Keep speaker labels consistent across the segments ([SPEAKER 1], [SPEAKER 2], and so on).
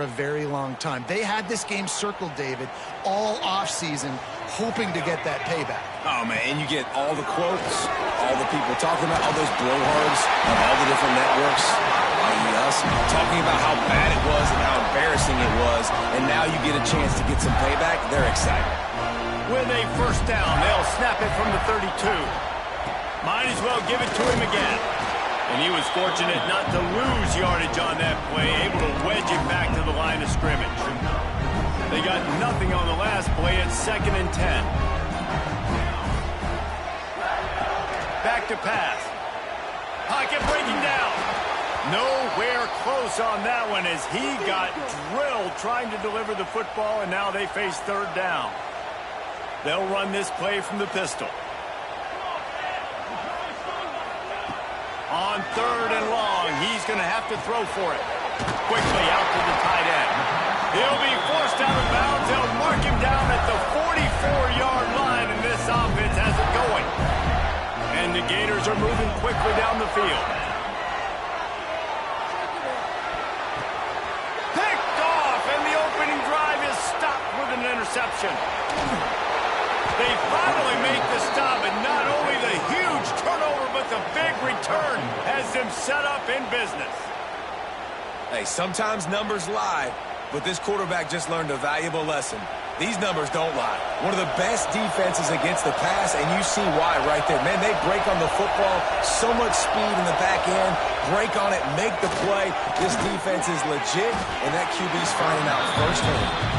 [SPEAKER 1] a very long time. They had this game circled, David, all offseason, hoping to get that payback.
[SPEAKER 2] Oh, man, and you get all the quotes, all the people talking about all those blowhards on all the different networks, us talking about how bad it was and how embarrassing it was, and now you get a chance to get some payback. They're excited.
[SPEAKER 3] With a first down, they'll snap it from the 32. Might as well give it to him again. And he was fortunate not to lose yardage on that play, able to wedge it back to the line of scrimmage. They got nothing on the last play at 2nd and 10. Back to pass. Pocket breaking down. Nowhere close on that one as he got drilled trying to deliver the football, and now they face 3rd down. They'll run this play from the pistol. On 3rd and long, he's going to have to throw for it. Quickly out to the tight end. He'll be forced out of bounds. They'll mark him down at the 44-yard line, and this offense has it going. And the Gators are moving quickly down the field. Picked off, and the opening drive is stopped with an interception. They finally make the stop, and not only the huge turnover, but the big return has them set up in business.
[SPEAKER 2] Hey, sometimes numbers lie, but this quarterback just learned a valuable lesson. These numbers don't lie. One of the best defenses against the pass, and you see why right there. Man, they break on the football, so much speed in the back end, break on it, make the play. This defense is legit, and that QB's finding out firsthand.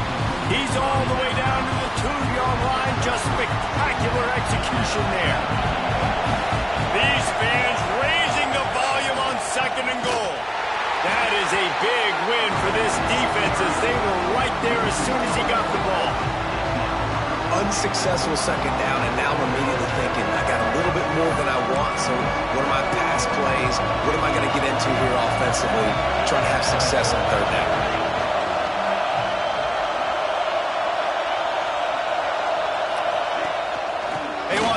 [SPEAKER 3] He's all the way down to the 2-yard line. Just spectacular execution there. These fans raising the volume on 2nd and goal. That is a big win for this defense as they were right there as soon as he got the ball.
[SPEAKER 2] Unsuccessful 2nd down, and now I'm immediately thinking, I got a little bit more than I want, so what are my pass plays? What am I going to get into here offensively? Trying to have success on 3rd down.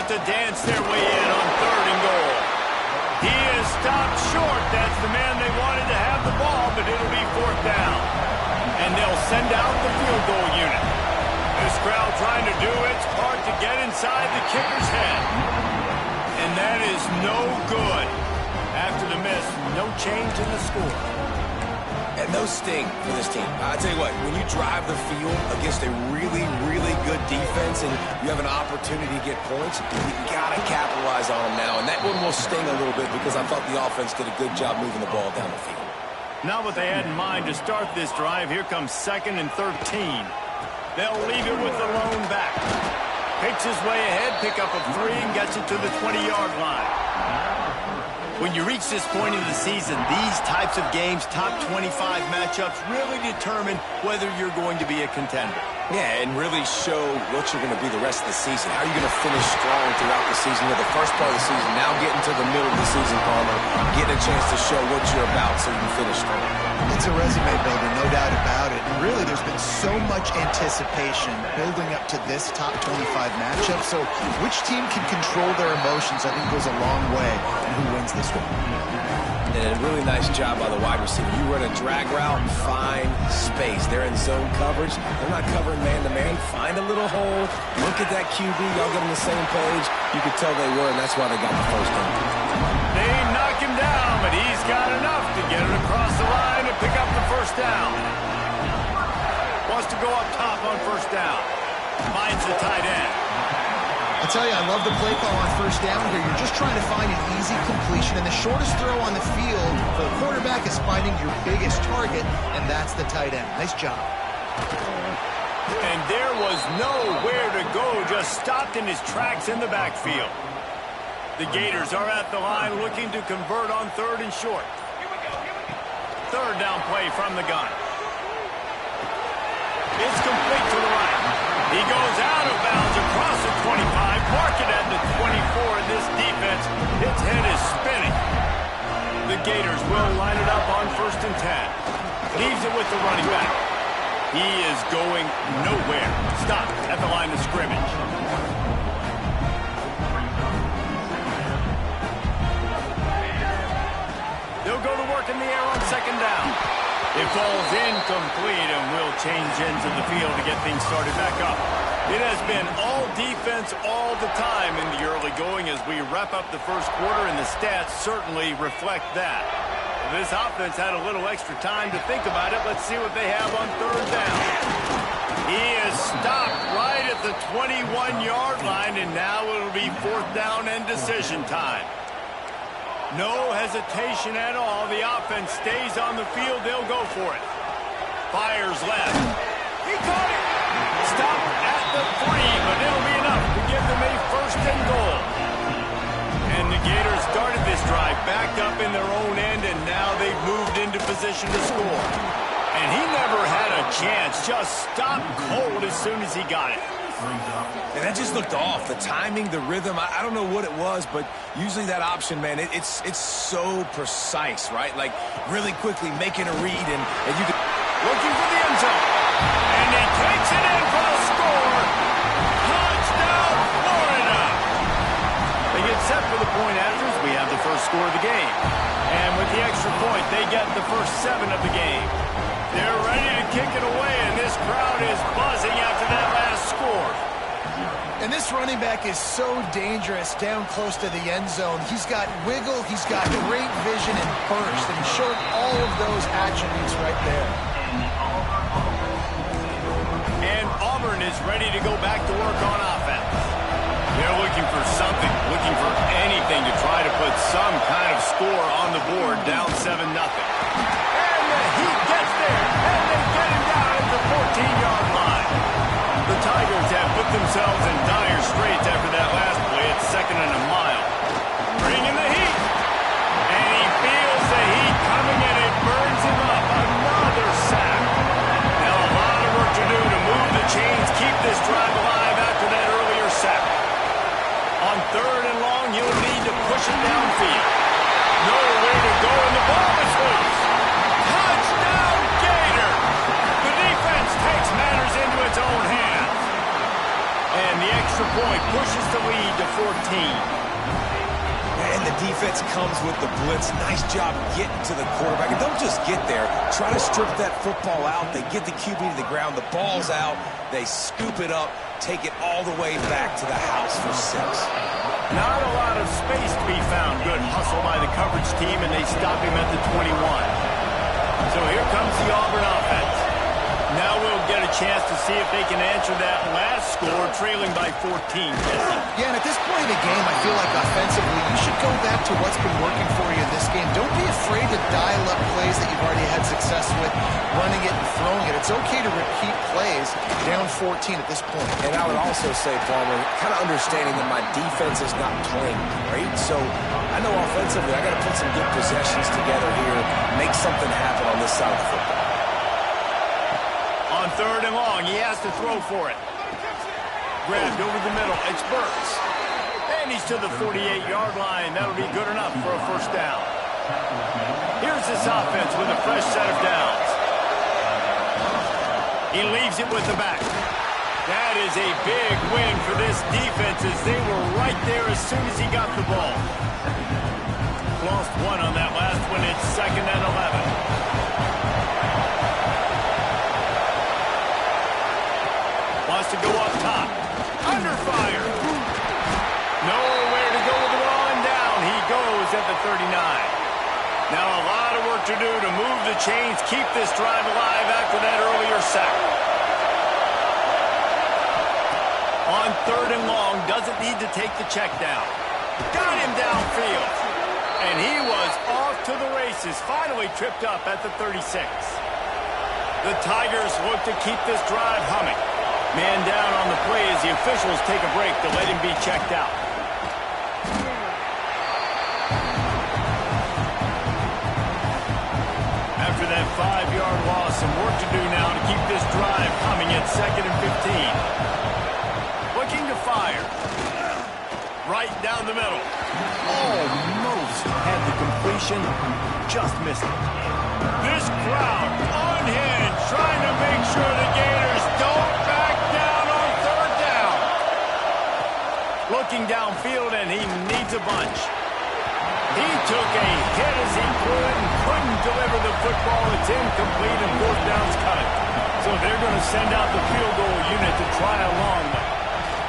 [SPEAKER 3] To dance their way in on 3rd and goal. He is stopped short. That's the man they wanted to have the ball, but it'll be 4th down. And they'll send out the field goal unit. This crowd trying to do its part to get inside the kicker's head. And that is no good. After the miss, no change in the score.
[SPEAKER 2] And those sting for this team. I tell you what, when you drive the field against a really, really good defense and you have an opportunity to get points, you got to capitalize on them now. And that one will sting a little bit because I thought the offense did a good job moving the ball down the field.
[SPEAKER 3] Not what they had in mind to start this drive. Here comes 2nd and 13. They'll leave it with the lone back. Picks his way ahead, pick up a 3, and gets it to the 20-yard line. When you reach this point in the season, these types of games, top 25 matchups, really determine whether you're going to be a contender.
[SPEAKER 2] Yeah, and really show what you're going to be the rest of the season. How are you going to finish strong throughout the season? The first part of the season, now getting to the middle of the season, Palmer, getting a chance to show what you're about so you can finish strong.
[SPEAKER 1] It's a resume builder, no doubt about it. And really, there's been so much anticipation building up to this top 25 matchup. So which team can control their emotions, I think, goes a long way in who wins this one.
[SPEAKER 2] And a really nice job by the wide receiver. You run a drag route, find space. They're in zone coverage. They're not covering man-to-man. Find a little hole. Look at that QB. Y'all get on the same page. You could tell they were, and that's why they got the first down.
[SPEAKER 3] They knock him down, but he's got enough to get it across the line and pick up the first down. Wants to go up top on 1st down. Finds the tight end.
[SPEAKER 1] I tell you, I love the play call on 1st down here. You're just trying to find an easy completion, and the shortest throw on the field for the quarterback is finding your biggest target, and that's the tight end. Nice job.
[SPEAKER 3] And there was nowhere to go, just stopped in his tracks in the backfield. The Gators are at the line looking to convert on 3rd and short. 3rd down play from the gun. It's complete to the right. He goes out of bounds across the 25, mark it at the 24, and this defense, its head is spinning. The Gators will line it up on 1st and 10. Leaves it with the running back. He is going nowhere. Stopped at the line of scrimmage. They'll go to work in the air on 2nd down. It falls incomplete, and we'll change ends of the field to get things started back up. It has been all defense all the time in the early going as we wrap up the first quarter, and the stats certainly reflect that. This offense had a little extra time to think about it. Let's see what they have on third down. He is stopped right at the 21-yard line, and now it'll be fourth down and decision time. No hesitation at all. The offense stays on the field. They'll go for it. Fires left. He caught it. Stop at the 3, but it'll be enough to give them a first and goal. And the Gators started this drive backed up in their own end, and now they've moved into position to score. And he never had a chance. Just stopped cold as soon as he got it.
[SPEAKER 2] And that just looked off. The timing, the rhythm, I don't know what it was, but usually that option, man, it's so precise, right? Like really quickly making a read, and you can...
[SPEAKER 3] Looking for the end zone. And he takes it in for the score. Touchdown, Florida. They get set for the point after as we have the first score of the game. And with the extra point, they get the first 7 of the game. They're ready to kick it away, and this crowd is buzzing after that last score.
[SPEAKER 1] And this running back is so dangerous down close to the end zone. He's got wiggle, he's got great vision and burst, and he showed all of those attributes right there.
[SPEAKER 3] And Auburn is ready to go back to work on offense. They're looking for something, looking for anything to try to put some kind of score on the board, down 7-0. And the Heat gets there, and they get him down at the 14-yard line. The Tigers have put themselves in dire straits after that last play at 2nd and a mile. Bringing the heat. And he feels the heat coming, and it burns him up. Another sack. Now a lot of work to do to move the chains, keep this drive alive after that earlier sack. On 3rd and long, he'll need to push it downfield. Nowhere to go, and the ball is loose. Touchdown, Gator! The defense takes matters into its own hands. And the extra point pushes the lead to 14.
[SPEAKER 2] And the defense comes with the blitz. Nice job getting to the quarterback. And don't just get there. Try to strip that football out. They get the QB to the ground. The ball's out. They scoop it up, take it all the way back to the house for 6.
[SPEAKER 3] Not a lot of space to be found. Good hustle by the coverage team, and they stop him at the 21. So here comes the Auburn offense. Now we'll get a chance to see if they can answer that last score, trailing by 14.
[SPEAKER 1] Yeah, and at this point in the game, I feel like offensively, you should go back to what's been working for you in this game. Don't be afraid to dial up plays that you've already had success with, running it and throwing it. It's okay to repeat plays down 14 at this point.
[SPEAKER 2] And I would also say, Palmer, kind of understanding that my defense is not playing great. So I know offensively, I got to put some good possessions together here, make something happen on this side of the football.
[SPEAKER 3] On 3rd and long, he has to throw for it. Grabbed over the middle. It's Burks. And he's to the 48-yard line. That'll be good enough for a first down. Here's this offense with a fresh set of downs. He leaves it with the back. That is a big win for this defense as they were right there as soon as he got the ball. Lost 1 on that last one. It's 2nd and 11. Wants to go up top. Under fire. Nowhere to go with the ball, and down he goes at the 39. Now a lot of work to do to move the chains, keep this drive alive after that earlier sack. On 3rd and long, doesn't need to take the check down. Got him downfield. And he was off to the races, finally tripped up at the 36. The Tigers look to keep this drive humming. Man down on the play as the officials take a break to let him be checked out. After that 5-yard loss, some work to do now to keep this drive humming at 2nd and 15. Looking to fire. Right down the middle. Almost had the completion, just missed it. This crowd unhinged, trying to make sure the Gators don't back down on 3rd down. Looking downfield, and he needs a bunch. He took a hit as he threw it and couldn't deliver the football. It's incomplete and fourth down's coming. So they're going to send out the field goal unit to try a long one.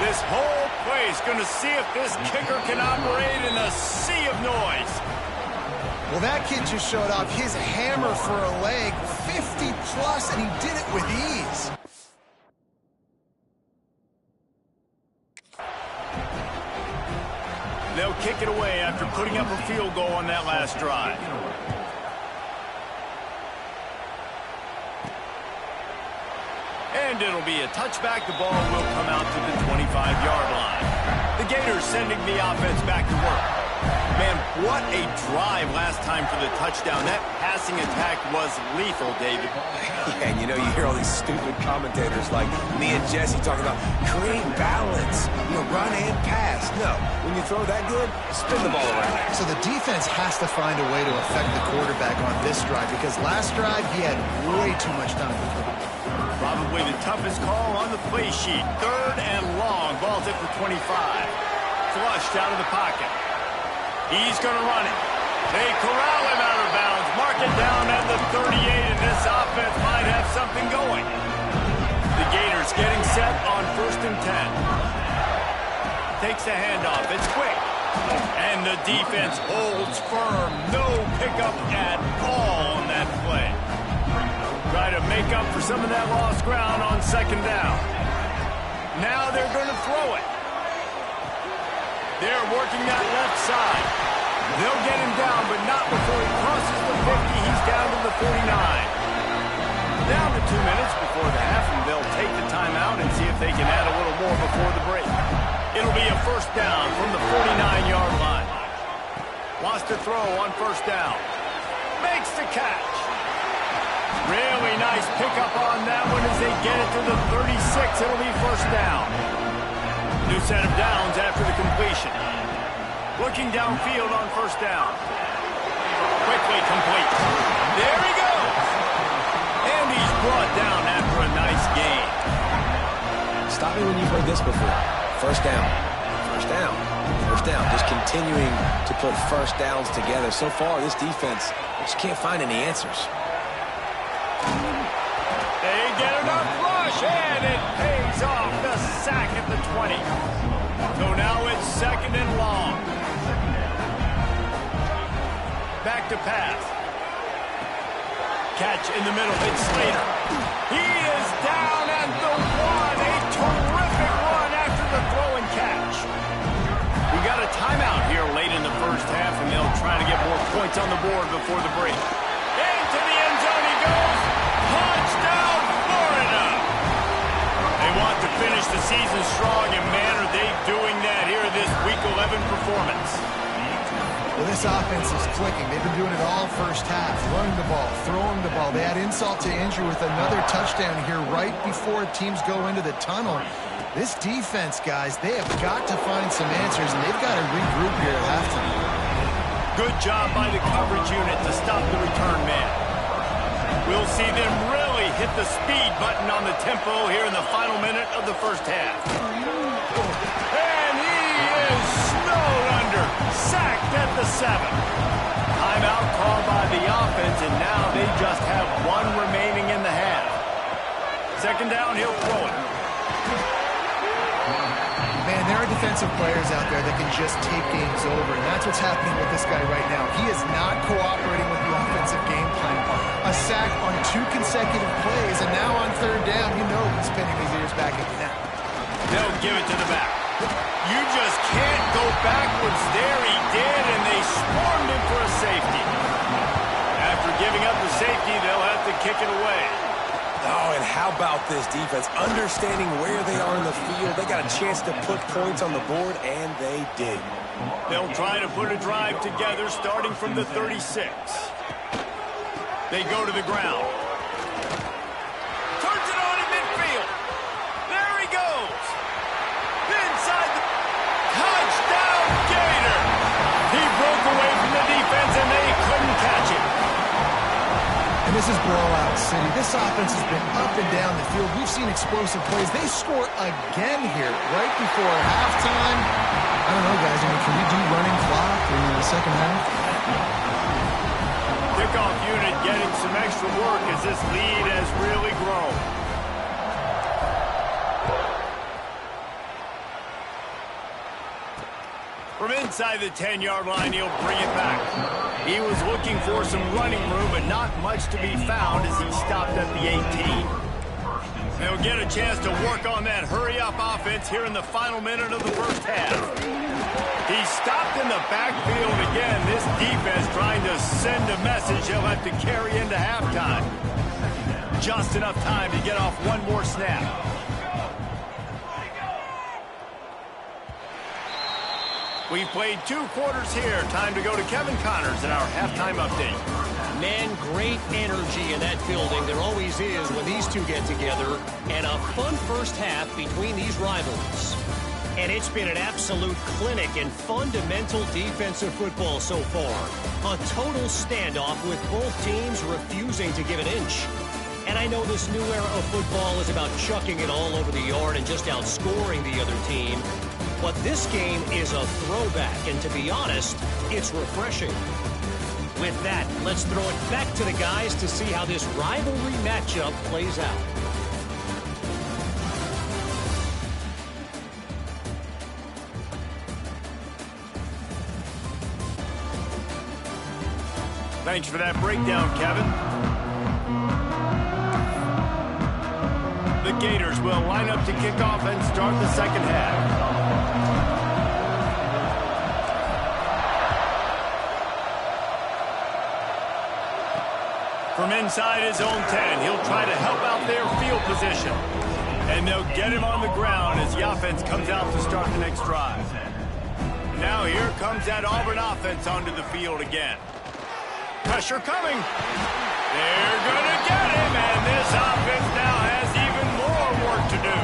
[SPEAKER 3] This whole play is going to see if this kicker can operate in a sea of noise.
[SPEAKER 1] Well, that kid just showed off his hammer for a leg, 50 plus, and he did it with ease.
[SPEAKER 3] They'll kick it away after putting up a field goal on that last drive. And it'll be a touchback. The ball will come out to the 25-yard line. The Gators sending the offense back to work. Man, what a drive last time for the touchdown. That passing attack was lethal, David.
[SPEAKER 2] Yeah, and you know, you hear all these stupid commentators like me and Jesse talking about create balance, run and pass. No, when you throw that good, spin the ball around.
[SPEAKER 1] So the defense has to find a way to affect the quarterback on this drive because last drive he had way too much time to throw.
[SPEAKER 3] Probably the toughest call on the play sheet. Third and long. Ball's at the 25. Flushed out of the pocket. He's going to run it. They corral him out of bounds. Mark it down at the 38, and this offense might have something going. The Gators getting set on 1st and 10. Takes the handoff. It's quick. And the defense holds firm. No pickup at all on that play. Try to make up for some of that lost ground on 2nd down. Now they're going to throw it. They're working that left side. They'll get him down, but not before he crosses the 50. He's down to the 49. Down to 2 minutes before the half, and they'll take the timeout and see if they can add a little more before the break. It'll be a 1st down from the 49-yard line. Wants to throw on 1st down. Makes the catch. Really nice pickup on that one as they get it to the 36. It'll be 1st down. New set of downs after the completion. Looking downfield on 1st down. Quickly complete. There he goes. And he's brought down after a nice gain.
[SPEAKER 2] Stop me when you've heard this before. 1st down. 1st down. 1st down. Just continuing to put 1st downs together. So far, this defense just can't find any answers.
[SPEAKER 3] They get enough rush, and it pays off. The sack at the 20. So now it's 2nd and long. Back to pass. Catch in the middle. It's Slater. He is down at the 1. A terrific run after the throw and catch. We got a timeout here late in the 1st half, and they'll try to get more points on the board before the break. Into the end zone he goes. Touchdown, Florida! They want to finish the season strong, and man, are they doing that here in this Week 11 performance.
[SPEAKER 1] Well, this offense is clicking. They've been doing it all 1st half. Running the ball, throwing the ball. They add insult to injury with another touchdown here right before teams go into the tunnel. This defense, guys, they have got to find some answers, and they've got to regroup here at halftime.
[SPEAKER 3] Good job by the coverage unit to stop the return man. We'll see them really hit the speed button on the tempo here in the final minute of the 1st half. And he is snowed under. Sacked at the 7. Timeout called by the offense, and now they just have 1 remaining in the half. 2nd down, he'll throw it.
[SPEAKER 1] Man, there are defensive players out there that can just take games over, and that's what's happening with this guy right now. He is not cooperating with the offensive game plan. A sack on 2 consecutive plays, and now on 3rd down, you know he's pinning his ears back at the net.
[SPEAKER 3] They'll give it to the back. You just can't go backwards there. He did, and they swarmed him for a safety. After giving up the safety, they'll have to kick it away.
[SPEAKER 2] Oh, and how about this defense? Understanding where they are in the field. They got a chance to put points on the board, and they did.
[SPEAKER 3] They'll try to put a drive together starting from the 36. They go to the ground. Turns it on in midfield. There he goes. Inside the touchdown, Gator. He broke away from the defense, and they couldn't catch him.
[SPEAKER 1] And this is blowout City. This offense has been up and down the field. We've seen explosive plays. They score again here right before halftime. I don't know, guys. I mean, can we do running clock in the second half?
[SPEAKER 3] Kickoff unit getting some extra work as this lead has really grown. From inside the 10-yard line, he'll bring it back. He was looking for some running room, but not much to be found as he stopped at the 18. They'll get a chance to work on that hurry-up offense here in the final minute of the first half. He stopped in the backfield again. This defense trying to send a message he'll have to carry into halftime. Just enough time to get off one more snap. We've played 2 quarters here. Time to go to Kevin Connors in our halftime update.
[SPEAKER 4] Man, great energy in that building. There always is when these two get together. And a fun first half between these rivals. And it's been an absolute clinic in fundamental defensive football so far. A total standoff with both teams refusing to give an inch. And I know this new era of football is about chucking it all over the yard and just outscoring the other team. But this game is a throwback, and to be honest, it's refreshing. With that, let's throw it back to the guys to see how this rivalry matchup plays out.
[SPEAKER 3] Thanks for that breakdown, Kevin. The Gators will line up to kick off and start the second half. From inside his own 10, he'll try to help out their field position. And they'll get him on the ground as the offense comes out to start the next drive. Now here comes that Auburn offense onto the field again. Pressure coming. They're going to get him, and this offense now has even more work to do.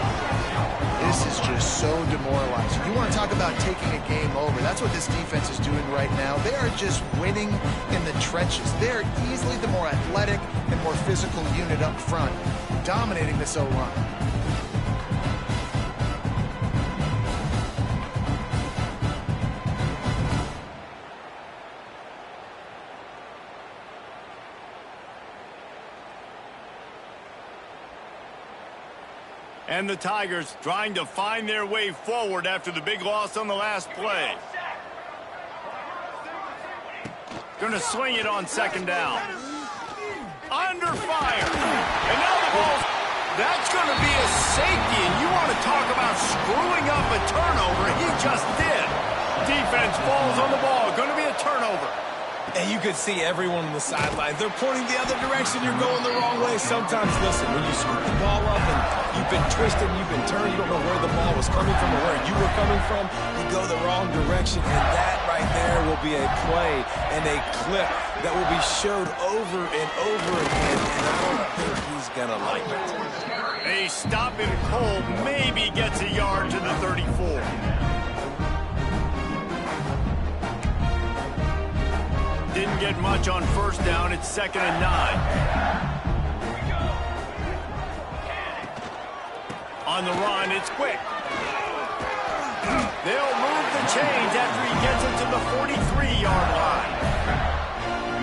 [SPEAKER 1] This is just so demoralizing. You want to talk about taking a game over. That's what this defense is doing right now. They are just winning in the trenches. They're easily the more athletic and more physical unit up front, dominating this O-line.
[SPEAKER 3] And the Tigers trying to find their way forward after the big loss on the last play. Going to swing it on second down. Under fire. And now the ball's... That's going to be a safety, and you want to talk about screwing up a turnover. He just did. Defense falls on the ball. Going to be a turnover.
[SPEAKER 2] And you could see everyone on the sideline. They're pointing the other direction. You're going the wrong way. Sometimes, listen, when you scoop the ball up and you've been twisted, you've been turned, you don't know where the ball was coming from or where you were coming from, you go the wrong direction. And that right there will be a play and a clip that will be showed over and over again. And I don't think he's going to like it.
[SPEAKER 3] A stop in cold maybe gets a yard to the 34. Didn't get much on first down. It's 2nd and 9. On the run, it's quick. They'll move the chains after he gets it to the 43-yard line.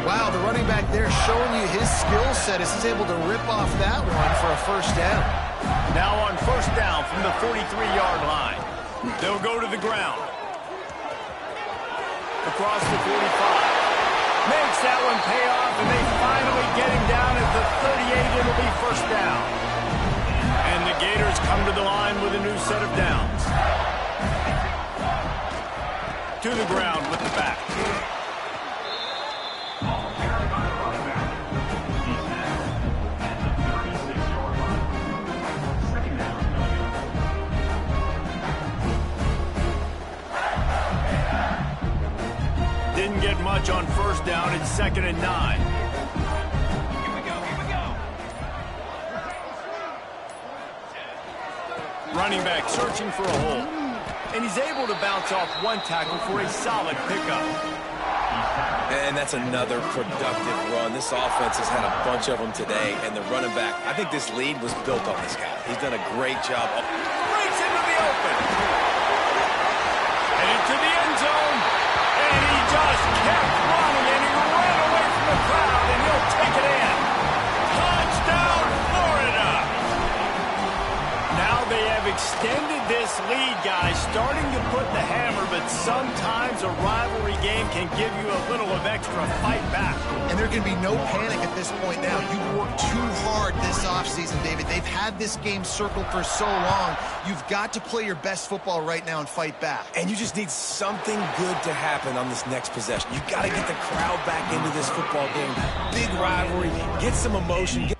[SPEAKER 1] Wow, the running back there showing you his skill set as he's able to rip off that one for a first down.
[SPEAKER 3] Now on first down from the 43-yard line. They'll go to the ground. Across the 45. Makes that one pay off, and they finally get him down at the 38. It'll be first down. And the Gators come to the line with a new set of downs. To the ground with the back. Didn't get much on first down. It's 2nd and 9.
[SPEAKER 2] Here we go.
[SPEAKER 3] Running back searching for a hole. And he's able to bounce off one tackle for a solid pickup.
[SPEAKER 2] And that's another productive run. This offense has had a bunch of them today, and the running back, I think this lead was built on this guy. He's done a great job.
[SPEAKER 3] Breaks into the open. And into the end zone. And he just kept running, and he ran away from the crowd, and he'll take it in. Touchdown, Florida! Now they have extended this lead, guys, starting to put the hammer, but sometimes a rivalry game can give you a little of extra fight back.
[SPEAKER 1] And there can be no panic at this point now. You've worked too hard this offseason, David. They've had this game circled for so long. You've got to play your best football right now and fight back.
[SPEAKER 2] And you just need something good to happen on this next possession. You got to get the crowd back into this football game. Big rivalry, get some emotion.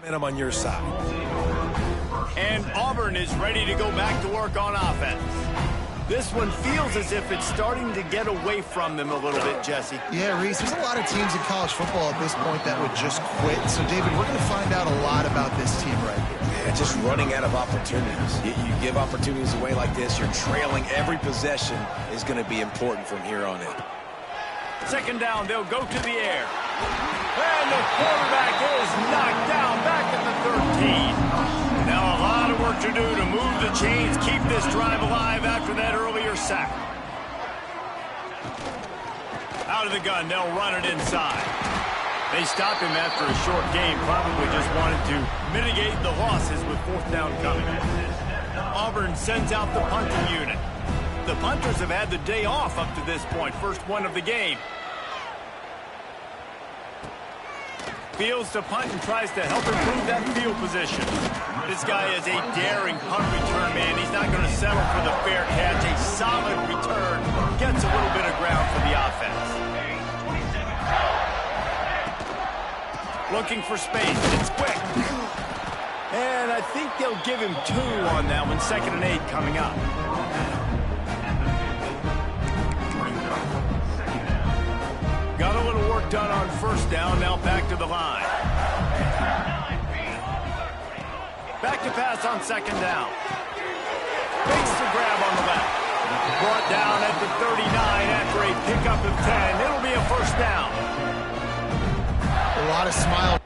[SPEAKER 2] Momentum on your side.
[SPEAKER 3] And Auburn is ready to go back to work on offense. This one feels as if it's starting to get away from them a little bit, Jesse.
[SPEAKER 1] Yeah, Reese, there's a lot of teams in college football at this point that would just quit. So, David, we're going to find out a lot about this team right here.
[SPEAKER 2] Yeah, just running out of opportunities. You give opportunities away like this, you're trailing. Every possession is going to be important from here on in.
[SPEAKER 3] Second down, they'll go to the air. And the quarterback is knocked down back at the 13. Now a lot of work to do to move the chains, keep this drive alive after that earlier sack. Out of the gun, they'll run it inside. They stopped him after a short game, probably just wanted to mitigate the losses with fourth down coming. Auburn sends out the punting unit. The punters have had the day off up to this point, first one of the game. Fields to punt and tries to help improve that field position. This guy is a daring punt return man. He's not going to settle for the fair catch. A solid return. Gets a little bit of ground for the offense. Looking for space. It's quick. And I think they'll give him 2 on that one. 2nd and 8 coming up. Got a little work done on first down, now back to the line. Back to pass on 2nd down. Fakes the grab on the left. Brought down at the 39 after a pickup of 10. It'll be a first down.
[SPEAKER 1] A lot of smile.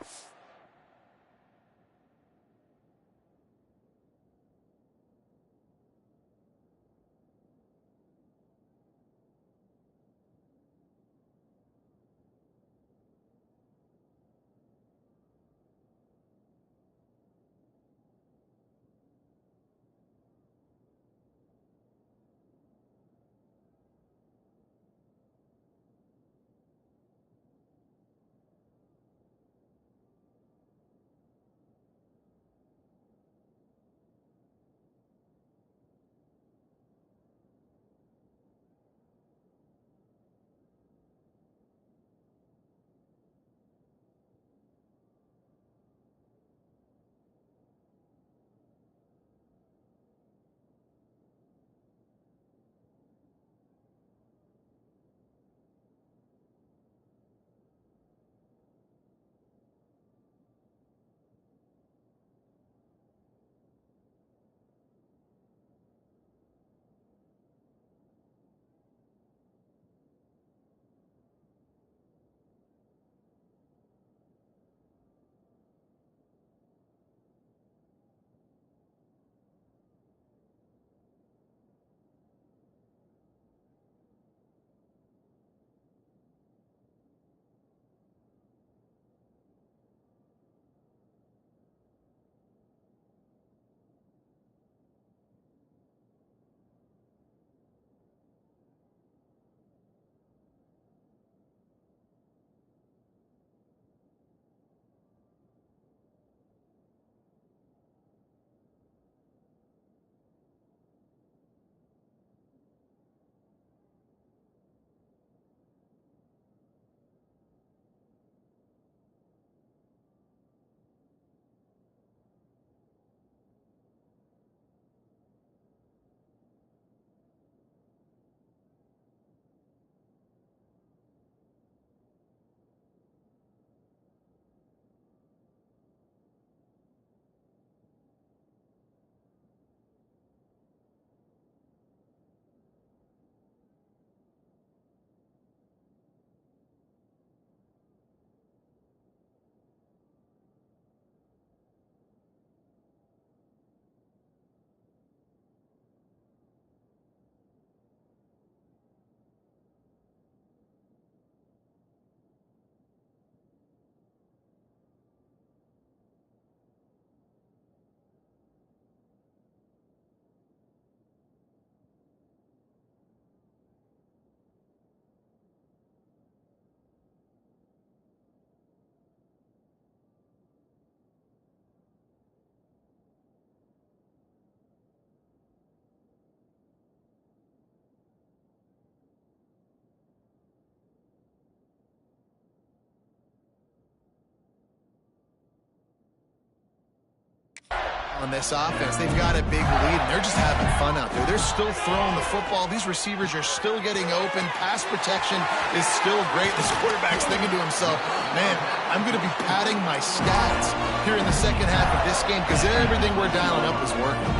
[SPEAKER 1] on this offense. They've got a big lead, and they're just having fun out there. They're still throwing the football. These receivers are still getting open. Pass protection is still great. This quarterback's thinking to himself, man, I'm going to be padding my stats here in the second half of this game because everything we're dialing up is working.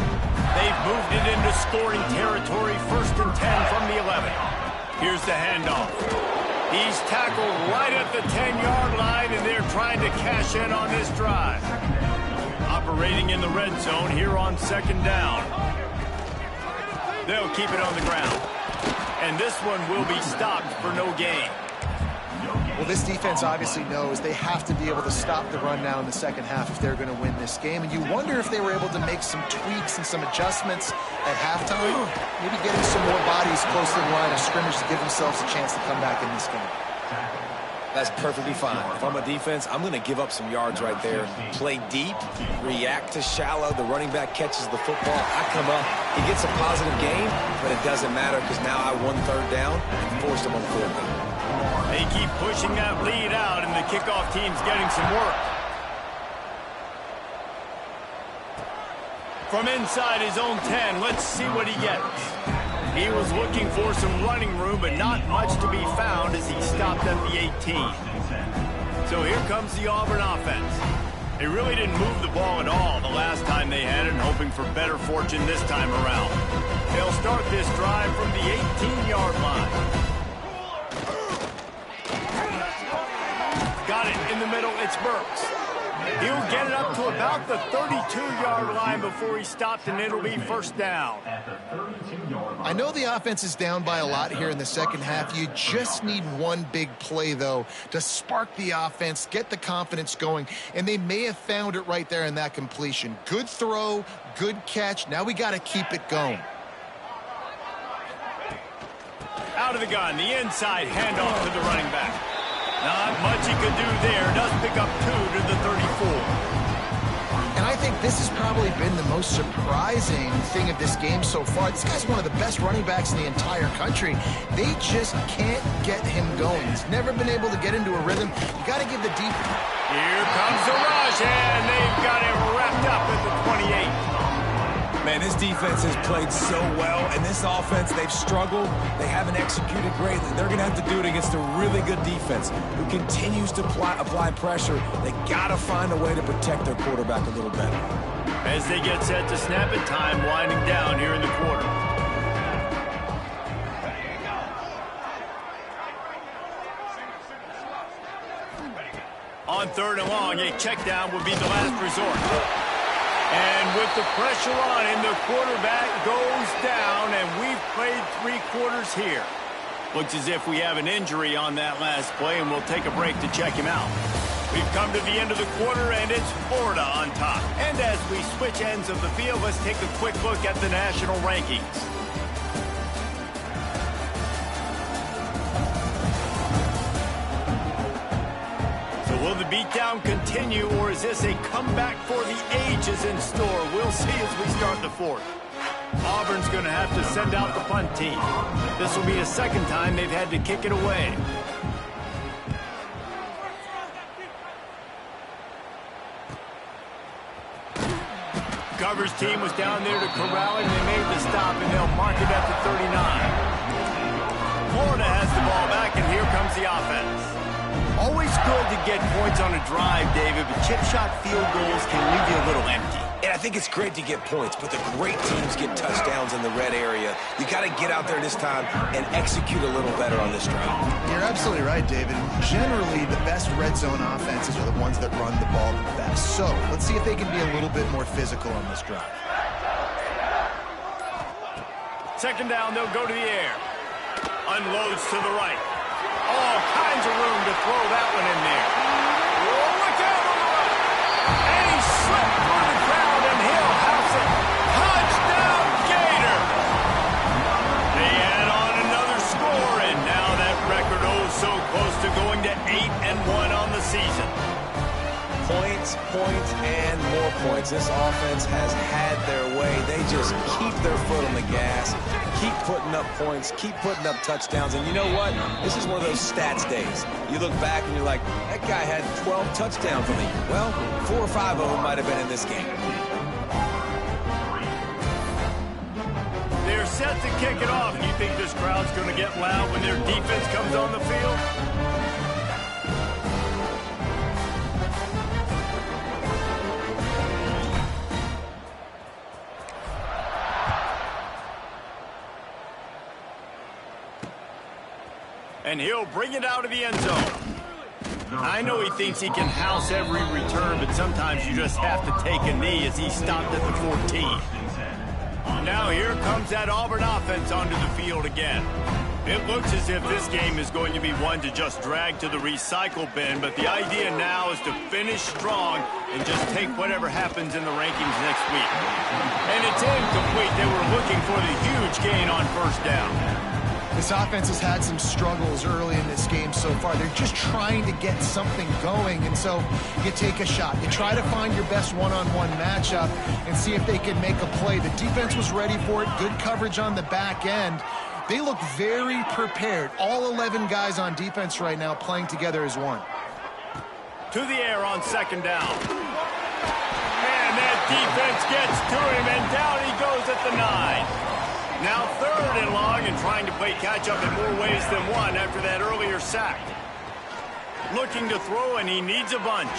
[SPEAKER 3] They've moved it into scoring territory, 1st and 10 from the 11. Here's the handoff. He's tackled right at the 10-yard line, and they're trying to cash in on this drive. Operating in the red zone here on 2nd down. They'll keep it on the ground. And this one will be stopped for no gain.
[SPEAKER 1] Well, this defense obviously knows they have to be able to stop the run now in the second half if they're going to win this game. And you wonder if they were able to make some tweaks and some adjustments at halftime, maybe getting some more bodies close to the line of scrimmage to give themselves a chance to come back in this game.
[SPEAKER 2] That's perfectly fine. If I'm a defense, I'm going to give up some yards right there. Play deep, react to shallow. The running back catches the football. I come up. He gets a positive gain, but it doesn't matter because now I won 3rd down and forced him on 4th down.
[SPEAKER 3] They keep pushing that lead out, and the kickoff team's getting some work. From inside his own 10, let's see what he gets. He was looking for some running room, but not much to be found as he stopped at the 18. So here comes the Auburn offense. They really didn't move the ball at all the last time they had it, hoping for better fortune this time around. They'll start this drive from the 18-yard line. Got it in the middle, it's Burks. He'll get it up to about the 32-yard line before he stopped, and it'll be 1st down.
[SPEAKER 1] I know the offense is down by a lot here in the second half. You just need one big play, though, to spark the offense, get the confidence going, and they may have found it right there in that completion. Good throw, good catch. Now we got to keep it going.
[SPEAKER 3] Out of the gun, the inside handoff to the running back. Not much he could do there. Does pick up 2 to the 34.
[SPEAKER 1] And I think this has probably been the most surprising thing of this game so far. This guy's one of the best running backs in the entire country. They just can't get him going. He's never been able to get into a rhythm. You got to give the deep.
[SPEAKER 3] Here comes the rush, and they've got him wrapped up at the 28.
[SPEAKER 2] Man, this defense has played so well, and this offense, they've struggled. They haven't executed greatly. They're going to have to do it against a really good defense who continues to apply pressure. They got to find a way to protect their quarterback a little better.
[SPEAKER 3] As they get set to snap it, time winding down here in the quarter. On 3rd and long, a check down would be the last resort. And with the pressure on him, the quarterback goes down, and we've played 3 quarters here. Looks as if we have an injury on that last play, and we'll take a break to check him out. We've come to the end of the quarter, and it's Florida on top. And as we switch ends of the field, let's take a quick look at the national rankings. Will the beatdown continue, or is this a comeback for the ages in store? We'll see as we start the 4th. Auburn's going to have to send out the punt team. This will be the 2nd time they've had to kick it away. Cover's team was down there to corral him. They made the stop, and they'll mark it at the 39. Florida has the ball back, and here comes the offense. Always good to get points on a drive, David, but chip shot field goals can leave you a little empty.
[SPEAKER 2] And I think it's great to get points, but the great teams get touchdowns in the red area. You got to get out there this time and execute a little better on this drive.
[SPEAKER 1] You're absolutely right, David. Generally, the best red zone offenses are the ones that run the ball the best. So let's see if they can be a little bit more physical on this drive.
[SPEAKER 3] 2nd down, they'll go to the air. Unloads to the right. All kinds of room to throw that one in there. Oh, look out on the right. And he slipped through the crowd, and he'll house it. Touchdown, Gator. They add on another score, and now that record so close to going to 8-1 on the season.
[SPEAKER 2] Points, points, and more points. This offense has had their way. They just keep their foot on the gas, keep putting up points, keep putting up touchdowns. And you know what? This is one of those stats days. You look back and you're like, that guy had 12 touchdowns on the year. Well, 4 or 5 of them might have been in this game.
[SPEAKER 3] set to kick it off. You think this crowd's going to get loud when their defense comes on the field? And he'll bring it out of the end zone. I know he thinks he can house every return, but sometimes you just have to take a knee as he stopped at the 14. Now here comes that Auburn offense onto the field again. It looks as if this game is going to be one to just drag to the recycle bin, but the idea now is to finish strong and just take whatever happens in the rankings next week. And it's incomplete. They were looking for the huge gain on first down.
[SPEAKER 1] This offense has had some struggles early in this game so far. They're just trying to get something going, and so you take a shot. You try to find your best one-on-one matchup and see if they can make a play. The defense was ready for it. Good coverage on the back end. They look very prepared. All 11 guys on defense right now playing together as one.
[SPEAKER 3] To the air on second down. And that defense gets to him, and down he goes at the 9. Now third and long and trying to play catch-up in more ways than one after that earlier sack. Looking to throw, and he needs a bunch.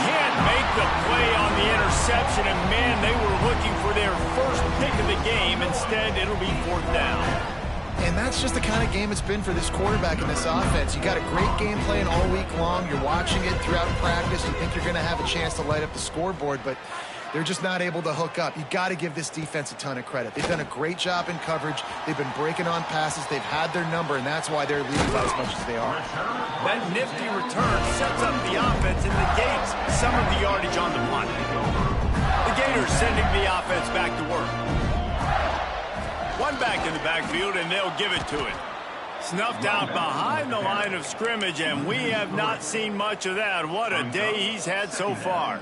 [SPEAKER 3] Can't make the play on the interception, and man, they were looking for their first pick of the game. Instead, it'll be fourth down.
[SPEAKER 1] And that's just the kind of game it's been for this quarterback in this offense. You got a great game plan all week long. You're watching it throughout practice. You think you're going to have a chance to light up the scoreboard, but they're just not able to hook up. You got to give this defense a ton of credit. They've done a great job in coverage. They've been breaking on passes. They've had their number, and that's why they're leading by as much as they are.
[SPEAKER 3] That nifty return sets up the offense and negates some of the yardage on the punt. The Gators sending the offense back to work. One back in the backfield, and they'll give it to it. Snuffed out behind the line of scrimmage, and we have not seen much of that. What a day he's had so far.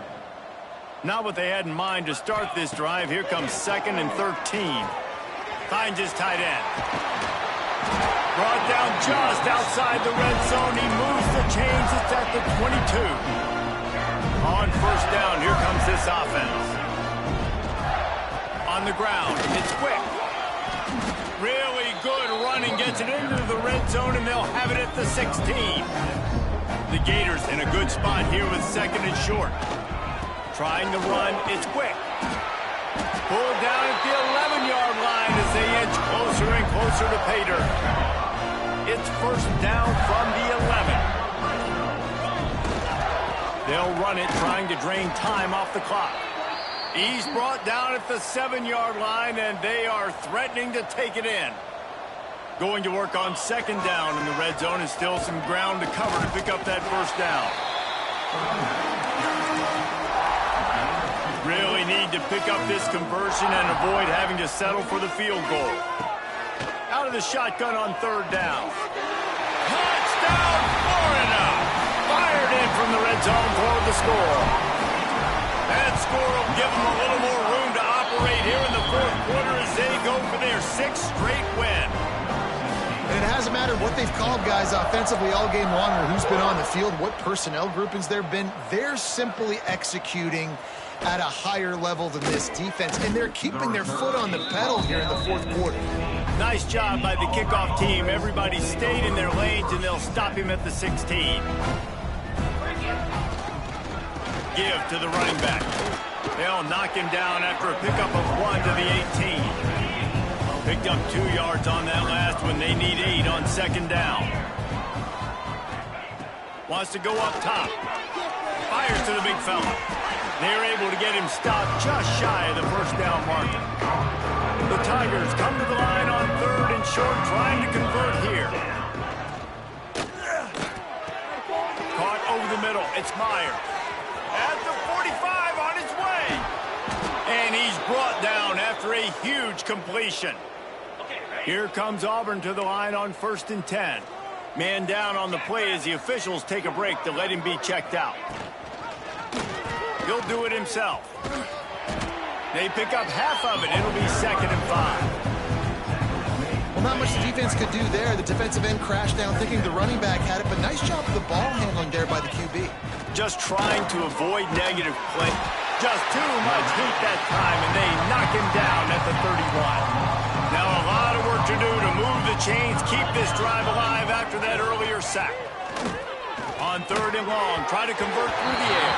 [SPEAKER 3] Not what they had in mind to start this drive. Here comes 2nd and 13. Finds his tight end. Brought down just outside the red zone. He moves the chains. It's at the 22. On first down, here comes this offense. On the ground, it's quick. Really good running. Gets it into the red zone, and they'll have it at the 16. The Gators in a good spot here with 2nd and short. Trying to run, it's quick. Pulled down at the 11-yard line as they inch closer and closer to pay dirt. It's first down from the 11. They'll run it, trying to drain time off the clock. He's brought down at the 7-yard line, and they are threatening to take it in. Going to work on 2nd down in the red zone, and still some ground to cover to pick up that first down. Really need to pick up this conversion and avoid having to settle for the field goal. Out of the shotgun on 3rd down. Touchdown, Florida! Fired in from the red zone for the score. That score will give them a little more room to operate here in the 4th quarter as they go for their 6th straight win.
[SPEAKER 1] And it hasn't mattered what they've called guys offensively all game long or who's been on the field, what personnel groupings there have been. They're simply executing at a higher level than this defense, and they're keeping their foot on the pedal here in the 4th quarter.
[SPEAKER 3] Nice job by the kickoff team. Everybody stayed in their lanes, and they'll stop him at the 16. Give to the running back. They'll knock him down after a pickup of 1 to the 18. Picked up 2 yards on that last one. They need 8 on 2nd down. Wants to go up top. Fires to the big fella. They're able to get him stopped just shy of the first down marker. The Tigers come to the line on 3rd and short, trying to convert here. Caught over the middle. It's Meyer. At the 45 on his way. And he's brought down after a huge completion. Here comes Auburn to the line on 1st and 10. Man down on the play as the officials take a break to let him be checked out. He'll do it himself. They pick up half of it. It'll be 2nd and 5.
[SPEAKER 1] Well, not much the defense could do there. The defensive end crashed down thinking the running back had it, but nice job of the ball handling there by the QB.
[SPEAKER 3] Just trying to avoid negative play. just too much heat that time, and they knock him down at the 31. Now a lot of work to do to move the chains, keep this drive alive after that earlier sack. On 3rd and long, try to convert through the air.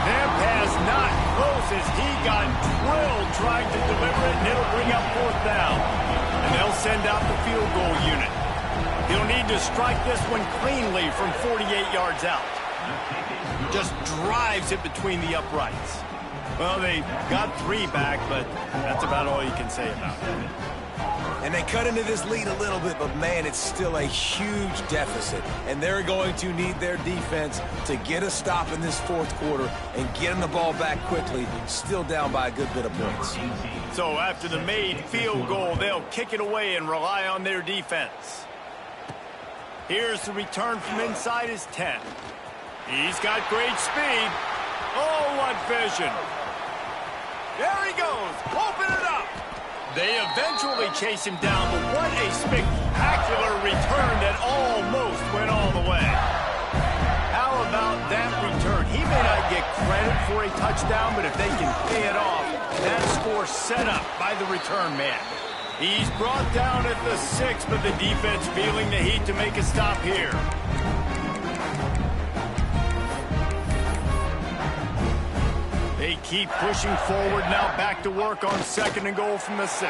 [SPEAKER 3] Their pass not close as he got drilled trying to deliver it, and it'll bring up 4th down. And they'll send out the field goal unit. He'll need to strike this one cleanly from 48 yards out. Just drives it between the uprights. Well, they got 3 back, but that's about all you can say about it.
[SPEAKER 2] And they cut into this lead a little bit, but man, it's still a huge deficit. And they're going to need their defense to get a stop in this 4th quarter and get them the ball back quickly, still down by a good bit of points.
[SPEAKER 3] So after the made field goal, they'll kick it away and rely on their defense. Here's the return from inside his 10. He's got great speed. Oh, what vision. There he goes. Open it up. They eventually chase him down, but what a spectacular return that almost went all the way. How about that return? He may not get credit for a touchdown, but if they can pay it off, that score set up by the return man. He's brought down at the 6, but the defense feeling the heat to make a stop here. They keep pushing forward, now back to work on 2nd and goal from the 6.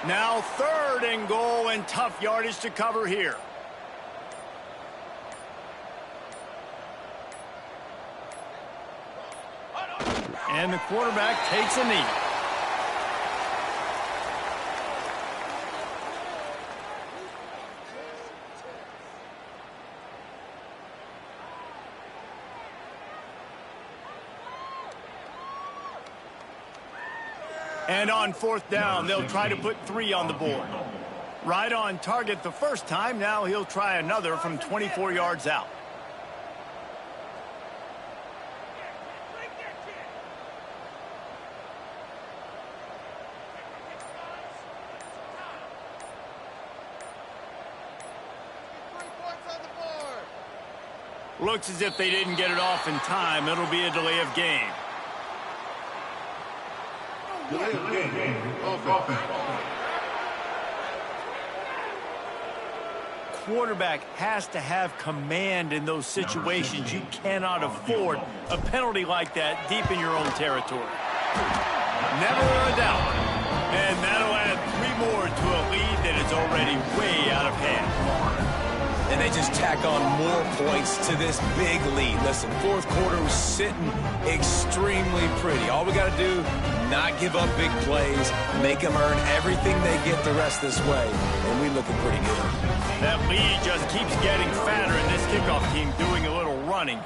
[SPEAKER 3] Now 3rd and goal, and tough yardage to cover here. And the quarterback takes a knee. And on 4th down, they'll try to put 3 on the board. Right on target the first time. Now he'll try another from 24 yards out. Looks as if they didn't get it off in time. It'll be a delay of game. Quarterback has to have command in those situations. You cannot afford a penalty like that deep in your own territory. Never a doubt. And that'll add 3 more to a lead that is already way out of hand.
[SPEAKER 2] And they just tack on more points to this big lead. Listen, 4th quarter was sitting extremely pretty. All we got to do, not give up big plays, make them earn everything they get the rest this way, and we looking pretty good.
[SPEAKER 3] That lead just keeps getting fatter, and this kickoff team doing a little running.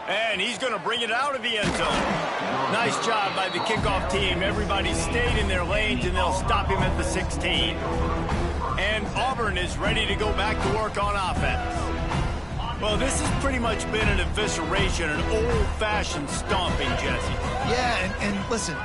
[SPEAKER 3] And he's going to bring it out of the end zone. Nice job by the kickoff team. Everybody stayed in their lanes, and they'll stop him at the 16. And Auburn is ready to go back to work on offense. Well, this has pretty much been an evisceration, an old-fashioned stomping, Jesse.
[SPEAKER 1] Yeah, and listen,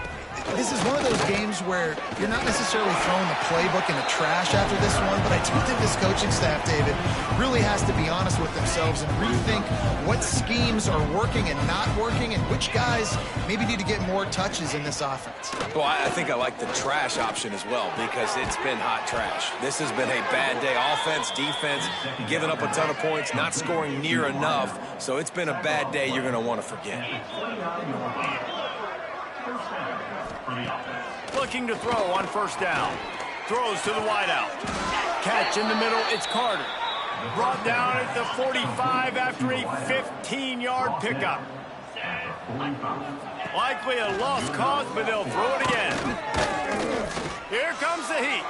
[SPEAKER 1] this is one of those games where you're not necessarily throwing the playbook in the trash after this one, but I do think this coaching staff, David, really has to be honest with themselves and rethink what schemes are working and not working and which guys maybe need to get more touches in this offense.
[SPEAKER 2] Well, I think I like the trash option as well because it's been hot trash. This has been a bad day. Offense, defense, giving up a ton of points, not scoring near enough. So it's been a bad day you're going to want to forget.
[SPEAKER 3] Looking to throw on 1st down. Throws to the wideout. Catch in the middle, it's Carter. Brought down at the 45 after a 15-yard pickup. Likely a lost cause, but they'll throw it again. Here comes the heat.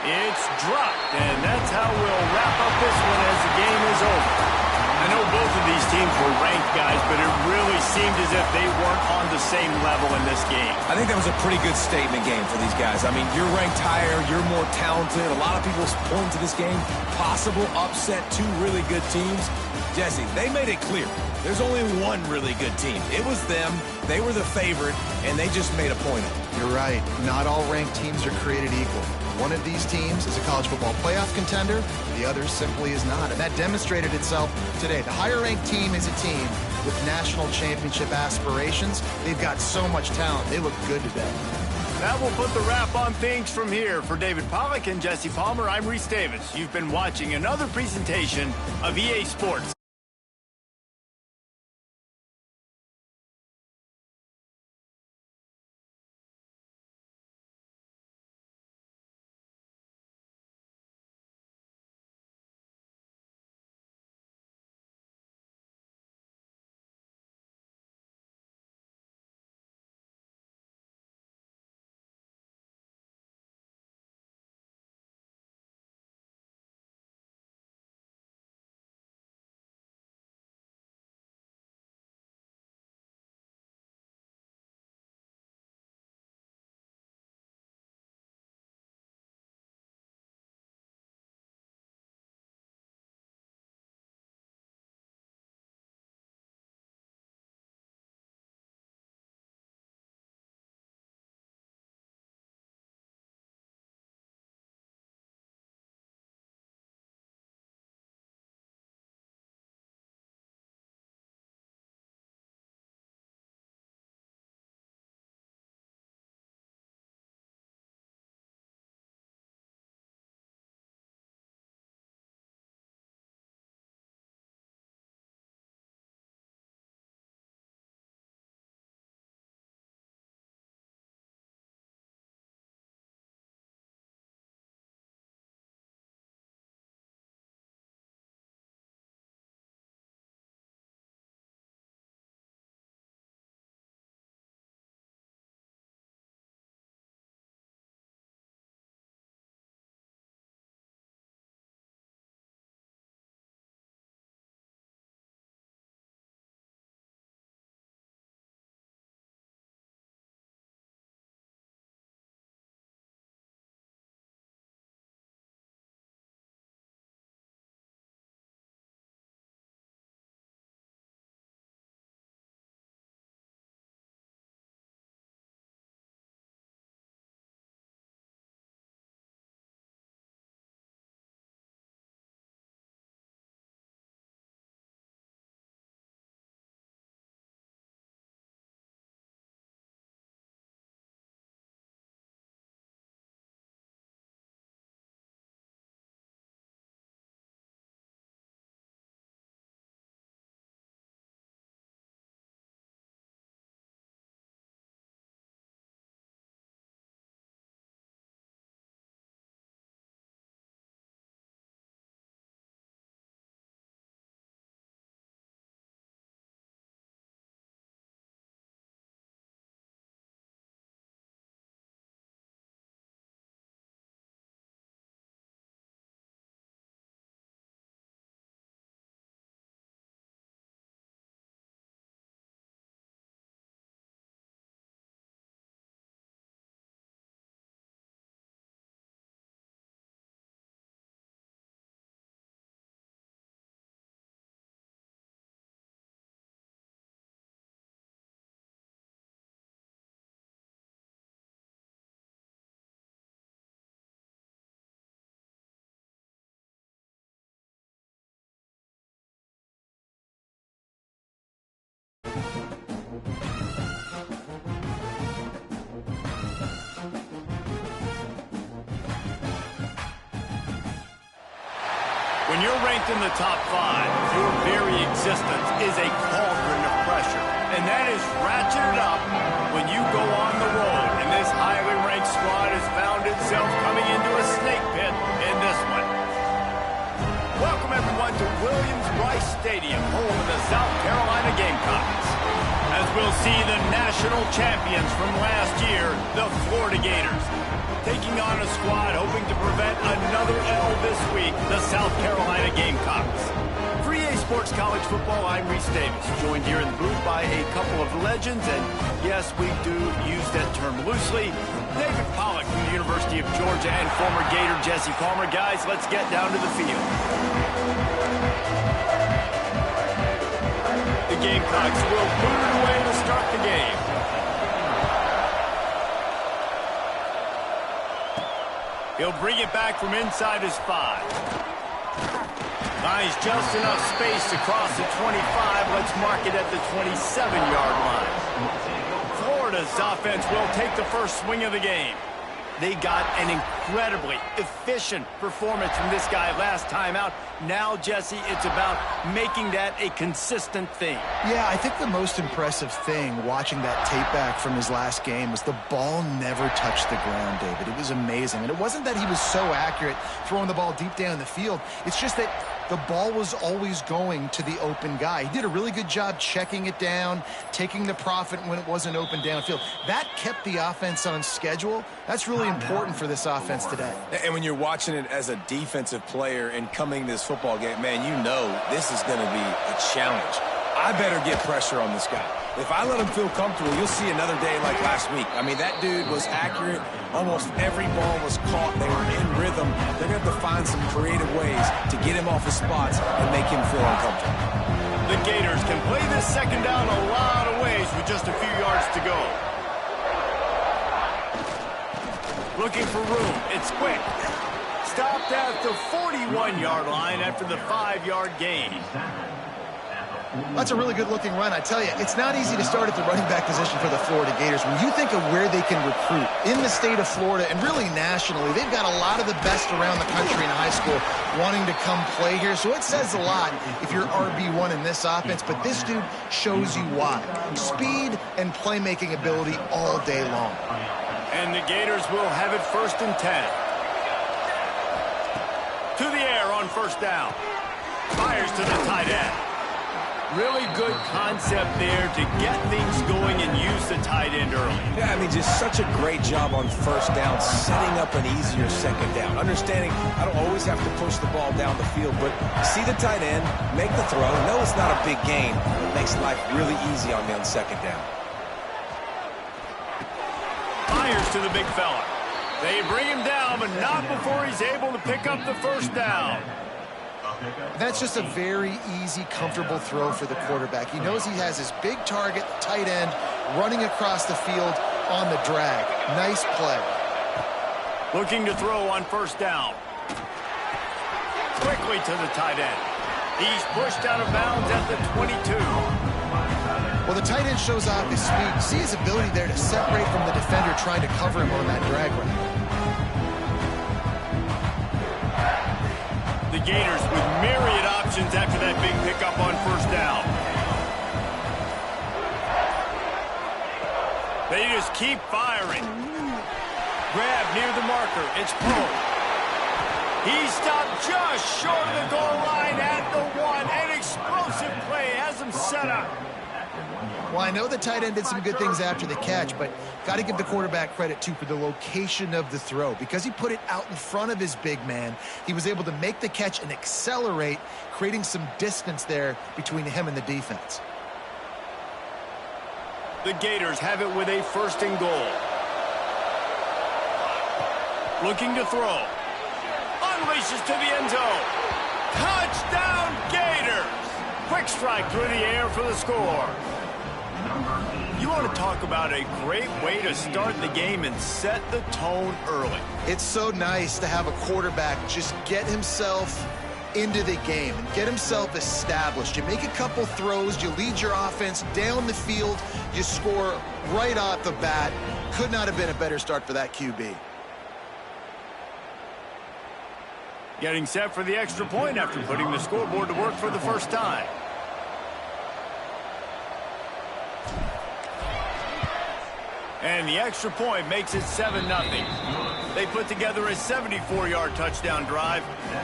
[SPEAKER 3] It's dropped, and that's how we'll wrap up this one as the game is over. I know both of these teams were ranked, guys, but it really seemed as if they weren't on the same level in this game.
[SPEAKER 2] I think that was a pretty good statement game for these guys. I mean, you're ranked higher, you're more talented. A lot of people point to this game, possible upset, 2 really good teams. Jesse, they made it clear. There's only one really good team. It was them, They were the favorite, and they just made a point of it.
[SPEAKER 1] You're right. Not all ranked teams are created equal. One of these teams is a college football playoff contender. The other simply is not. And that demonstrated itself today. The higher-ranked team is a team with national championship aspirations. They've got so much talent. They look good today.
[SPEAKER 3] That will put the wrap on things from here. For David Pollack and Jesse Palmer, I'm Reese Davis. You've been watching another presentation of EA Sports. When you're ranked in the top 5, your very existence is a cauldron of pressure. And that is ratcheted up when you go on the road. And this highly ranked squad has found itself coming into a snake pit in this one. Welcome, everyone, to Williams-Brice Stadium, home of the South Carolina Gamecocks. As we'll see the national champions from last year, the Florida Gators, taking on a squad hoping to prevent another L this week, the South Carolina Gamecocks. For EA Sports College Football, I'm Reese Davis, joined here in the booth by a couple of legends, and yes, we do use that term loosely. David Pollack from the University of Georgia and former Gator Jesse Palmer. Guys, let's get down to the field. The Gamecocks will boot it away to start the game. He'll bring it back from inside his 5. Finds just enough space to cross the 25. Let's mark it at the 27-yard line. Florida's offense will take the first swing of the game. They got an incredibly efficient performance from this guy last time out. Now, Jesse, it's about making that a consistent thing.
[SPEAKER 1] Yeah, I think the most impressive thing watching that tape back from his last game was the ball never touched the ground, David. It was amazing. And it wasn't that he was so accurate throwing the ball deep down the field. It's just that the ball was always going to the open guy. He did a really good job checking it down, taking the profit when it wasn't open downfield. That kept the offense on schedule. That's really important for this offense today.
[SPEAKER 2] And when you're watching it as a defensive player and coming to this football game, man, you know this is going to be a challenge. I better get pressure on this guy. If I let him feel comfortable, you'll see another day like last week. I mean, that dude was accurate. Almost every ball was caught. They were in rhythm. They're going to have to find some creative ways to get him off his spots and make him feel uncomfortable.
[SPEAKER 3] The Gators can play this second down a lot of ways with just a few yards to go. Looking for room. It's quick. Stopped at the 41-yard line after the 5-yard gain.
[SPEAKER 1] That's a really good-looking run. I tell you, it's not easy to start at the running back position for the Florida Gators. When you think of where they can recruit in the state of Florida and really nationally, they've got a lot of the best around the country in high school wanting to come play here. So it says a lot if you're RB1 in this offense, but this dude shows you why. Speed and playmaking ability all day long.
[SPEAKER 3] And the Gators will have it 1st and 10. To the air on first down. Fires to the tight end. Really good concept there to get things going and use the tight end early.
[SPEAKER 2] Yeah, I mean, just such a great job on first down, setting up an easier second down. Understanding I don't always have to push the ball down the field, but see the tight end, make the throw. No, it's not a big gain. It makes life really easy on me on second down.
[SPEAKER 3] Fires to the big fella. They bring him down, but not before he's able to pick up the first down.
[SPEAKER 1] That's just a very easy, comfortable throw for the quarterback. He knows he has his big target, the tight end, running across the field on the drag. Nice play.
[SPEAKER 3] Looking to throw on first down. Quickly to the tight end. He's pushed out of bounds at the 22.
[SPEAKER 1] Well, the tight end shows off his speed. See his ability there to separate from the defender trying to cover him on that drag route.
[SPEAKER 3] The Gators with myriad options after that big pickup on first down. They just keep firing. Grab near the marker. It's Poe. He stopped just short of the goal line at the 1. An explosive play has him set up.
[SPEAKER 1] Well, I know the tight end did some good things after the catch, but got to give the quarterback credit, too, for the location of the throw. Because he put it out in front of his big man, he was able to make the catch and accelerate, creating some distance there between him and the defense.
[SPEAKER 3] The Gators have it with a 1st and goal. Looking to throw. Unleashes to the end zone. Touchdown, Gators! Quick strike through the air for the score. You want to talk about a great way to start the game and set the tone early.
[SPEAKER 1] It's so nice to have a quarterback just get himself into the game and get himself established. You make a couple throws, you lead your offense down the field, you score right off the bat. Could not have been a better start for that QB.
[SPEAKER 3] Getting set for the extra point after putting the scoreboard to work for the first time. And the extra point makes it 7-0. They put together a 74-yard touchdown drive,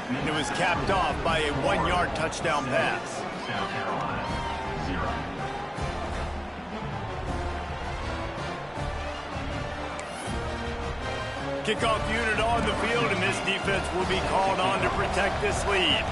[SPEAKER 3] and it was capped off by a 1-yard touchdown pass. Kickoff unit on the field, and this defense will be called on to protect this lead.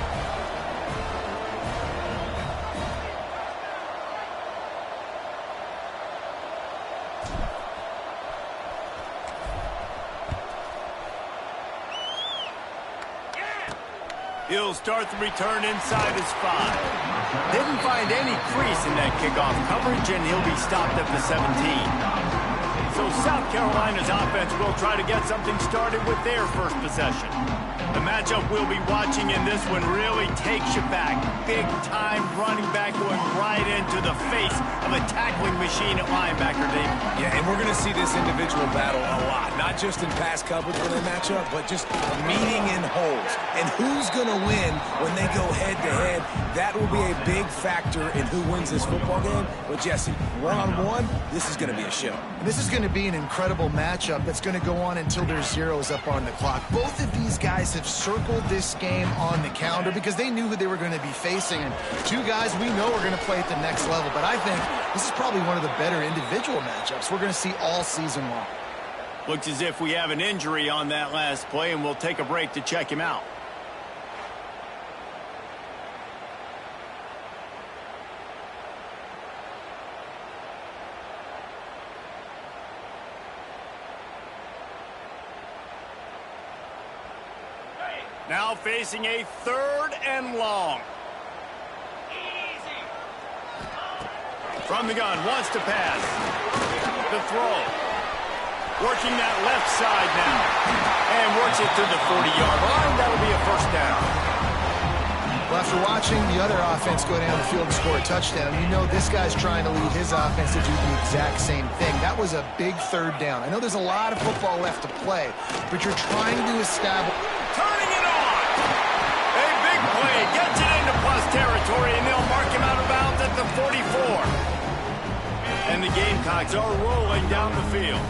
[SPEAKER 3] He'll start the return inside his 5. Didn't find any crease in that kickoff coverage, and he'll be stopped at the 17. So South Carolina's offense will try to get something started with their first possession. The matchup we'll be watching in this one really takes you back. Big-time running back going right into the face of a tackling machine at linebacker, Dave.
[SPEAKER 2] Yeah, and we're going to see this individual battle a lot. Not just in pass coverage when they match up, but just meeting in holes. And who's going to win when they go head-to-head? That will be a big factor in who wins this football game. But, Jesse, one-on-one, this is going to be a show.
[SPEAKER 1] This is going to be an incredible matchup that's going to go on until there's zeros up on the clock. Both of these guys have circled this game on the calendar because they knew who they were going to be facing. And two guys we know are going to play at the next level. But I think this is probably one of the better individual matchups we're going to see all season long.
[SPEAKER 3] Looks as if we have an injury on that last play, and we'll take a break to check him out. Now facing a 3rd and long. From the gun, wants to pass. The throw. Working that left side now. And works it to the 40-yard line. That'll be a first down.
[SPEAKER 1] Well, after watching the other offense go down the field and score a touchdown, you know this guy's trying to lead his offense to do the exact same thing. That was a big 3rd down. I know there's a lot of football left to play, but you're trying to establish...
[SPEAKER 3] Turning it on! A big play. Gets it into plus territory, and they'll mark him out of bounds at the 44. And the Gamecocks are rolling down the field.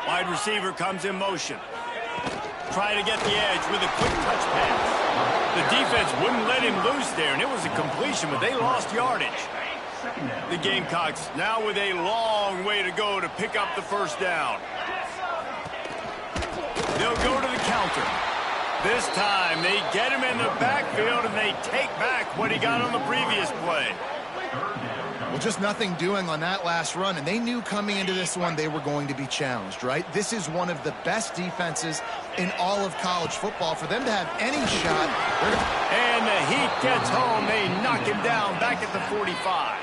[SPEAKER 3] Wide receiver comes in motion. Try to get the edge with a quick touch pass. The defense wouldn't let him loose there, and it was a completion, but they lost yardage. The Gamecocks now with a long way to go to pick up the first down. They'll go to the counter. This time they get him in the backfield, and they take back what he got on the previous play.
[SPEAKER 1] Well, just nothing doing on that last run, and they knew coming into this one they were going to be challenged, right? This is one of the best defenses in all of college football. For them to have any shot...
[SPEAKER 3] And the Heat gets home. They knock him down back at the 45.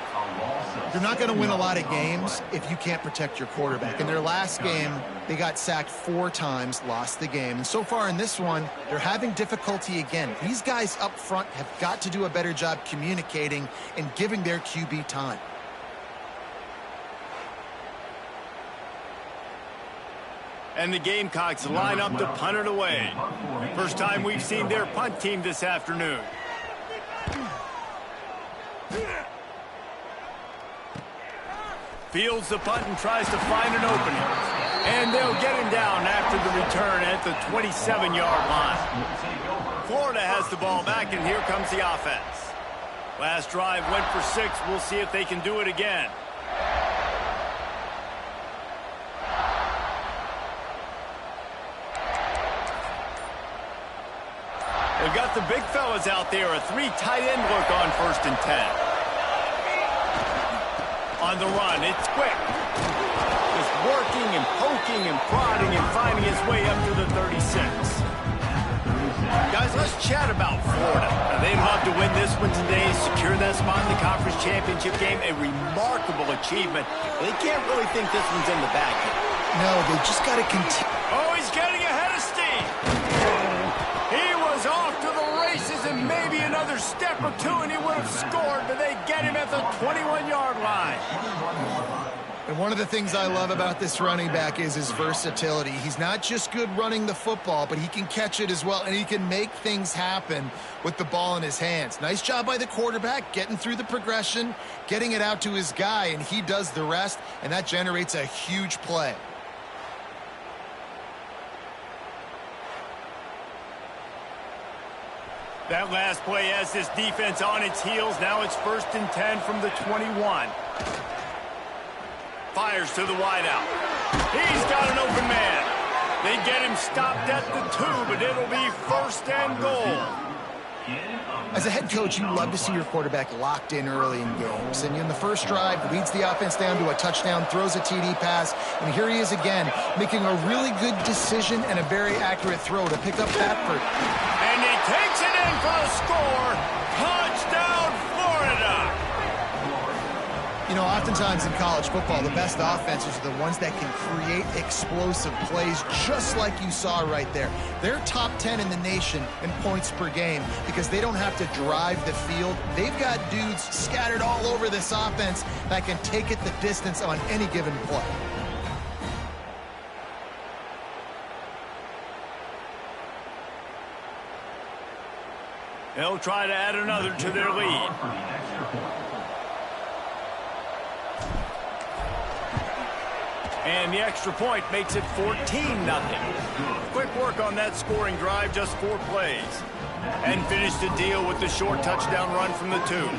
[SPEAKER 1] You're not going to win a lot of games if you can't protect your quarterback. In their last game, they got sacked 4 times, lost the game. And so far in this one, they're having difficulty again. These guys up front have got to do a better job communicating and giving their QB time.
[SPEAKER 3] And the Gamecocks line up to punt it away. First time we've seen their punt team this afternoon. Fields the punt and tries to find an opening. And they'll get him down after the return at the 27-yard line. Florida has the ball back, and here comes the offense. Last drive went for 6. We'll see if they can do it again. They've got the big fellas out there. A 3 tight end look on 1st and 10. On the run, it's quick. Just working and poking and prodding and finding his way up to the 36. Guys, let's chat about Florida. Now, they'd love to win this one today, secure that spot in the conference championship game. A remarkable achievement. They can't really think this one's in the bag yet.
[SPEAKER 1] No, they just got to continue.
[SPEAKER 3] Oh, he's getting ahead of steam. He was off to the races, and maybe another step or two and he would have scored, but they get him at the 21-yard line.
[SPEAKER 1] And one of the things I love about this running back is his versatility. He's not just good running the football, but he can catch it as well, and he can make things happen with the ball in his hands. Nice job by the quarterback, getting through the progression, getting it out to his guy, and he does the rest, and that generates a huge play.
[SPEAKER 3] That last play has this defense on its heels. Now it's 1st and 10 from the 21. Fires to the wideout. He's got an open man. They get him stopped at the 2, but it'll be 1st and goal.
[SPEAKER 1] As a head coach, you love to see your quarterback locked in early in games. And in the first drive, leads the offense down to a touchdown, throws a TD pass, and here he is again, making a really good decision and a very accurate throw to pick up Batford.
[SPEAKER 3] And he takes it in for a score. Touchdown, Florida!
[SPEAKER 1] You know, oftentimes in college football, the best offenses are the ones that can create explosive plays, just like you saw right there. They're top 10 in the nation in points per game because they don't have to drive the field. They've got dudes scattered all over this offense that can take it the distance on any given play.
[SPEAKER 3] They'll try to add another to their lead. And the extra point makes it 14-0. Quick work on that scoring drive, just 4 plays. And finish the deal with the short touchdown run from the 2.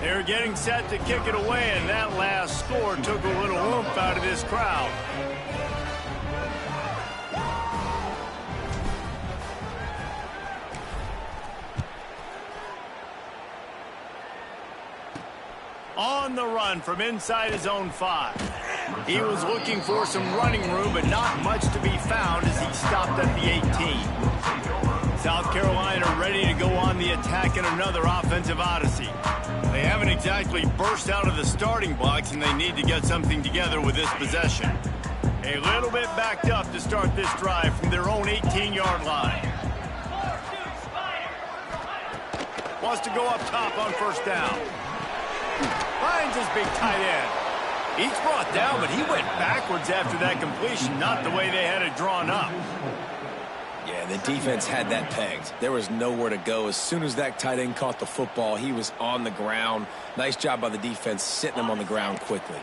[SPEAKER 3] They're getting set to kick it away, and that last score took a little oomph out of this crowd. On the run from inside his own 5. He was looking for some running room, but not much to be found as he stopped at the 18. South Carolina ready to go on the attack in another offensive odyssey. They haven't exactly burst out of the starting blocks, and they need to get something together with this possession. A little bit backed up to start this drive from their own 18-yard line. Wants to go up top on 1st down. Finds his big tight end. He's brought down, but he went backwards after that completion, not the way they had it drawn up.
[SPEAKER 2] Yeah, the defense had that pegged. There was nowhere to go. As soon as that tight end caught the football, he was on the ground. Nice job by the defense setting him on the ground quickly.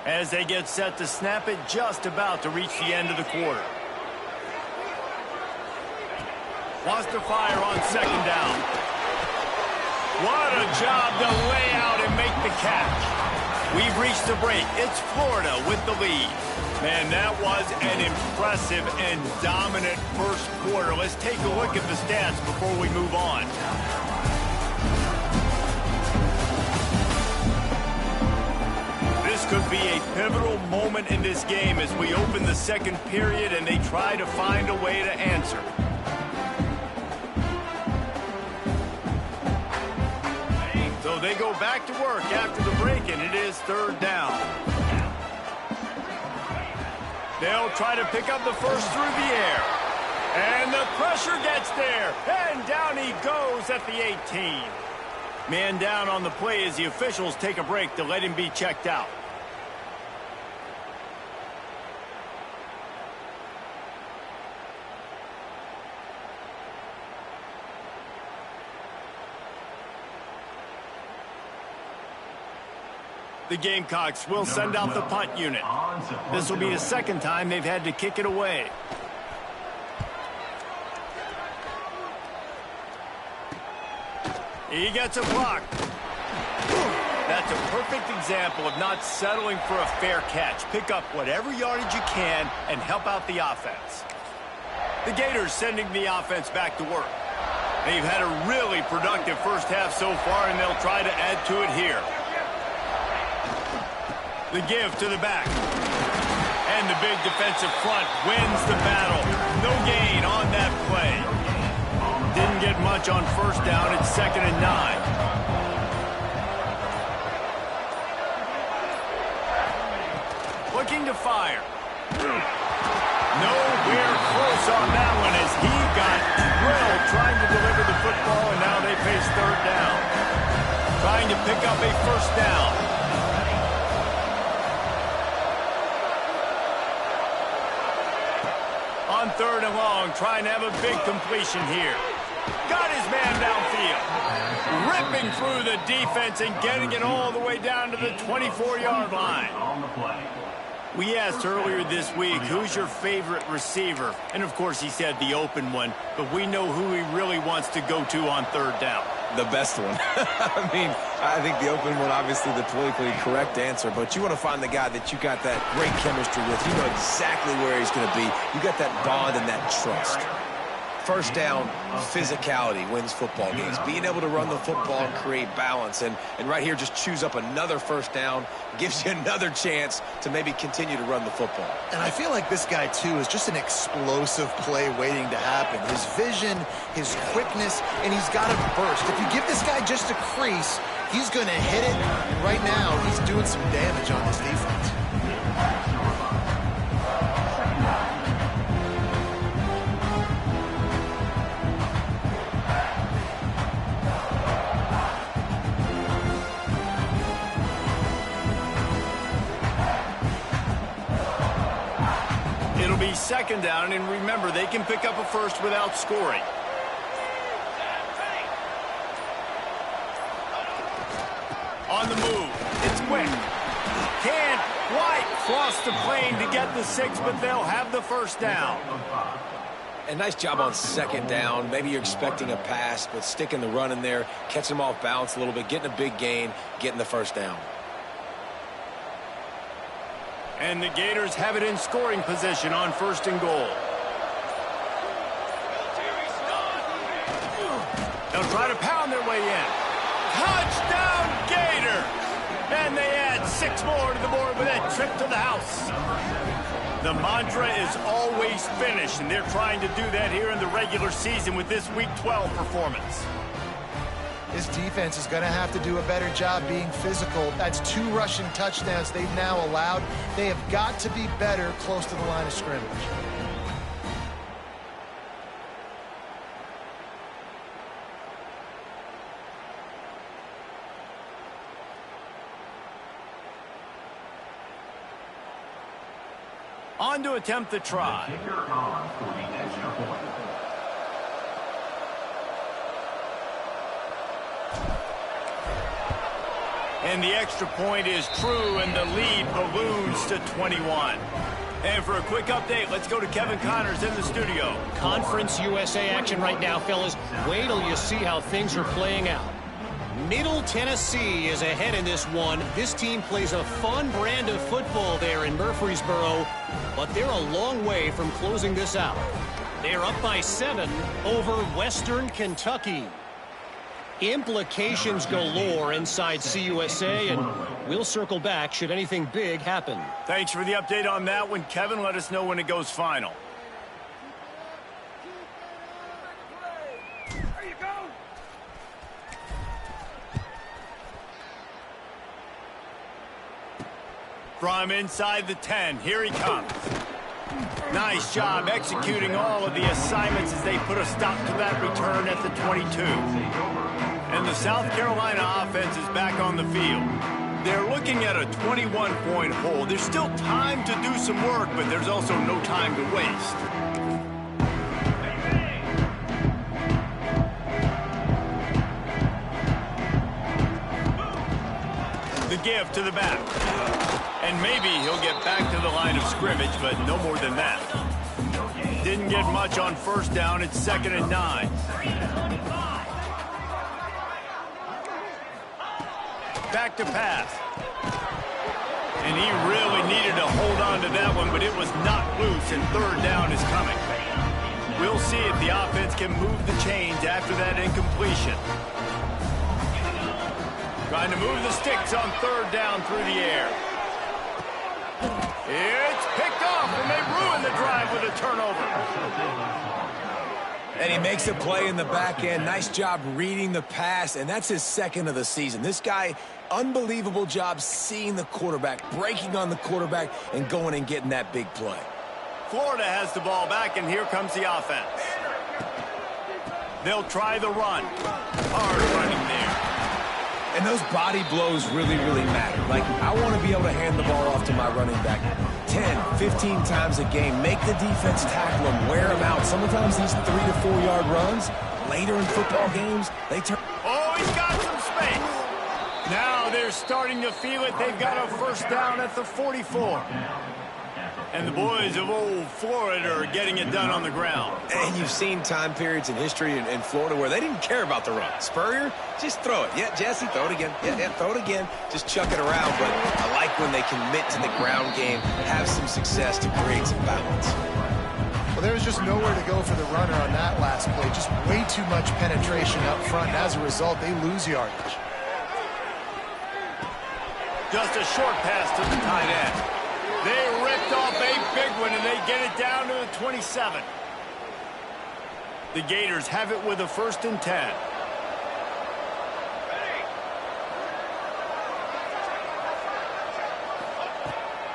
[SPEAKER 3] As they get set to snap it, just about to reach the end of the quarter. Wants to fire on 2nd down. What a job to lay out and make the catch. We've reached the break. It's Florida with the lead. Man, that was an impressive and dominant first quarter. Let's take a look at the stats before we move on. This could be a pivotal moment in this game as we open the 2nd period and they try to find a way to answer. So they go back to work after the break, and it is 3rd down. They'll try to pick up the first through the air. And the pressure gets there. And down he goes at the 18. Man down on the play as the officials take a break to let him be checked out. The Gamecocks will send out the punt unit. This will be the 2nd time they've had to kick it away. He gets a block. That's a perfect example of not settling for a fair catch. Pick up whatever yardage you can and help out the offense. The Gators sending the offense back to work. They've had a really productive first half so far, and they'll try to add to it here. The give to the back. And the big defensive front wins the battle. No gain on that play. Didn't get much on 1st down. It's 2nd and 9. Looking to fire. Nowhere close on that one as he got drilled trying to deliver the football, and now they face 3rd down. Trying to pick up a 1st down. 3rd and long, trying to have a big completion here. Got his man downfield. Ripping through the defense and getting it all the way down to the 24-yard line. We asked earlier this week, who's your favorite receiver? And, of course, he said the open one, but we know who he really wants to go to on 3rd down.
[SPEAKER 2] The best one. I mean, I think the open one, obviously the politically correct answer, but you want to find the guy that you got that great chemistry with. You know exactly where he's going to be. You got that bond and that trust. First down, physicality wins football games. Being able to run the football and create balance. And right here, just choose up another first down. Gives you another chance to maybe continue to run the football.
[SPEAKER 1] And I feel like this guy, too, is just an explosive play waiting to happen. His vision, his quickness, and he's got a burst. If you give this guy just a crease, he's going to hit it. And right now, he's doing some damage on this defense.
[SPEAKER 3] It'll be 2nd down, and remember, they can pick up a first without scoring. On the move. It's quick. Can't quite cross the plane to get the 6, but they'll have the first down.
[SPEAKER 2] And nice job on 2nd down. Maybe you're expecting a pass, but sticking the run in there, catching them off balance a little bit, getting a big gain, getting the first down.
[SPEAKER 3] And the Gators have it in scoring position on 1st and goal. They'll try to pound their way in. Touchdown, Gators! And they add 6 more to the board with that trip to the house. The mantra is always finish, and they're trying to do that here in the regular season with this Week 12 performance.
[SPEAKER 1] This defense is going to have to do a better job being physical. That's 2 rushing touchdowns they've now allowed. They have got to be better close to the line of scrimmage.
[SPEAKER 3] On to attempt the try. And the extra point is true, and the lead balloons to 21. And for a quick update, let's go to Kevin Connors in the studio.
[SPEAKER 4] Conference USA action right now, fellas. Wait till you see how things are playing out. Middle Tennessee is ahead in this one. This team plays a fun brand of football there in Murfreesboro, but they're a long way from closing this out. They're up by 7 over Western Kentucky. Implications galore inside CUSA, and we'll circle back should anything big happen.
[SPEAKER 3] Thanks for the update on that one, Kevin. Let us know when it goes final.
[SPEAKER 5] There you go.
[SPEAKER 3] From inside the 10, here he comes. Nice job executing all of the assignments as they put a stop to that return at the 22. And the South Carolina offense is back on the field. They're looking at a 21-point hole. There's still time to do some work, but there's also no time to waste. The give to the back. And maybe he'll get back to the line of scrimmage, but no more than that. Didn't get much on 1st down. It's 2nd and 9. Back to pass. And he really needed to hold on to that one, but it was not loose, and 3rd down is coming. We'll see if the offense can move the chains after that incompletion. Trying to move the sticks on 3rd down through the air. It's picked off, and they ruin the drive with a turnover.
[SPEAKER 2] And he makes a play in the back end. Nice job reading the pass, and that's his 2nd of the season. This guy, unbelievable job seeing the quarterback, breaking on the quarterback, and going and getting that big play.
[SPEAKER 3] Florida has the ball back, and here comes the offense. They'll try the run. Hard running there.
[SPEAKER 2] And those body blows really, really matter. Like, I want to be able to hand the ball off to my running back 10, 15 times a game. Make the defense tackle him, wear him out. Sometimes these 3 to 4 yard runs, later in football games, they turn.
[SPEAKER 3] Oh, he's got some space. Now they're starting to feel it. They've got a first down at the 44. And the boys of old Florida are getting it done on the ground.
[SPEAKER 2] And you've seen time periods in history in Florida where they didn't care about the run. Spurrier, just throw it. Yeah, Jesse, throw it again. Yeah, throw it again. Just chuck it around. But I like when they commit to the ground game, have some success to create some balance.
[SPEAKER 1] Well, there was just nowhere to go for the runner on that last play. Just way too much penetration up front. And as a result, they lose yardage.
[SPEAKER 3] Just a short pass to the tight end. They ripped off a big one, and they get it down to the 27. The Gators have it with a 1st and 10.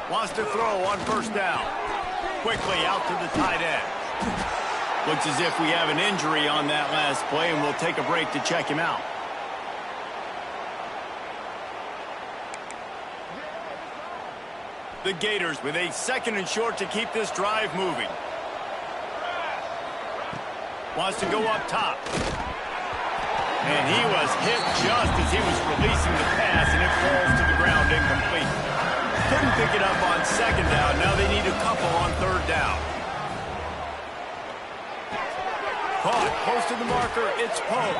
[SPEAKER 3] Wants to throw on 1st down. Quickly out to the tight end. Looks as if we have an injury on that last play, and we'll take a break to check him out. The Gators with a 2nd and short to keep this drive moving. Wants to go up top. And he was hit just as he was releasing the pass, and it falls to the ground incomplete. Couldn't pick it up on 2nd down. Now they need a couple on 3rd down. Caught, close to the marker, it's Poe.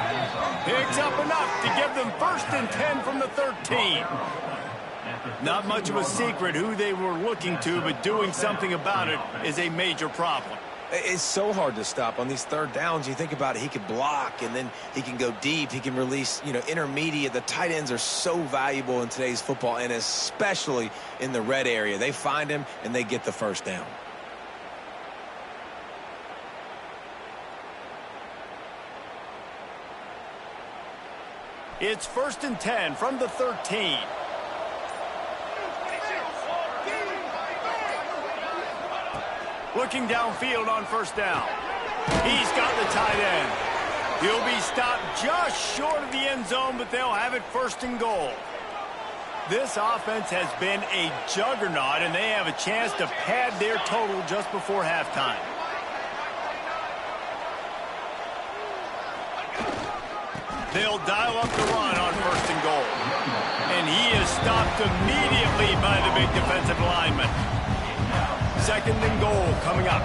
[SPEAKER 3] Picks up enough to give them 1st and 10 from the 13. Not much of a secret who they were looking to, but doing something about it is a major problem.
[SPEAKER 2] It's so hard to stop on these 3rd downs. You think about it, he can block, and then he can go deep. He can release, intermediate. The tight ends are so valuable in today's football, and especially in the red area. They find him, and they get the 1st down.
[SPEAKER 3] It's 1st and 10 from the 13. Looking downfield on 1st down. He's got the tight end. He'll be stopped just short of the end zone, but they'll have it 1st and goal. This offense has been a juggernaut, and they have a chance to pad their total just before halftime. They'll dial up the run on 1st and goal. And he is stopped immediately by the big defensive lineman. 2nd and goal coming up.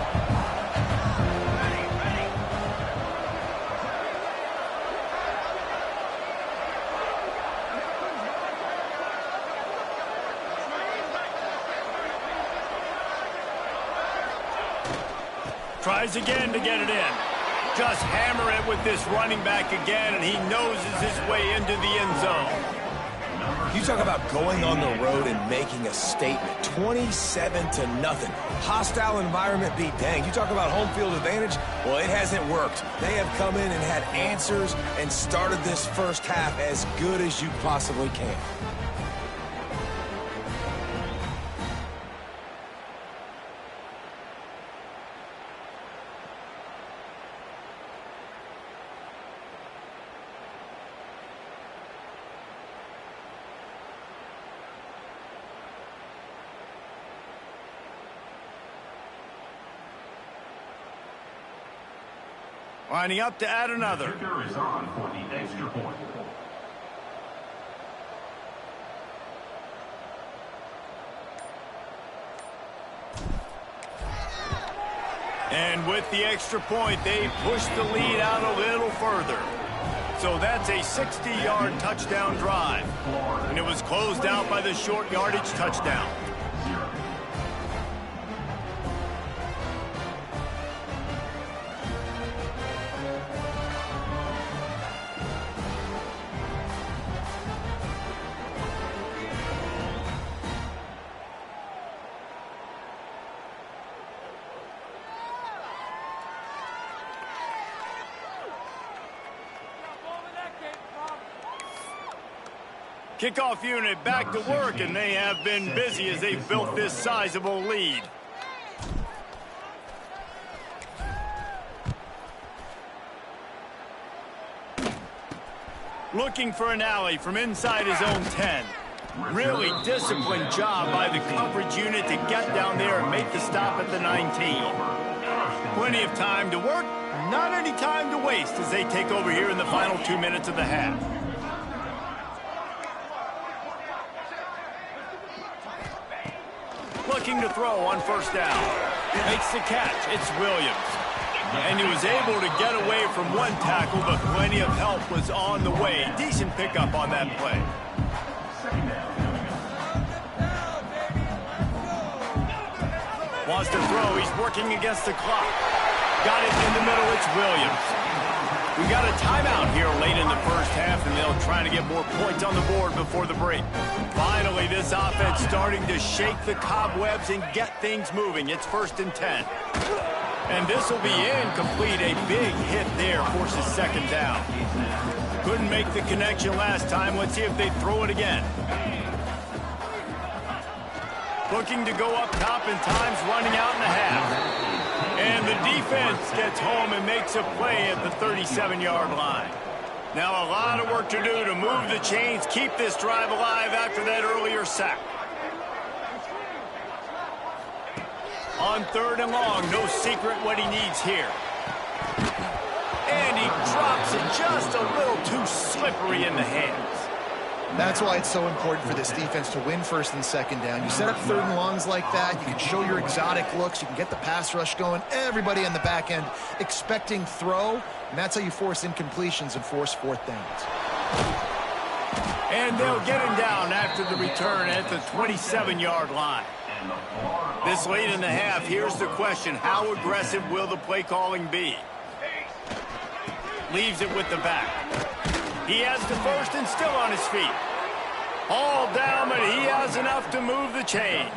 [SPEAKER 3] Tries again to get it in. Just hammer it with this running back again, and he noses his way into the end zone.
[SPEAKER 2] You talk about going on the road and making a statement. 27-0. Hostile environment be danged. You talk about home field advantage. Well, it hasn't worked. They have come in and had answers and started this 1st half as good as you possibly can.
[SPEAKER 3] Lining up to add another.
[SPEAKER 5] Kicker is on for the extra point.
[SPEAKER 3] And with the extra point, they push the lead out a little further. So that's a 60-yard touchdown drive. And it was closed out by the short yardage touchdown. Kickoff unit back to work, and they have been busy as they've built this sizable lead. Looking for an alley from inside his own 10. Really disciplined job by the coverage unit to get down there and make the stop at the 19. Plenty of time to work, not any time to waste as they take over here in the final 2 minutes of the half. Looking to throw on first down. Makes the catch. It's Williams. And he was able to get away from one tackle, but plenty of help was on the way. Decent pickup on that play. Wants to throw. He's working against the clock. Got it in the middle. It's Williams. We got a timeout here late in the first half, and they'll try to get more points on the board before the break. Finally, this offense starting to shake the cobwebs and get things moving. It's 1st and 10. And this will be incomplete. A big hit there forces second down. Couldn't make the connection last time. Let's see if they throw it again. Looking to go up top, and time's running out in the half. And the defense gets home and makes a play at the 37-yard line. Now a lot of work to do to move the chains, keep this drive alive after that earlier sack. On 3rd and long, no secret what he needs here. And he drops it just a little too slippery in the hands.
[SPEAKER 1] That's why it's so important for this defense to win 1st and 2nd down. You set up 3rd and longs like that, you can show your exotic looks, you can get the pass rush going, everybody on the back end expecting throw, and that's how you force incompletions and force 4th downs.
[SPEAKER 3] And they'll get him down after the return at the 27-yard line. This late in the half, here's the question, how aggressive will the play calling be? Leaves it with the back. He has the first and still on his feet. All down, but he has enough to move the chains.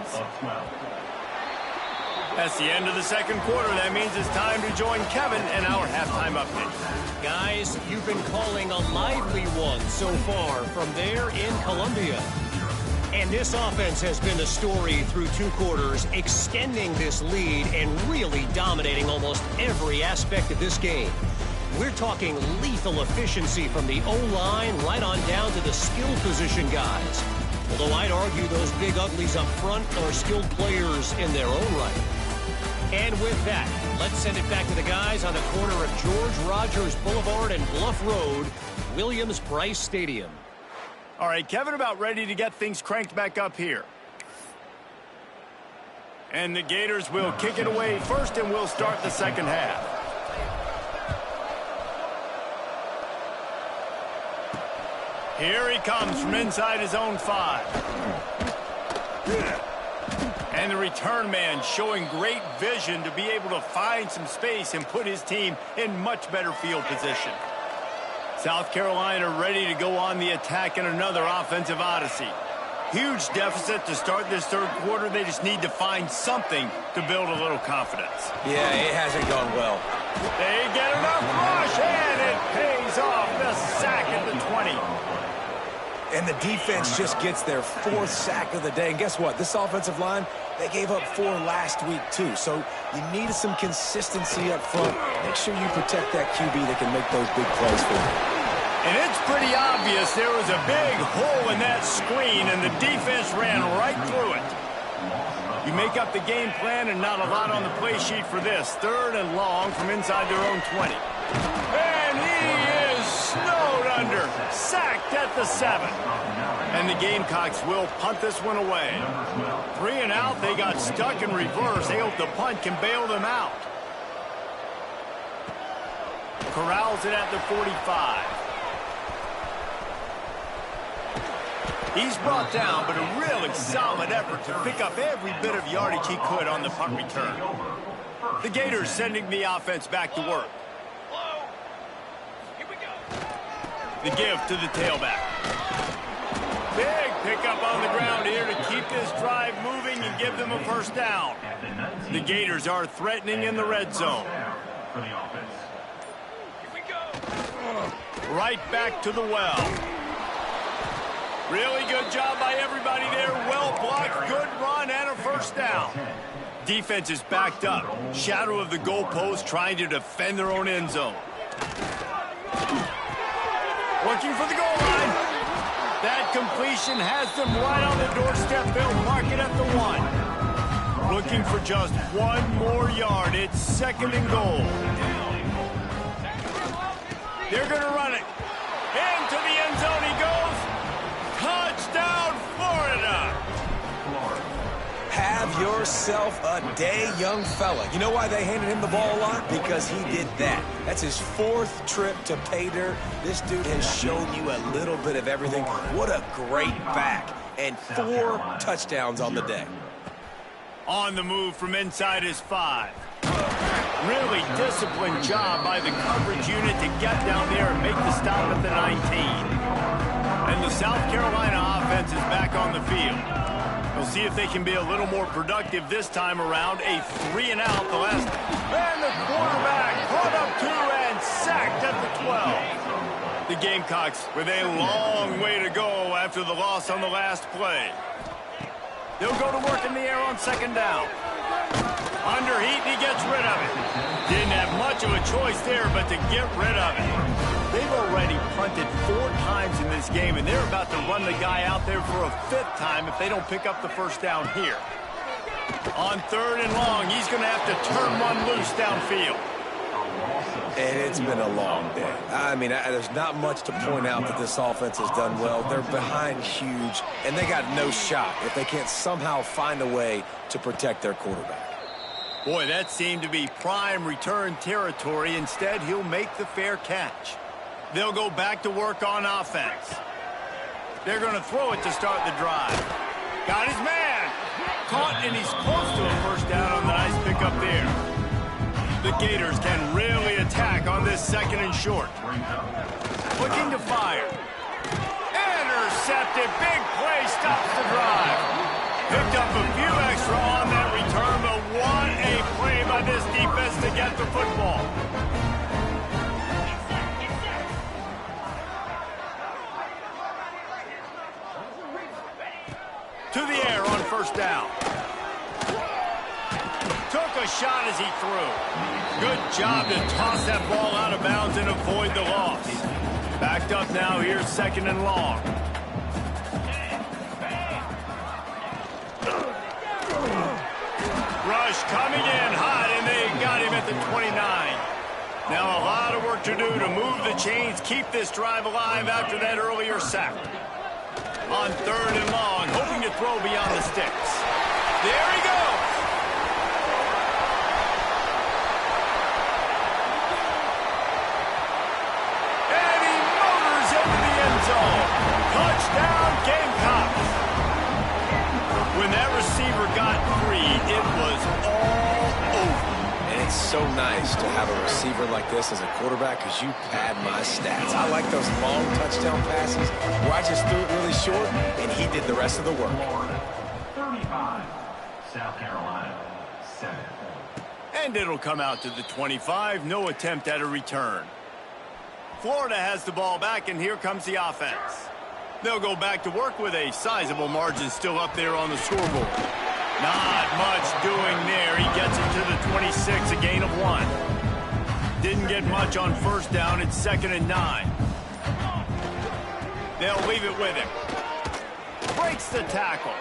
[SPEAKER 3] That's the end of the second quarter. That means it's time to join Kevin and our halftime update.
[SPEAKER 4] Guys, you've been calling a lively one so far from there in Columbia. And this offense has been a story through 2 quarters, extending this lead and really dominating almost every aspect of this game. We're talking lethal efficiency from the O-line right on down to the skill position guys. Although I'd argue those big uglies up front are skilled players in their own right. And with that, let's send it back to the guys on the corner of George Rogers Boulevard and Bluff Road, Williams-Brice Stadium.
[SPEAKER 3] All right, Kevin about ready to get things cranked back up here. And the Gators will kick it away first, and we'll start the second half. Here he comes from inside his own 5. And the return man showing great vision to be able to find some space and put his team in much better field position. South Carolina ready to go on the attack in another offensive odyssey. Huge deficit to start this 3rd quarter. They just need to find something to build a little confidence.
[SPEAKER 2] Yeah, it hasn't gone well.
[SPEAKER 3] They get enough rush, and it pays off. The sack at the 20.
[SPEAKER 2] And the defense just gets their 4th sack of the day. And guess what? This offensive line, they gave up 4 last week, too. So you need some consistency up front. Make sure you protect that QB that can make those big plays for you.
[SPEAKER 3] And it's pretty obvious there was a big hole in that screen, and the defense ran right through it. You make up the game plan, and not a lot on the play sheet for this. 3rd and long from inside their own 20. And he is snowed under. Sacked at the 7. And the Gamecocks will punt this one away. 3 and out. They got stuck in reverse. They hope the punt can bail them out. Corrals it at the 45. He's brought down, but a really solid effort to pick up every bit of yardage he could on the punt return. The Gators sending the offense back to work. The give to the tailback. Big pickup on the ground here to keep this drive moving and give them a first down. The Gators are threatening in the red zone. Right back to the well. Really good job by everybody there. Well blocked, good run, and a first down. Defense is backed up. Shadow of the goalpost trying to defend their own end zone. Looking for the goal line. That completion has them right on the doorstep. They'll mark it at the 1. Looking for just 1 more yard. It's 2nd and goal. They're going to run it. Into the end zone he goes. Touchdown, Florida.
[SPEAKER 2] Have yourself a day, young fella. You know why they handed him the ball a lot? Because he did that. That's his 4th trip to pay dirt. This dude has shown you a little bit of everything. What a great back. And 4 touchdowns on the day.
[SPEAKER 3] On the move from inside his 5. Really disciplined job by the coverage unit to get down there and make the stop at the 19. And the South Carolina offense is back on the field. We'll see if they can be a little more productive this time around. A 3 and out the last. And the quarterback brought up 2 and sacked at the 12. The Gamecocks with a long way to go after the loss on the last play. They'll go to work in the air on 2nd down. Under heat, he gets rid of it. Didn't have much of a choice there, but to get rid of it. They've already punted 4 times in this game, and they're about to run the guy out there for a 5th time if they don't pick up the 1st down here. On 3rd and long, he's going to have to turn one loose downfield.
[SPEAKER 2] And it's been a long day. I mean, there's not much to point out that this offense has done well. They're behind huge, and they got no shot if they can't somehow find a way to protect their quarterback.
[SPEAKER 3] Boy, that seemed to be prime return territory. Instead, he'll make the fair catch. They'll go back to work on offense. They're going to throw it to start the drive. Got his man. Caught, and he's close to a 1st down on the nice pickup there. The Gators can really attack on this 2nd and short. Looking to fire. Intercepted. Big play stops the drive. Picked up a few extra on that return, but what a play by this defense to get the football. To the air on 1st down. Took a shot as he threw. Good job to toss that ball out of bounds and avoid the loss. Backed up now, here's 2nd and long. Rush coming in hot, and they got him at the 29. Now a lot of work to do to move the chains, keep this drive alive after that earlier sack. On 3rd and long, hoping to throw beyond the sticks. There he goes. And he motors into the end zone. Touchdown, Gamecocks. When that receiver got free, it was all over.
[SPEAKER 2] And it's so nice to have a receiver like this as a quarterback because you pad my stats. I like those long touchdown passes where I just threw it really short and he did the rest of the work.
[SPEAKER 5] 35, South Carolina, 7.
[SPEAKER 3] And it'll come out to the 25. No attempt at a return. Florida has the ball back, and here comes the offense. They'll go back to work with a sizable margin still up there on the scoreboard. Not much doing there. He gets it to the 26, a gain of 1. Didn't get much on 1st down. It's 2nd and 9. They'll leave it with him. Breaks the tackle.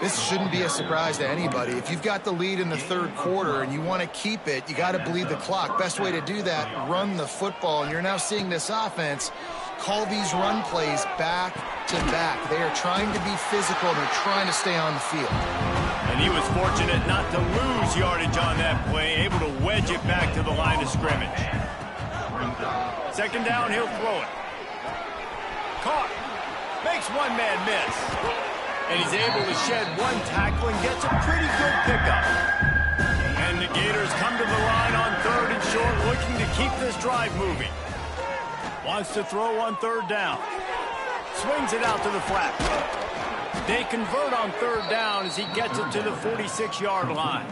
[SPEAKER 1] This shouldn't be a surprise to anybody. If you've got the lead in the 3rd quarter and you want to keep it, you got to bleed the clock. Best way to do that, run the football. And you're now seeing this offense call these run plays back to back. They are trying to be physical, and they're trying to stay on the field.
[SPEAKER 3] And he was fortunate not to lose yardage on that play, able to wedge it back to the line of scrimmage. 2nd down, he'll throw it. Caught. Makes one man miss. And he's able to shed 1 tackle and gets a pretty good pickup. And the Gators come to the line on 3rd and short, looking to keep this drive moving. Wants to throw on 3rd down. Swings it out to the flat. They convert on 3rd down as he gets it to the 46-yard line.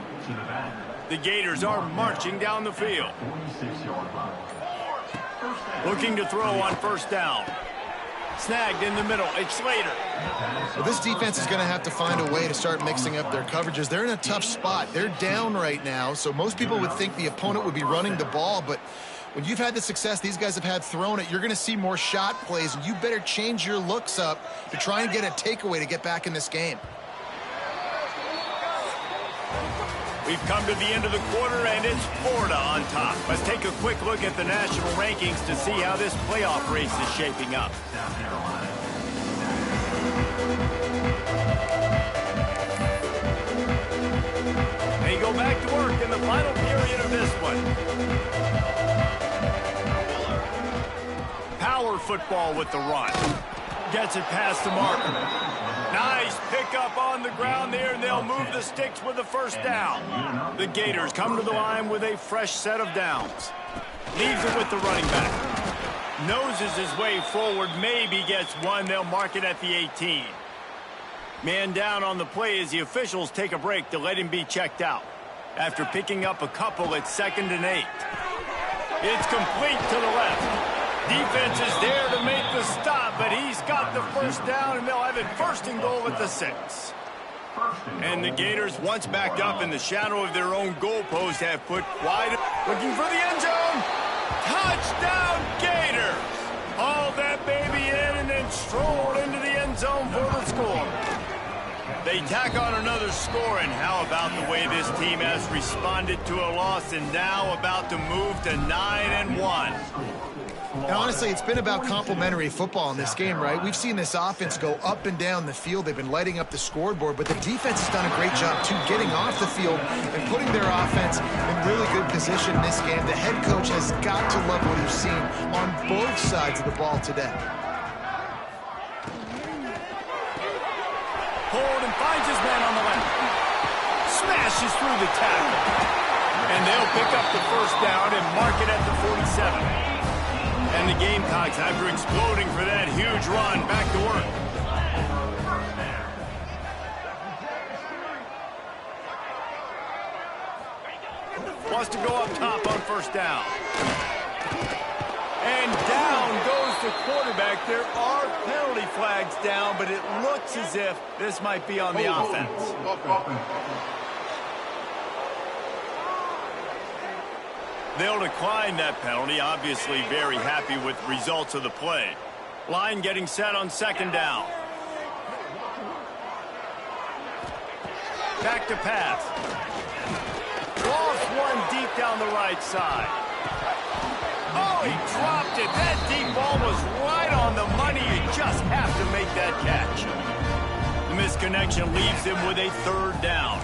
[SPEAKER 3] The Gators are marching down the field. Looking to throw on 1st down. Snagged in the middle. It's Slater.
[SPEAKER 1] Well, this defense is going to have to find a way to start mixing up their coverages. They're in a tough spot. They're down right now, so most people would think the opponent would be running the ball, but when you've had the success these guys have had throwing it, you're going to see more shot plays, and you better change your looks up to try and get a takeaway to get back in this game.
[SPEAKER 3] We've come to the end of the quarter, and it's Florida on top. Let's take a quick look at the national rankings to see how this playoff race is shaping up.
[SPEAKER 5] South Carolina.
[SPEAKER 3] They go back to work in the final period of this one. Power football with the run. Gets it past the marker. Nice pickup on the ground there, and they'll move the sticks with the first down. The Gators come to the line with a fresh set of downs. Leaves it with the running back. Noses his way forward, maybe gets one. They'll mark it at the 18. Man down on the play as the officials take a break to let him be checked out. After picking up a couple at 2nd and 8. It's complete to the left. Defense is there to make the stop, but he's got the first down, and they'll have it 1st and goal at the 6. And the Gators, once backed up in the shadow of their own goalpost, have put wide, looking for the end zone. Touchdown, Gators! Hauled that baby in and then strolled into the end zone for the score. They tack on another score, and how about the way this team has responded to a loss and now about to move to 9-1.
[SPEAKER 1] And honestly, it's been about complementary football in this game, right? We've seen this offense go up and down the field. They've been lighting up the scoreboard, but the defense has done a great job, too, getting off the field and putting their offense in really good position in this game. The head coach has got to love what he's seen on both sides of the ball today.
[SPEAKER 3] Hold and finds his man on the left. Smashes through the tackle. And they'll pick up the first down and mark it at the 47. And the Gamecocks, after exploding for that huge run, back to work. Wants to go up top on first down. And down goes the quarterback. There are penalty flags down, but it looks as if this might be on the offense. They'll decline that penalty. Obviously very happy with the results of the play. Line getting set on 2nd down. Back to pass. Lost one deep down the right side. Oh, he dropped it. That deep ball was right on the money. You just have to make that catch. The misconnection leaves him with a 3rd down.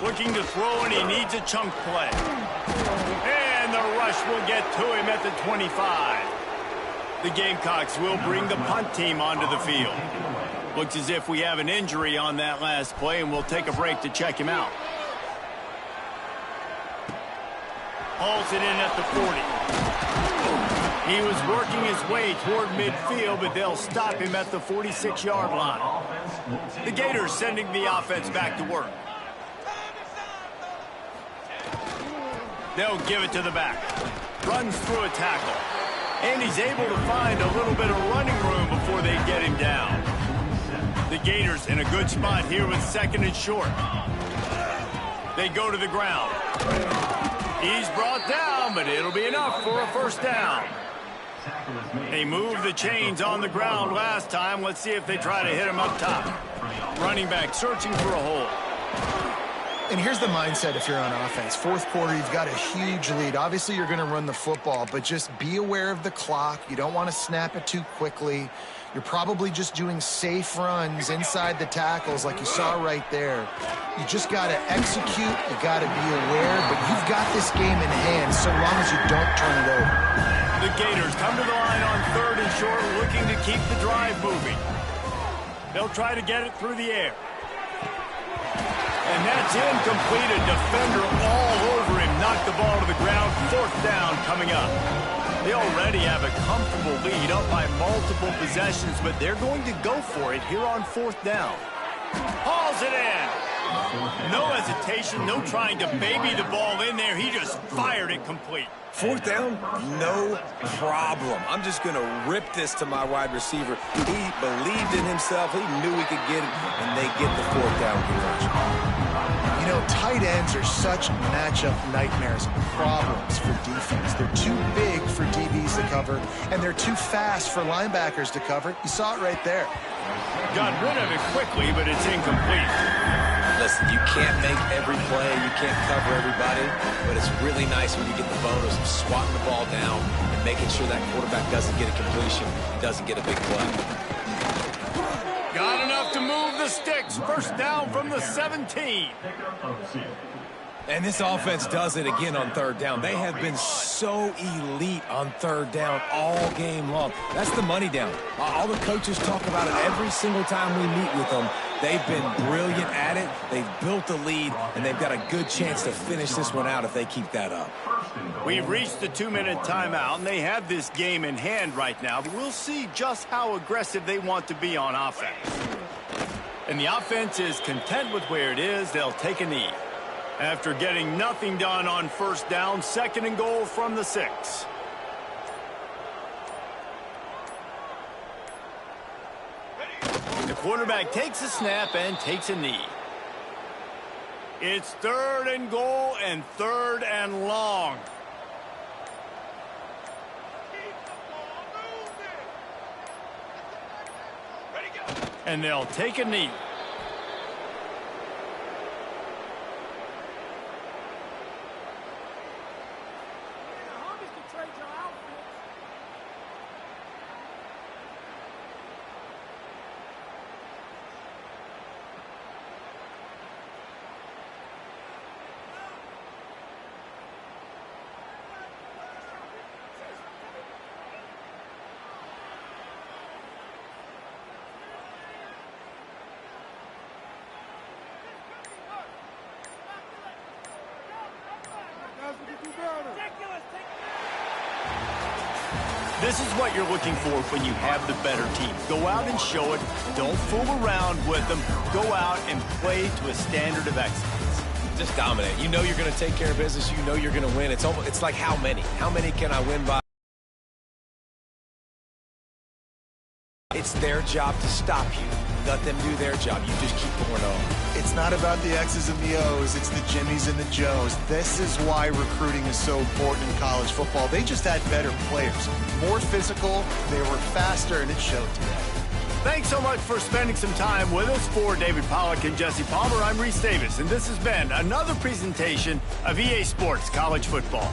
[SPEAKER 3] Looking to throw, and he needs a chunk play. And the rush will get to him at the 25. The Gamecocks will bring the punt team onto the field. Looks as if we have an injury on that last play, and we'll take a break to check him out. Hauls it in at the 40. He was working his way toward midfield, but they'll stop him at the 46-yard line. The Gators sending the offense back to work. They'll give it to the back. Runs through a tackle. And he's able to find a little bit of running room before they get him down. The Gators in a good spot here with 2nd and short. They go to the ground. He's brought down, but it'll be enough for a first down. They moved the chains on the ground last time. Let's see if they try to hit him up top. Running back searching for a hole.
[SPEAKER 1] And here's the mindset if you're on offense. 4th quarter, you've got a huge lead. Obviously, you're going to run the football, but just be aware of the clock. You don't want to snap it too quickly. You're probably just doing safe runs inside the tackles like you saw right there. You just got to execute. You got to be aware, but you've got this game in hand so long as you don't turn it over.
[SPEAKER 3] The Gators come to the line on 3rd and short, looking to keep the drive moving. They'll try to get it through the air. And that's incomplete. A defender all over him. Knocked the ball to the ground. 4th down coming up. They already have a comfortable lead up by multiple possessions, but they're going to go for it here on 4th down. Hauls it in. No hesitation, no trying to baby the ball in there. He just fired it complete.
[SPEAKER 2] 4th down, no problem. I'm just going to rip this to my wide receiver. He believed in himself. He knew he could get it, and they get the 4th down conversion.
[SPEAKER 1] You know, tight ends are such matchup nightmares, problems for defense. They're too big for DBs to cover, and they're too fast for linebackers to cover. You saw it right there.
[SPEAKER 3] Got rid of it quickly, but it's incomplete.
[SPEAKER 2] Listen, you can't make every play, you can't cover everybody, but it's really nice when you get the bonus of swatting the ball down and making sure that quarterback doesn't get a completion, doesn't get a big play.
[SPEAKER 3] Got enough to move the sticks. First down from the 17.
[SPEAKER 2] And this offense does it again on third down. They have been so elite on third down all game long. That's the money down. All the coaches talk about it every single time we meet with them. They've been brilliant at it. They've built the lead, and they've got a good chance to finish this one out if they keep that up.
[SPEAKER 3] We've reached the 2-minute timeout, and they have this game in hand right now. But we'll see just how aggressive they want to be on offense. And the offense is content with where it is. They'll take a knee. After getting nothing done on first down, 2nd and goal from the 6. The quarterback takes a snap and takes a knee. It's 3rd and goal and 3rd and long. And they'll take a knee. This is what you're looking for when you have the better team. Go out and show it. Don't fool around with them. Go out and play to a standard of excellence.
[SPEAKER 2] Just dominate. You know you're going to take care of business. You know you're going to win. It's like how many? How many can I win by? It's their job to stop you. Let them do their job. You just keep going on.
[SPEAKER 1] It's not about the X's and the O's. It's the Jimmies and the Joes. This is why recruiting is so important in college football. They just had better players, more physical, they were faster, and it showed today.
[SPEAKER 3] Thanks so much for spending some time with us. For David Pollack and Jesse Palmer, I'm Reese Davis, and this has been another presentation of EA Sports College Football.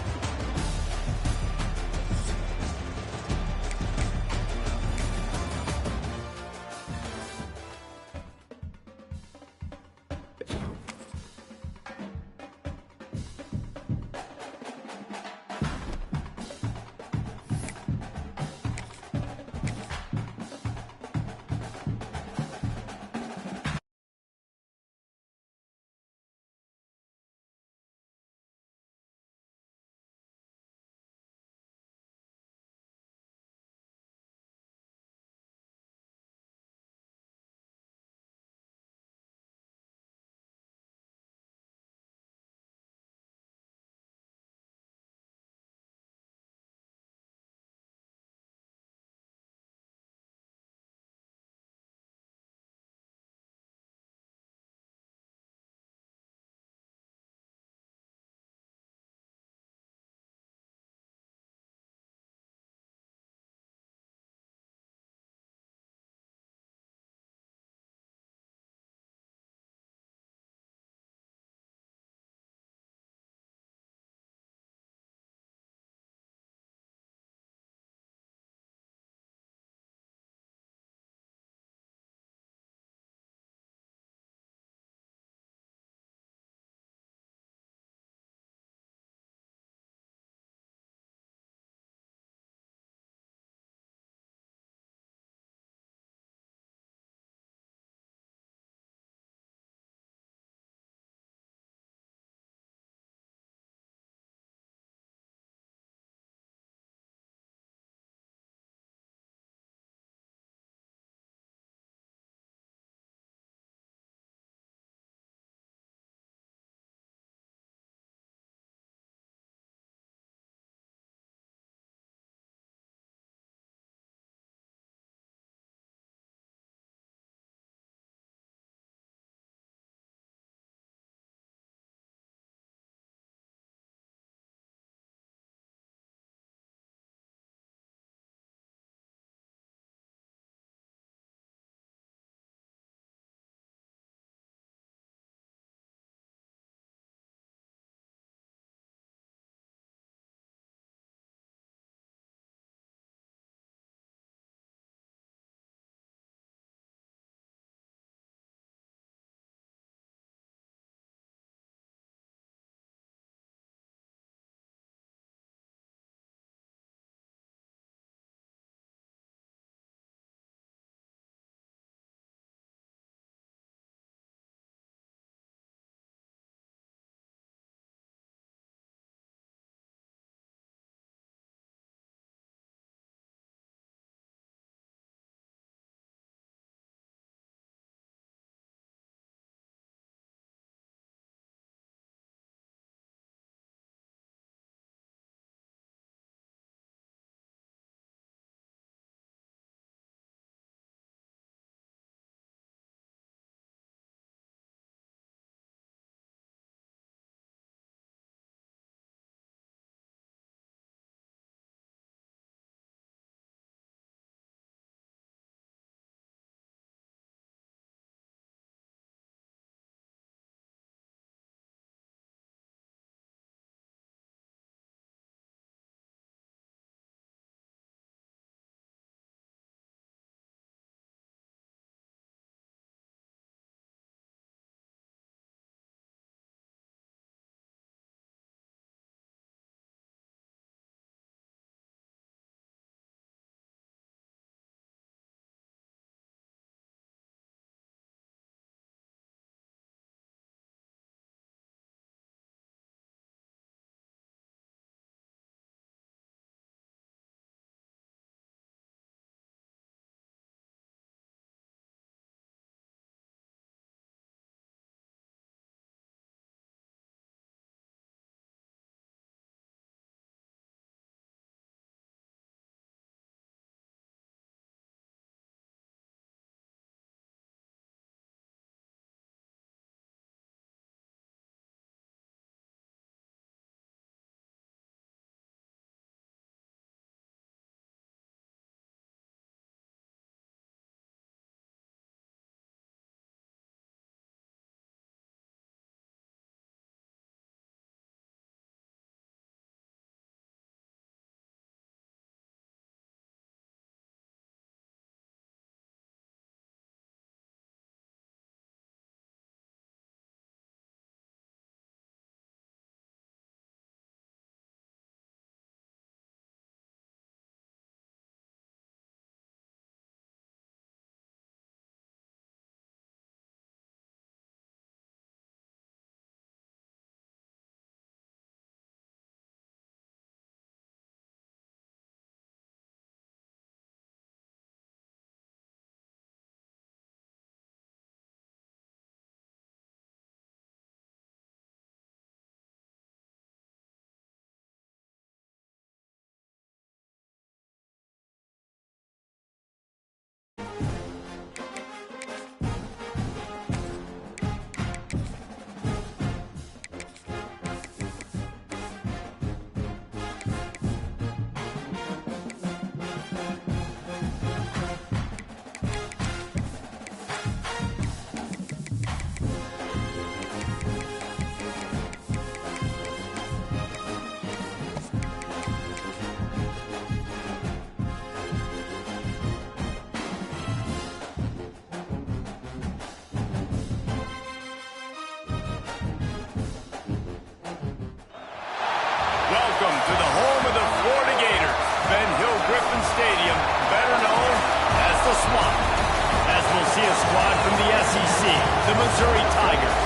[SPEAKER 3] the Missouri Tigers,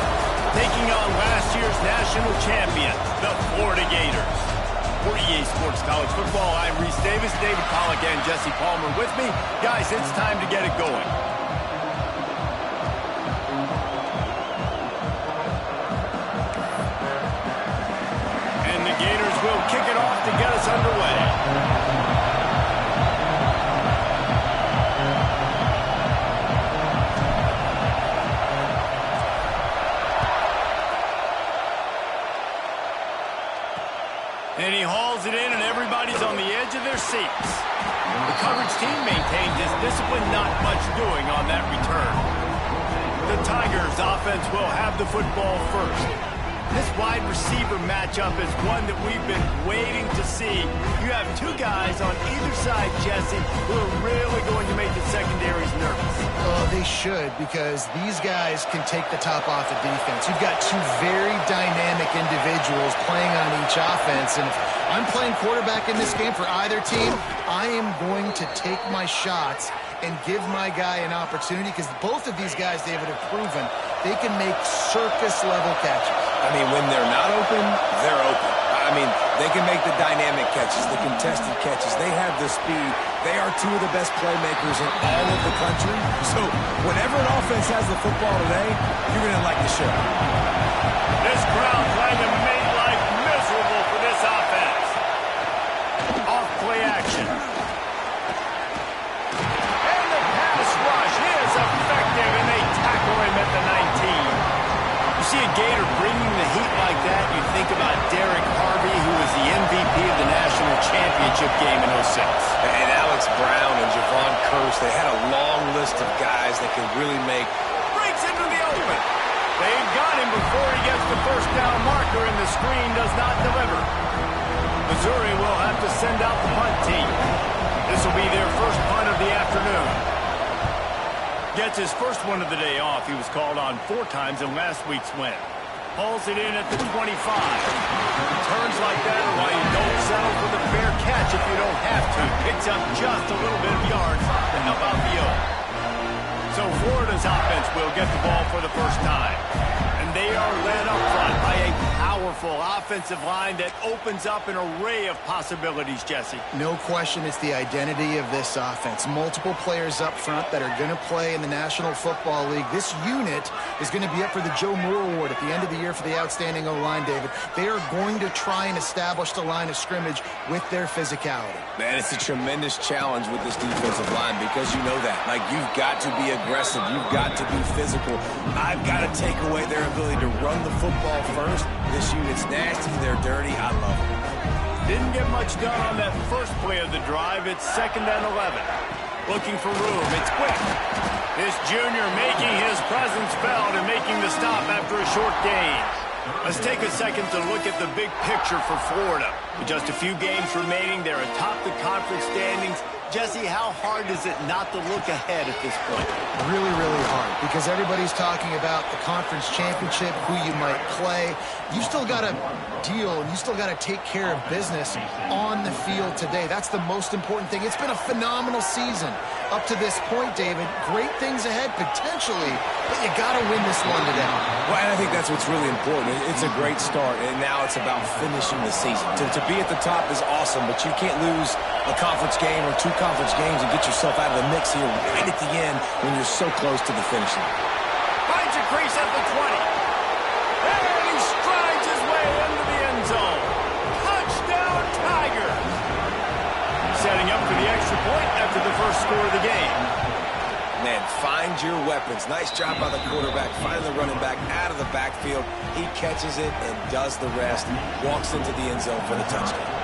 [SPEAKER 3] taking on last year's national champion, the Florida Gators. For EA Sports College Football, I'm Reese Davis, David Pollack, and Jesse Palmer with me. Guys, it's time to get it going. And the Gators will kick it off to get us underway. And he hauls it in, and everybody's on the edge of their seats. The coverage team maintained his discipline, not much doing on that return. The Tigers offense will have the football first. This wide receiver matchup is one that we've been waiting to see. You have two guys on either side, Jesse, who are really going to make the secondaries nervous.
[SPEAKER 1] Well, they should, because these guys can take the top off the defense. You've got two very dynamic individuals playing on each offense, and if I'm playing quarterback in this game for either team, I am going to take my shots and give my guy an opportunity, because both of these guys, David, have proven they can make circus-level catches.
[SPEAKER 2] I mean, when they're not open, they're open. I mean, they can make the dynamic catches, the contested catches. They have the speed. They are two of the best playmakers in all of the country. So whenever an offense has the football today, you're going to like the show.
[SPEAKER 3] This crowd trying to make life miserable for this offense. Off play action. And the pass rush is effective, and they tackle him at the 19. You see a Gator bringing the heat like that, you think about Derek Harvey, who was the MVP of the national championship game in 06.
[SPEAKER 2] And Alex Brown and Javon Curse, they had a long list of guys that could really make.
[SPEAKER 3] Breaks into the open. They've got him before he gets the first down marker, and the screen does not deliver. Missouri will have to send out the punt team. This will be their first punt of the afternoon. Gets his first one of the day off. He was called on 4 times in last week's win. Hauls it in at the 25. Turns like that are why you don't settle for the fair catch if you don't have to. Picks up just a little bit of yards to help out the O. So Florida's offense will get the ball for the first time. And they are led up front by a powerful offensive line that opens up an array of possibilities, Jesse.
[SPEAKER 1] No question, it's the identity of this offense. Multiple players up front that are going to play in the National Football League. This unit is going to be up for the Joe Moore Award at the end of the year for the outstanding O-line, David. They are going to try and establish the line of scrimmage with their physicality.
[SPEAKER 2] Man, it's a tremendous challenge with this defensive line, because you know that. Like, you've got to be aggressive. You've got to be physical. I've got to take away their ability to run the football first. This unit's nasty. They're dirty. I love it.
[SPEAKER 3] Didn't get much done on that first play of the drive. It's 2nd and 11. Looking for room. It's quick. This junior making his presence felt and making the stop after a short gain. Let's take a second to look at the big picture for Florida. With just a few games remaining, they're atop the conference standings. Jesse, how hard is it not to look ahead at this point?
[SPEAKER 1] Really, really hard, because everybody's talking about the conference championship, who you might play. You still got to deal, and you still got to take care of business on the field today. That's the most important thing. It's been a phenomenal season up to this point, David. Great things ahead, potentially, but you got to win this one today.
[SPEAKER 2] Well, and I think that's what's really important. It's a great start, and now it's about finishing the season. To be at the top is awesome, but you can't lose a conference game or 2 conference games and get yourself out of the mix here right at the end when you're so close to the finish line.
[SPEAKER 3] Finds a crease at the 20. And he strides his way into the end zone. Touchdown, Tigers! Setting up for the extra point after the first score of the game.
[SPEAKER 2] Man, find your weapons. Nice job by the quarterback, finding the running back out of the backfield. He catches it and does the rest. Walks into the end zone for the touchdown.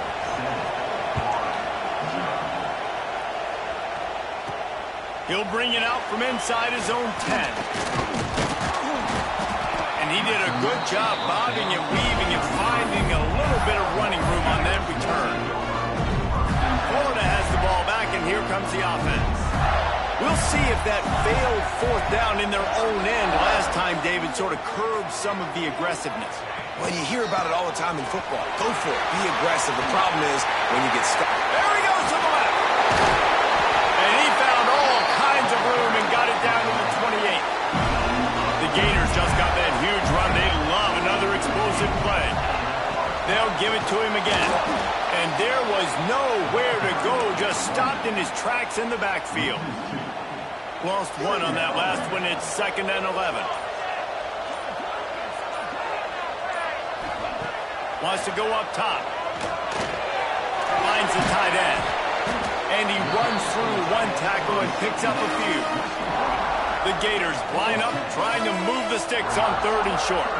[SPEAKER 3] He'll bring it out from inside his own 10. And he did a good job bobbing and weaving and finding a little bit of running room on that return. Florida has the ball back, and here comes the offense. We'll see if that failed 4th down in their own end last time, David, sort of curbed some of the aggressiveness.
[SPEAKER 2] Well, you hear about it all the time in football. Go for it. Be aggressive. The problem is when you get stuck.
[SPEAKER 3] There he goes to the left. And he found all kinds of room and got it down to the 28. The Gators They'll give it to him again. And there was nowhere to go, just stopped in his tracks in the backfield. Lost one on that last one. It's 2nd and 11. Wants to go up top. Finds the tight end. And he runs through one tackle and picks up a few. The Gators line up, trying to move the sticks on 3rd and short.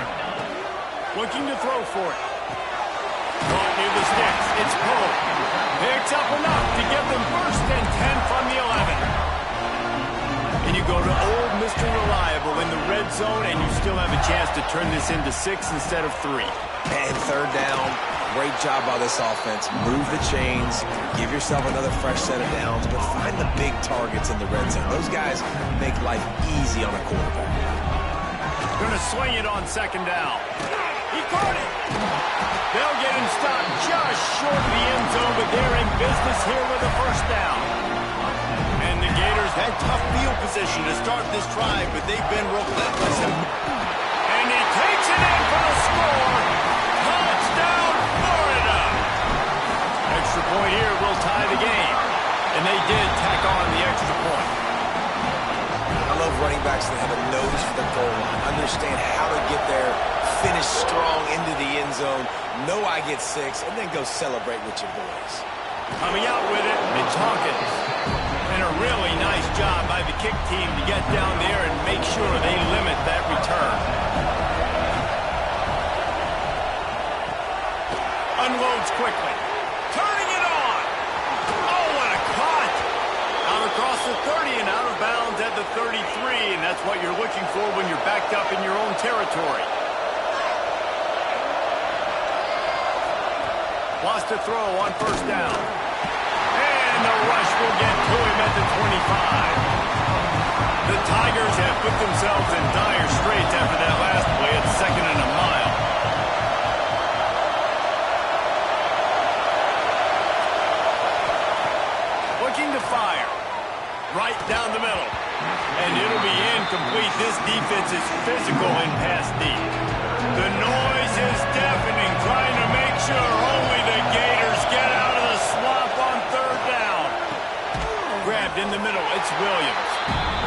[SPEAKER 3] Looking to throw for it. Caught near the sticks. It's Poe. Picks up enough to give them 1st and 10 from the 11. And you go to old Mr. Reliable in the red zone, and you still have a chance to turn this into 6 instead of 3.
[SPEAKER 2] And 3rd down, great job by this offense. Move the chains, give yourself another fresh set of downs, but find the big targets in the red zone. Those guys make life easy on a quarterback.
[SPEAKER 3] Going to swing it on 2nd down. He caught it. They'll get him stopped just short of the end zone, but they're in business here with a 1st down. And the Gators had tough field position to start this drive, but they've been relentless. And he takes it in for the score. Touchdown, Florida! Extra point here will tie the game. And they did tack on the extra point.
[SPEAKER 2] I love running backs that have a nose for the goal line. Understand how to get there, finish strong into the end zone, know I get 6, and then go celebrate with your boys.
[SPEAKER 3] Coming out with it, it's Hawkins. And a really nice job by the kick team to get down there and make sure they limit that return. Unloads quickly. Turning it on. Oh, what a cut. Out across the 30 and out of bounds at the 33. And that's what you're looking for when you're backed up in your own territory. Wants to throw on 1st down. And the rush will get to him at the 25. The Tigers have put themselves in dire straits after that last play at 2nd and a mile. Looking to fire. Right down the middle. And it'll be incomplete. This defense is physical in pass deep. The noise is deafening, trying to make sure only the Gators get out of the swamp on 3rd down. Grabbed in the middle, it's Williams.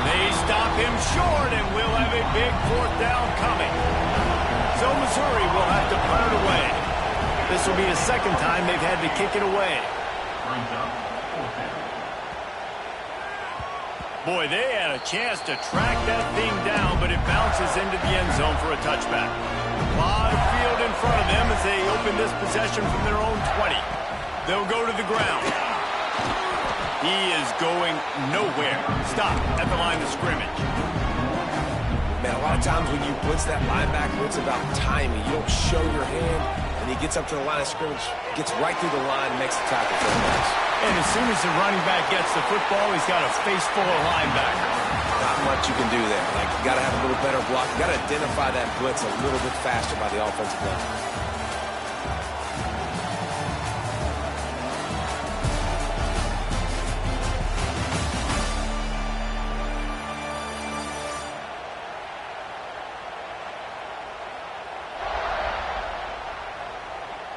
[SPEAKER 3] They stop him short, and we'll have a big 4th down coming. So Missouri will have to punt it away. This will be the 2nd time they've had to kick it away.
[SPEAKER 5] Brings up 4th down.
[SPEAKER 3] Boy, they had a chance to track that thing down, but it bounces into the end zone for a touchback. A lot of field in front of them as they open this possession from their own 20. They'll go to the ground. He is going nowhere. Stop at the line of scrimmage.
[SPEAKER 2] Man, a lot of times when you blitz that linebacker, it's about timing. You don't show your hand, and he gets up to the line of scrimmage, gets right through the line, makes the tackle for the pass.
[SPEAKER 3] And as soon as the running back gets the football, he's got a face full of linebackers.
[SPEAKER 2] Not much you can do there. Like, you got to have a little better block. You got to identify that blitz a little bit faster by the offensive line.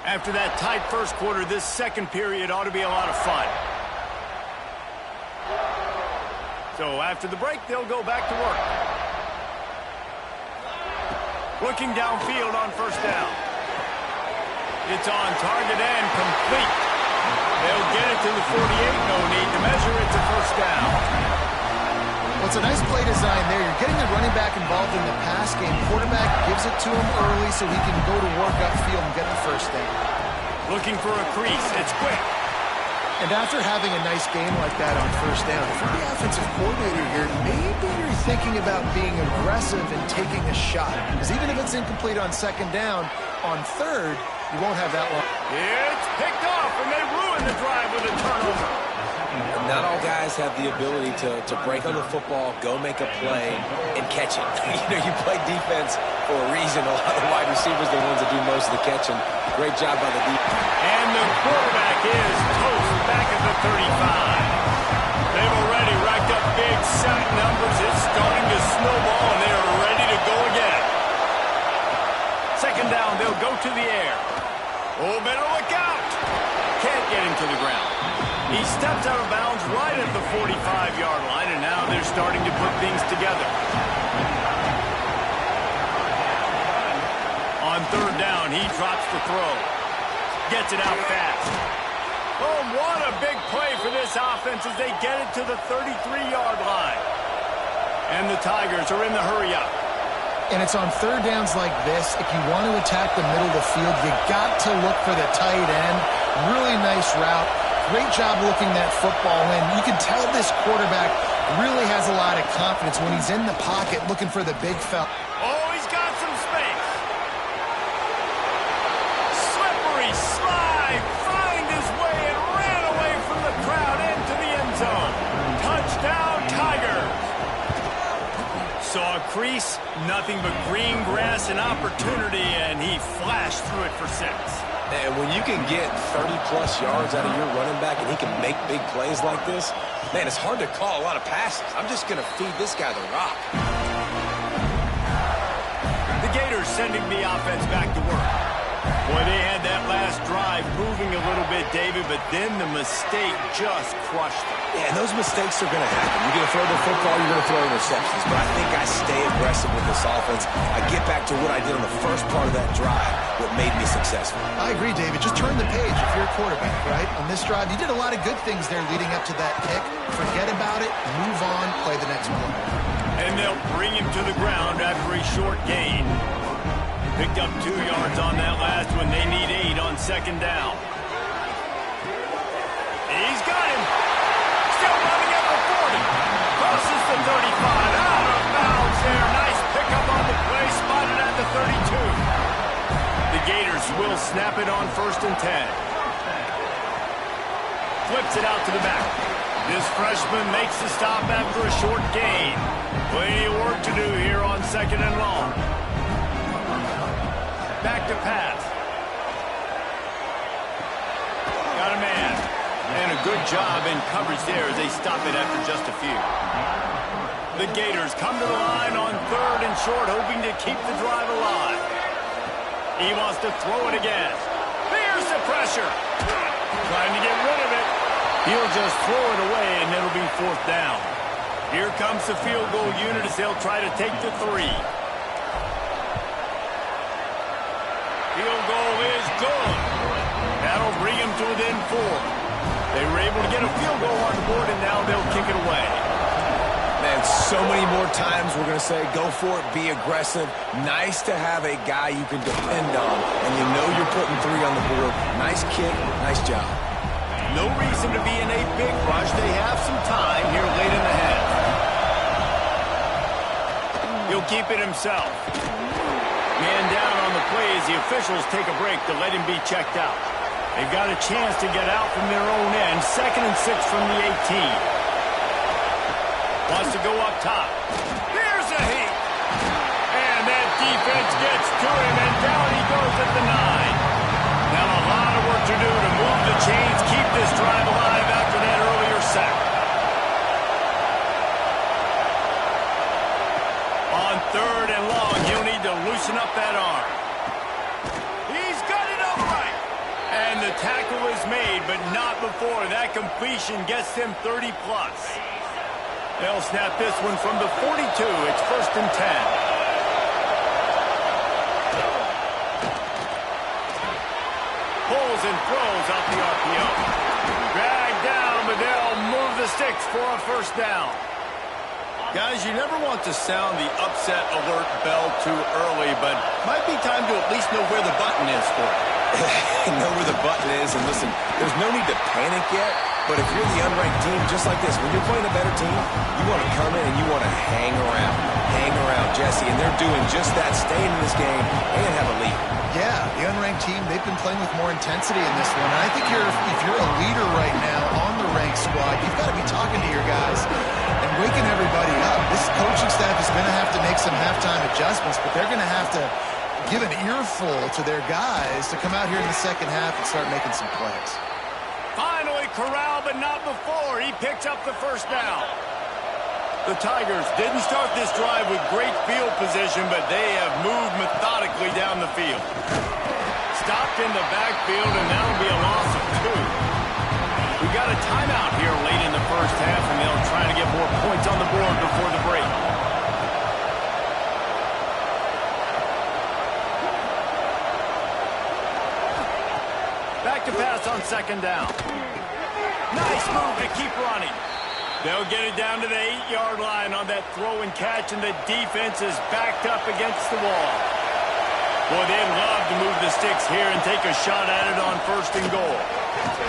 [SPEAKER 3] After that tight 1st quarter, this 2nd period ought to be a lot of fun. So after the break, they'll go back to work. Looking downfield on 1st down. It's on target and complete. They'll get it to the 48. No need to measure. It's a 1st down.
[SPEAKER 1] Well, it's a nice play design there. You're getting the running back involved in the pass game. Quarterback gives it to him early so he can go to work upfield and get the 1st down.
[SPEAKER 3] Looking for a crease. It's quick.
[SPEAKER 1] And after having a nice game like that on 1st down, if you're the offensive coordinator here, maybe you're thinking about being aggressive and taking a shot. Because even if it's incomplete on 2nd down, on 3rd, you won't have that long.
[SPEAKER 3] It's picked off, and they ruin the drive with a turnover.
[SPEAKER 2] Not all guys have the ability to break on the football, go make a play, and catch it. You play defense for a reason. A lot of wide receivers are the ones that do most of the catching. Great job by the defense.
[SPEAKER 3] And the quarterback is toast back at the 35. They've already racked up big sack numbers. It's starting to snowball, and they are ready to go again. 2nd down, they'll go to the air. to the ground. He steps out of bounds right at the 45-yard line, and now they're starting to put things together. On third down, he drops the throw. Gets it out fast. Oh, what a big play for this offense as they get it to the 33-yard line. And the Tigers are in the hurry-up.
[SPEAKER 1] And it's on third downs like this. If you want to attack the middle of the field, you got to look for the tight end. Really nice route. Great job looking that football in. You can tell this quarterback really has a lot of confidence when he's in the pocket looking for the big fella.
[SPEAKER 3] Oh, he's got some space. Slippery slide. Find his way and ran away from the crowd into the end zone. Touchdown, Tigers. Saw a crease, nothing but green grass and opportunity, and he flashed through it for 6.
[SPEAKER 2] And when you can get 30-plus yards out of your running back and he can make big plays like this, man, it's hard to call a lot of passes. I'm just going to feed this guy the rock.
[SPEAKER 3] The Gators sending the offense back to work. Boy, they had that last drive moving a little bit, David, but then the mistake just crushed them.
[SPEAKER 2] Yeah, and those mistakes are going to happen. You're going to throw the football, you're going to throw interceptions. But I think I stay aggressive with this offense. I get back to what I did on the first part of that drive, what made me successful.
[SPEAKER 1] I agree, David. Just turn the page if you're a quarterback, right? On this drive, you did a lot of good things there leading up to that pick. Forget about it, move on, play the next play.
[SPEAKER 3] And they'll bring him to the ground after a short gain. Picked up 2 yards on that last one. They need 8 on second down. He's got him. Still running at the 40. Crosses the 35. Out of bounds there. Nice pickup on the play. Spotted at the 32. The Gators will snap it on 1st and 10. Flips it out to the back. This freshman makes the stop after a short gain. Plenty of work to do here on 2nd and long. Back to pass. Got a man. And a good job in coverage there as they stop it after just a few. The Gators come to the line on 3rd and short, hoping to keep the drive alive. He wants to throw it again. Here's the pressure. Trying to get rid of it. He'll just throw it away, and it'll be 4th down. Here comes the field goal unit as they'll try to take the 3. Field goal is good. That'll bring him to within 4. They were able to get a field goal on the board, and now they'll kick it away.
[SPEAKER 2] Man, so many more times we're going to say, go for it, be aggressive. Nice to have a guy you can depend on, and you know you're putting 3 on the board. Nice kick, nice job.
[SPEAKER 3] No reason to be in a big rush. They have some time here late in the half. He'll keep it himself. Man down on the play as the officials take a break to let him be checked out. They've got a chance to get out from their own end. 2nd and 6 from the 18. Wants to go up top. Here's a heat. And that defense gets to him, and down he goes at the 9. Now a lot of work to do to move the chains, keep this drive alive after that earlier sack. On 3rd and long, he'll need to loosen up that arm. He's got it upright. And the tackle is made, but not before that completion gets them 30-plus. They'll snap this one from the 42. It's 1st and 10. Pulls and throws out the RPO. Dragged down, but they'll move the sticks for a 1st down. Guys, you never want to sound the upset alert bell too early, but might be time to at least know where the button is for it.
[SPEAKER 2] Know where the button is, and listen, there's no need to panic yet, but if you're the unranked team, just like this, when you're playing a better team, you want to come in and you want to hang around, Jesse, and they're doing just that, staying in this game and have a lead.
[SPEAKER 1] Yeah, the unranked team, they've been playing with more intensity in this one. And I think if you're a leader right now on the ranked squad, you've got to be talking to your guys and waking everybody up. This coaching staff is going to have to make some halftime adjustments, but they're going to have to give an earful to their guys to come out here in the second half and start making some plays.
[SPEAKER 3] Finally corralled, but not before. He picks up the 1st down. The Tigers didn't start this drive with great field position, but they have moved methodically down the field. Stopped in the backfield, and that'll be a loss of 2. second down. Nice move to keep running. They'll get it down to the 8-yard line on that throw and catch, and the defense is backed up against the wall. Boy, they'd love to move the sticks here and take a shot at it on 1st and goal.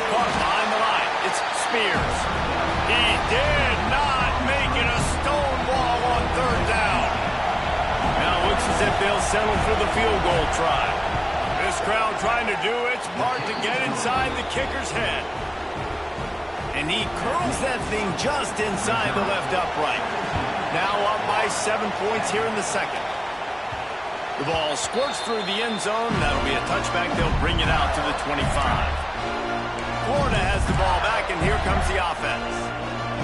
[SPEAKER 3] Caught behind the line. It's Spears. He did not make it a stone wall on 3rd down. Now it looks as if they'll settle for the field goal try. This crowd trying to do its part to get inside the kicker's head. And he curls that thing just inside the left upright. Now up by 7 points here in the second. The ball squirts through the end zone. That'll be a touchback. They'll bring it out to the 25. Florida has the ball back, and here comes the offense.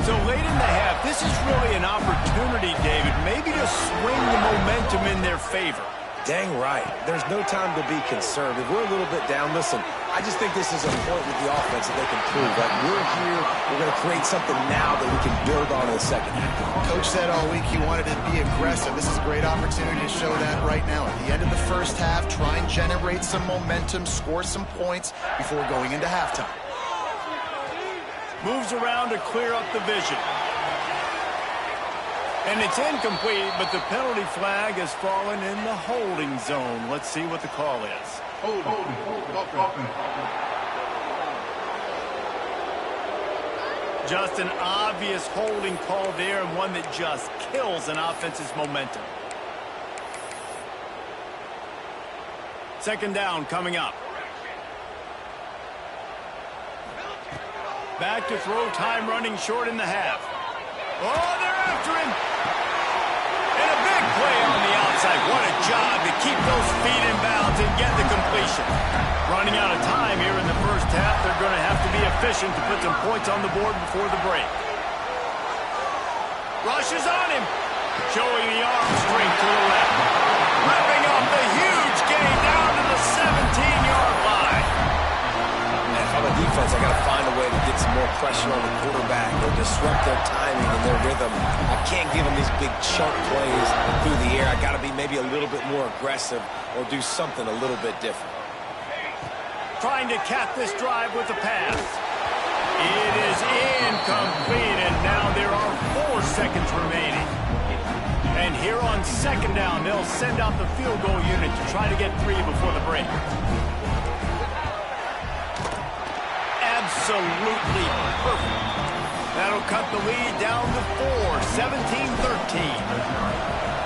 [SPEAKER 3] So late in the half, this is really an opportunity, David, maybe to swing the momentum in their favor.
[SPEAKER 2] Dang right. There's no time to be concerned. If we're a little bit down, listen, I just think this is a point with the offense that they can prove. Like, we're here, we're going to create something now that we can build on in the second half.
[SPEAKER 1] Coach said all week he wanted to be aggressive. This is a great opportunity to show that right now. At the end of the first half, try and generate some momentum, score some points before going into halftime.
[SPEAKER 3] Moves around to clear up the vision. And it's incomplete, but the penalty flag has fallen in the holding zone. Let's see what the call is. Just an obvious holding call there, and one that just kills an offense's momentum. 2nd down coming up. Back to throw, time running short in the half. Oh, they're after him. And a big play on the outside. What a job to keep those feet in bounds and get the completion. Running out of time here in the first half. They're going to have to be efficient to put some points on the board before the break. Rushes on him. Showing the arm strength to the left. Ripping off the huge gain down to the 17-yard line.
[SPEAKER 2] If I'm a defense, I got to find a way to get some more pressure on the quarterback or disrupt their timing and their rhythm. I can't give them these big chunk plays through the air. I got to be maybe a little bit more aggressive or do something a little bit different.
[SPEAKER 3] Trying to cap this drive with a pass. It is incomplete, and now there are 4 seconds remaining. And here on 2nd down, they'll send out the field goal unit to try to get 3 before the break. Absolutely perfect. That'll cut the lead down to 4, 17-13.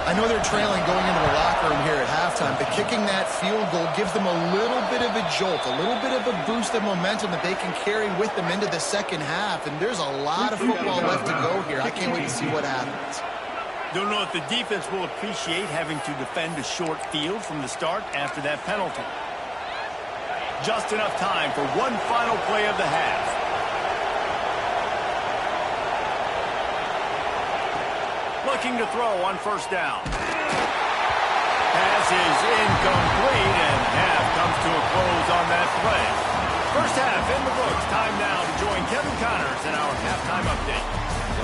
[SPEAKER 1] I know they're trailing going into the locker room here at halftime, but kicking that field goal gives them a little bit of a jolt, a little bit of a boost of momentum that they can carry with them into the second half, and there's a lot of football left to go here. I can't wait to see what happens.
[SPEAKER 3] Don't know if the defense will appreciate having to defend a short field from the start after that penalty. Just enough time for one final play of the half. Looking to throw on 1st down. Pass is incomplete, and half comes to a close on that play. First half in the books. Time now to join Kevin Connors in our halftime update.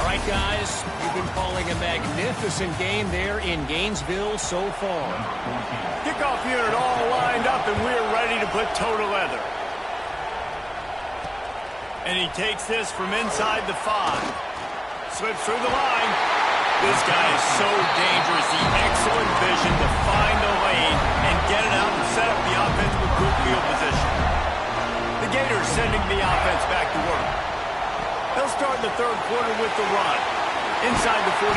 [SPEAKER 4] All right, guys, you've been calling a magnificent game there in Gainesville so far.
[SPEAKER 3] Kickoff unit all lined up, and we're ready to put toe to leather. And he takes this from inside the 5. Slips through the line. This guy is so dangerous. The excellent vision to find a lane and get it out and set up the offense with good field position. The Gators sending the offense back to work. They'll start the 3rd quarter with the run. Inside the 45.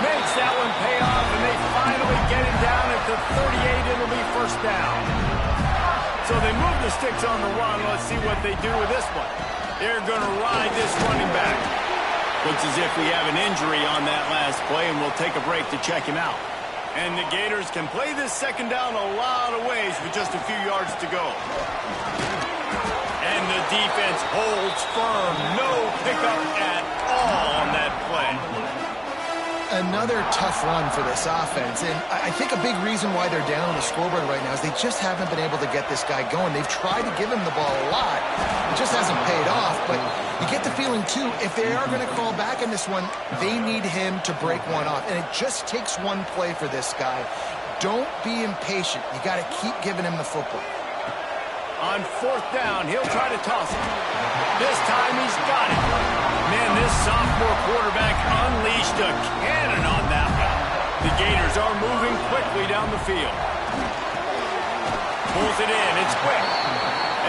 [SPEAKER 3] Makes that one pay off, and they finally get him down at the 38. It'll be 1st down. So they move the sticks on the run. Let's see what they do with this one. They're going to ride this running back. Looks as if we have an injury on that last play, and we'll take a break to check him out. And the Gators can play this 2nd down a lot of ways with just a few yards to go. And the defense holds firm. No pickup at all on that play.
[SPEAKER 1] Another tough run for this offense, and I think a big reason why they're down on the scoreboard right now is they just haven't been able to get this guy going. They've tried to give him the ball a lot. It just hasn't paid off, but you get the feeling, too, if they are going to crawl back in this one, they need him to break one off, and it just takes one play for this guy. Don't be impatient. You got to keep giving him the football.
[SPEAKER 3] On 4th down, he'll try to toss it. This time he's got it. Man, this sophomore quarterback unleashed a cannon on that one. The Gators are moving quickly down the field. Pulls it in. It's quick.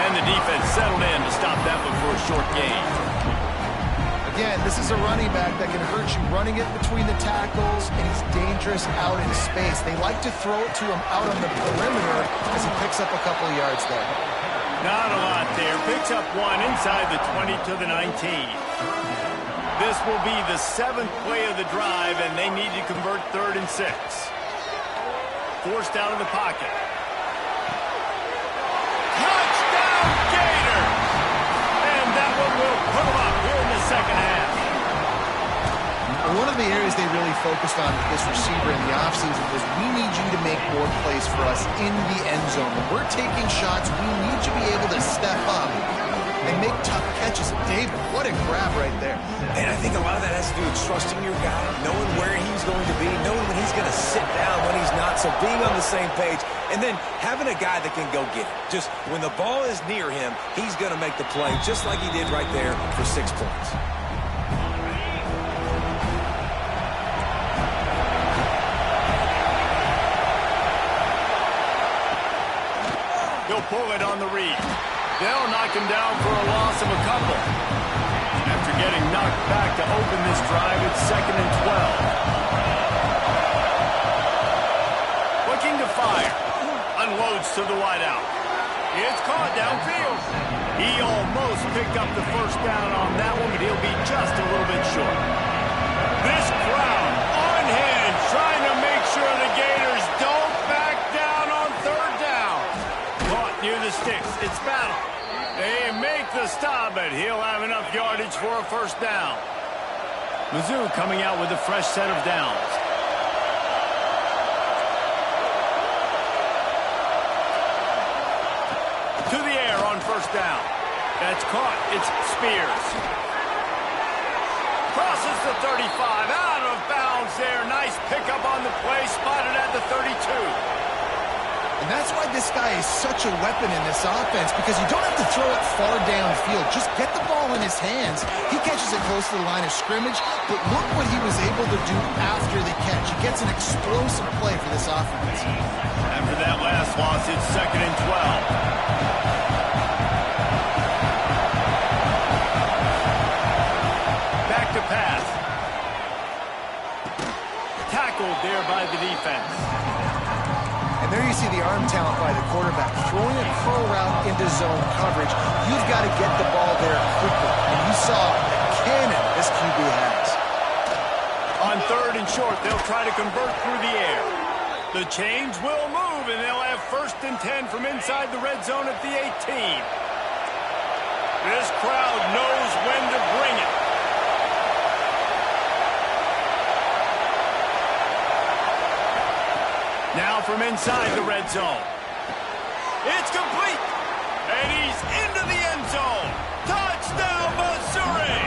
[SPEAKER 3] And the defense settled in to stop that one for a short gain.
[SPEAKER 1] Again, this is a running back that can hurt you running it between the tackles, and he's dangerous out in space. They like to throw it to him out on the perimeter as he picks up a couple of yards there.
[SPEAKER 3] Not a lot there. Picks up one inside the 20 to the 19. This will be the 7th play of the drive, and they need to convert 3rd and 6. Forced out of the pocket. Touchdown, Gators! And that one will put them up here in the second half.
[SPEAKER 1] One of the areas they really focused on with this receiver in the offseason was we need you to make more plays for us in the end zone. When we're taking shots, we need you to be able to step up and make tough catches. David, what a grab right there.
[SPEAKER 2] And I think a lot of that has to do with trusting your guy, knowing where he's going to be, knowing when he's going to sit down, when he's not, so being on the same page, and then having a guy that can go get it. Just when the ball is near him, he's going to make the play, just like he did right there for 6 points.
[SPEAKER 3] He'll pull it on the read. They'll knock him down for a loss of a couple. After getting knocked back to open this drive, it's 2nd and 12. Looking to fire. Unloads to the wideout. It's caught downfield. He almost picked up the 1st down on that one, but he'll be just a little bit short. This crowd on hand trying to make sure the Gators don't back down on 3rd down. Caught near the sticks. It's battle. They make the stop, but he'll have enough yardage for a 1st down. Mizzou coming out with a fresh set of downs. To the air on 1st down. That's caught. It's Spears. Crosses the 35. Out of bounds there. Nice pickup on the play. Spotted at the 32.
[SPEAKER 1] And that's why this guy is such a weapon in this offense, because you don't have to throw it far downfield. Just get the ball in his hands. He catches it close to the line of scrimmage, but look what he was able to do after the catch. He gets an explosive play for this offense.
[SPEAKER 3] After that last loss, it's 2nd and 12. Back to pass. Tackled there by the defense.
[SPEAKER 1] And there you see the arm talent by the quarterback. Throwing a curl route into zone coverage, you've got to get the ball there quickly. And you saw the cannon this QB has.
[SPEAKER 3] On 3rd and short, they'll try to convert through the air. The chains will move, and they'll have 1st and 10 from inside the red zone at the 18. This crowd knows when to bring it. Now from inside the red zone. It's complete. And he's into the end zone. Touchdown, Missouri.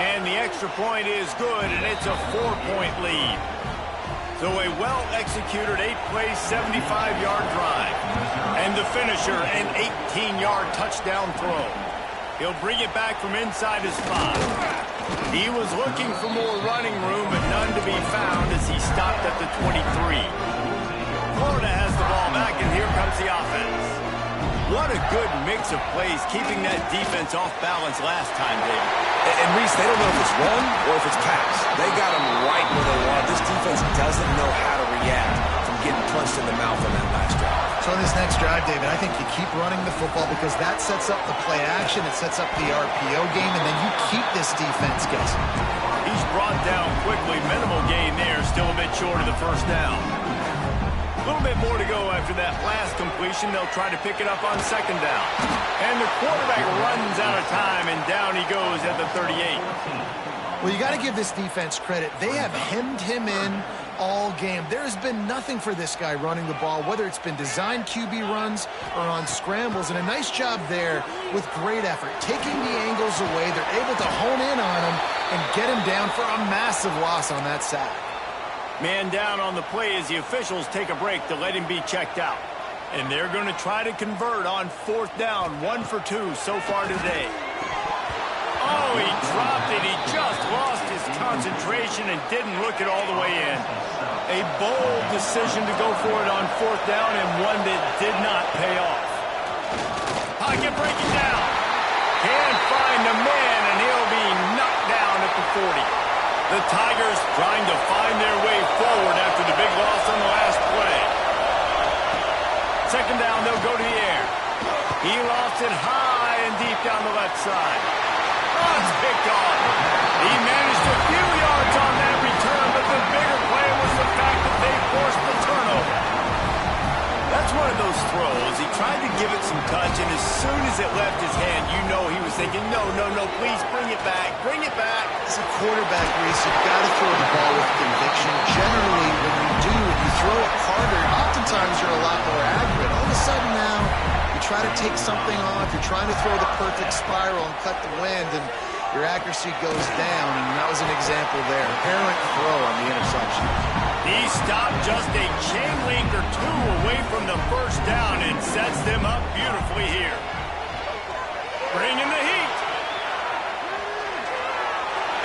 [SPEAKER 3] And the extra point is good, and it's a 4-point lead. So a well-executed 8-play, 75-yard drive. And the finisher, an 18-yard touchdown throw. He'll bring it back from inside his spot. He was looking for more running room, but none to be found as he stopped at the 23. Florida has the ball back, and here comes the offense. What a good mix of plays, keeping that defense off balance last time, David.
[SPEAKER 2] And Reese, they don't know if it's run or if it's pass. They got them right where they want. This defense doesn't know how to react from getting punched in the mouth on that last drive.
[SPEAKER 1] So in this next drive, David, I think you keep running the football because that sets up the play action, it sets up the RPO game, and then you keep this defense guessing.
[SPEAKER 3] He's brought down quickly. Minimal gain there, still a bit short of the 1st down. A little bit more to go after that last completion. They'll try to pick it up on 2nd down. And the quarterback runs out of time, and down he goes at the 38.
[SPEAKER 1] Well, you got to give this defense credit. They have hemmed him in all game. There has been nothing for this guy running the ball, whether it's been designed QB runs or on scrambles, and a nice job there with great effort. Taking the angles away, they're able to hone in on him and get him down for a massive loss on that sack.
[SPEAKER 3] Man down on the play as the officials take a break to let him be checked out. And they're going to try to convert on 4th down, 1 for 2 so far today. Oh, he dropped it. He just lost his concentration and didn't look it all the way in. A bold decision to go for it on 4th down and one that did not pay off. Pocket breaking down. Can't find the man, and he'll be knocked down at the 40. The Tigers trying to find their way forward after the big loss on the last play. 2nd down, they'll go to the air. He lost it high and deep down the left side. Oh, it's picked off. He managed a few yards on that return, but the bigger play was the fact that they forced the turnover. That's one of those throws. He tried to give it some touch, and as soon as it left his hand, you know he was thinking, no, please bring it back. Bring it back.
[SPEAKER 1] As a quarterback, Reese, you've got to throw the ball with conviction. Generally, when you do, when you throw it harder, oftentimes you're a lot more accurate. All of a sudden now, you try to take something off, you're trying to throw the perfect spiral and cut the wind, and your accuracy goes down, and that was an example there. Errant throw on the interception.
[SPEAKER 3] He stopped just a chain link or two away from the 1st down and sets them up beautifully here. Bringing the heat.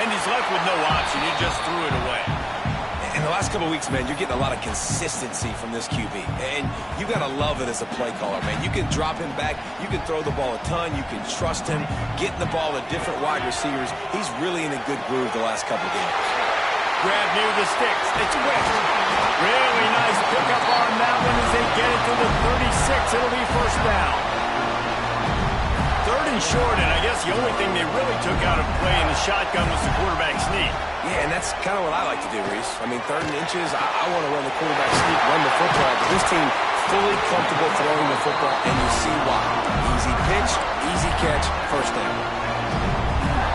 [SPEAKER 3] And he's left with no option. He just threw it away.
[SPEAKER 2] In the last couple of weeks, man, you're getting a lot of consistency from this QB. And you got to love it as a play caller, man. You can drop him back. You can throw the ball a ton. You can trust him. Getting the ball to different wide receivers. He's really in a good groove the last couple of games.
[SPEAKER 3] Grab near the sticks. It's Wick. Really nice pickup on that one as they get it to the 36. It'll be 1st down. 3rd and short, and I guess the only thing they really took out of play in the shotgun was the quarterback sneak.
[SPEAKER 2] Yeah, and that's kind of what I like to do, Reese. I mean, 3rd and inches, I want to run the quarterback sneak, run the football, but this team fully comfortable throwing the football, and you see why. Easy pitch, easy catch, 1st down.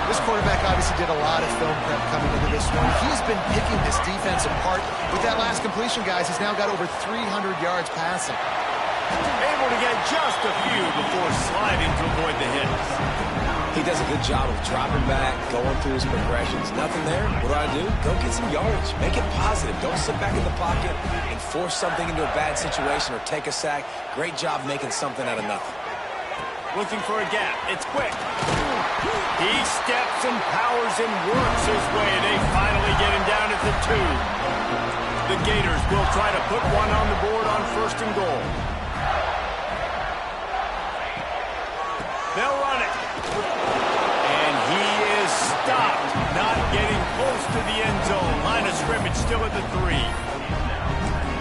[SPEAKER 1] This quarterback obviously did a lot of film prep coming into this one. He's been picking this defense apart. With that last completion, guys, he's now got over 300 yards passing.
[SPEAKER 3] Able to get just a few before sliding to avoid the hits.
[SPEAKER 2] He does a good job of dropping back, going through his progressions. Nothing there. What do? Go get some yardage. Make it positive. Don't sit back in the pocket and force something into a bad situation or take a sack. Great job making something out of nothing.
[SPEAKER 3] Looking for a gap. It's Quick. He steps and powers and works his way. They finally get him down at the 2. The Gators will try to put one on the board on 1st and goal. They'll run it. And he is stopped. Not getting close to the end zone. Line of scrimmage still at the 3.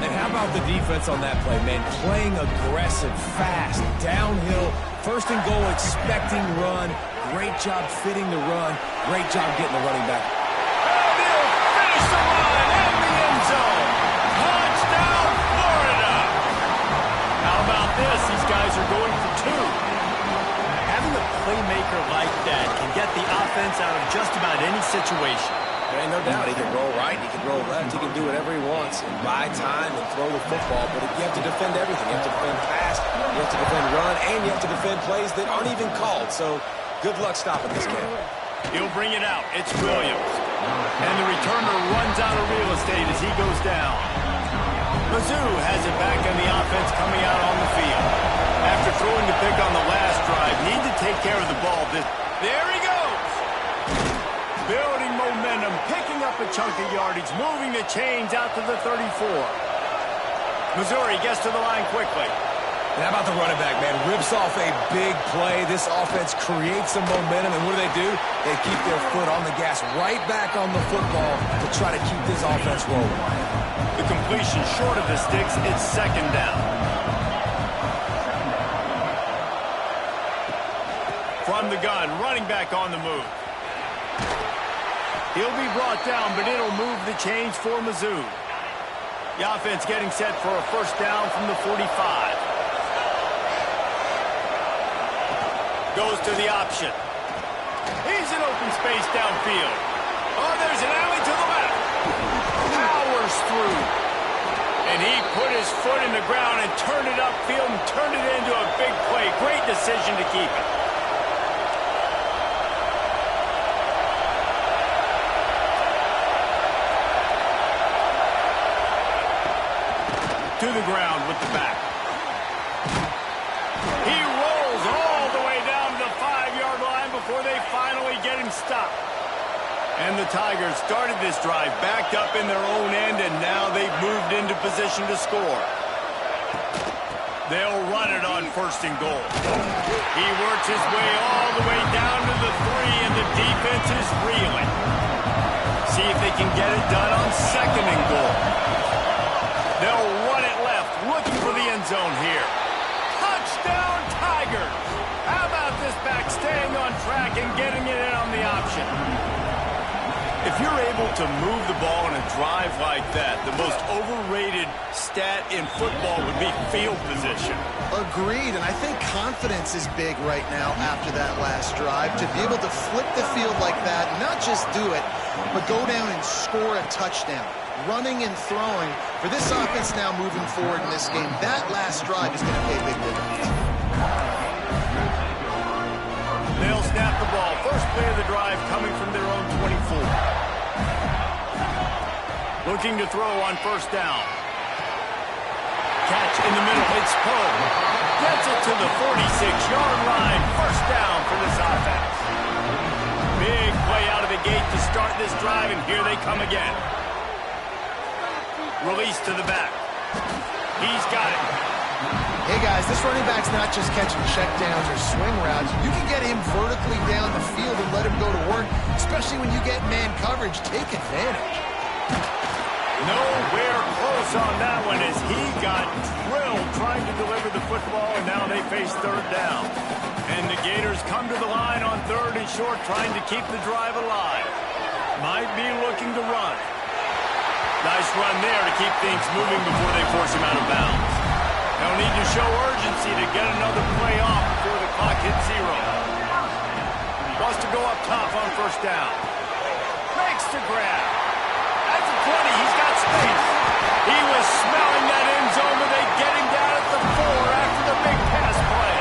[SPEAKER 2] And how about the defense on that play, man? Playing aggressive, fast, downhill, 1st and goal, expecting run. Great job fitting the run. Great job getting the running back.
[SPEAKER 3] And he'll finish the run in the end zone. Touchdown, Florida. How about this? These guys are going for 2. Having a playmaker like that can get the offense out of just about any situation.
[SPEAKER 2] There ain't no doubt. He can roll right, he can roll left, he can do whatever he wants and buy time and throw the football, but you have to defend everything. You have to defend pass, you have to defend run, and you have to defend plays that aren't even called. So good luck stopping this guy.
[SPEAKER 3] He'll bring it out. It's Williams. And the returner runs out of real estate as he goes down. Mizzou has it back on the offense coming out on the field. After throwing the pick on the last drive, need to take care of the ball. There he goes. Building momentum, picking up a chunk of yardage, moving the chains out to the 34. Missouri gets to the line quickly.
[SPEAKER 2] And how about the running back, man? Rips off a big play. This offense creates some momentum, and what do? They keep their foot on the gas right back on the football to try to keep this offense rolling.
[SPEAKER 3] The completion short of the sticks, it's 2nd down. From the gun, running back on the move. He'll be brought down, but it'll move the chains for Mizzou. The offense getting set for a 1st down from the 45. Goes to the option. He's in open space downfield. Oh, there's an alley to the left. Powers through. And he put his foot in the ground and turned it upfield and turned it into a big play. Great decision to keep it. He rolls all the way down to the 5-yard line before they finally get him stopped. And the Tigers started this drive backed up in their own end, and now they've moved into position to score. They'll run it on 1st and goal. He works his way all the way down to the 3, and the defense is reeling. See if they can get it done on 2nd and goal. They'll run it left, looking for the end zone here. Touchdown, Tigers! How about this back staying on track and getting it in on the option? If you're able to move the ball in a drive like that, the most overrated stat in football would be field position.
[SPEAKER 1] Agreed, and I think confidence is big right now after that last drive. To be able to flip the field like that, not just do it, but go down and score a touchdown. Running and throwing. For this offense now moving forward in this game, that last drive is going to pay big dividends.
[SPEAKER 3] They'll snap the ball. First play of the drive coming from their own 24. Looking to throw on 1st down. Catch in the middle. It's Poe. Gets it to the 46-yard line. 1st down for this offense. Big play out of the gate to start this drive, and here they come again. Release to the back. He's got it.
[SPEAKER 1] Hey guys, this running back's not just catching checkdowns or swing routes. You can get him vertically down the field and let him go to work, especially when you get man coverage. Take advantage.
[SPEAKER 3] Nowhere close on that one as he got drilled trying to deliver the football, and now they face 3rd down. And the Gators come to the line on 3rd and short, trying to keep the drive alive. Might be looking to run. Nice run there to keep things moving before they force him out of bounds. They'll need to show urgency to get another play off before the clock hits 0. Wants to go up top on 1st down. Makes the grab. At the 20, he's got space. He was smelling that end zone, but they get him down at the 4 after the big pass play.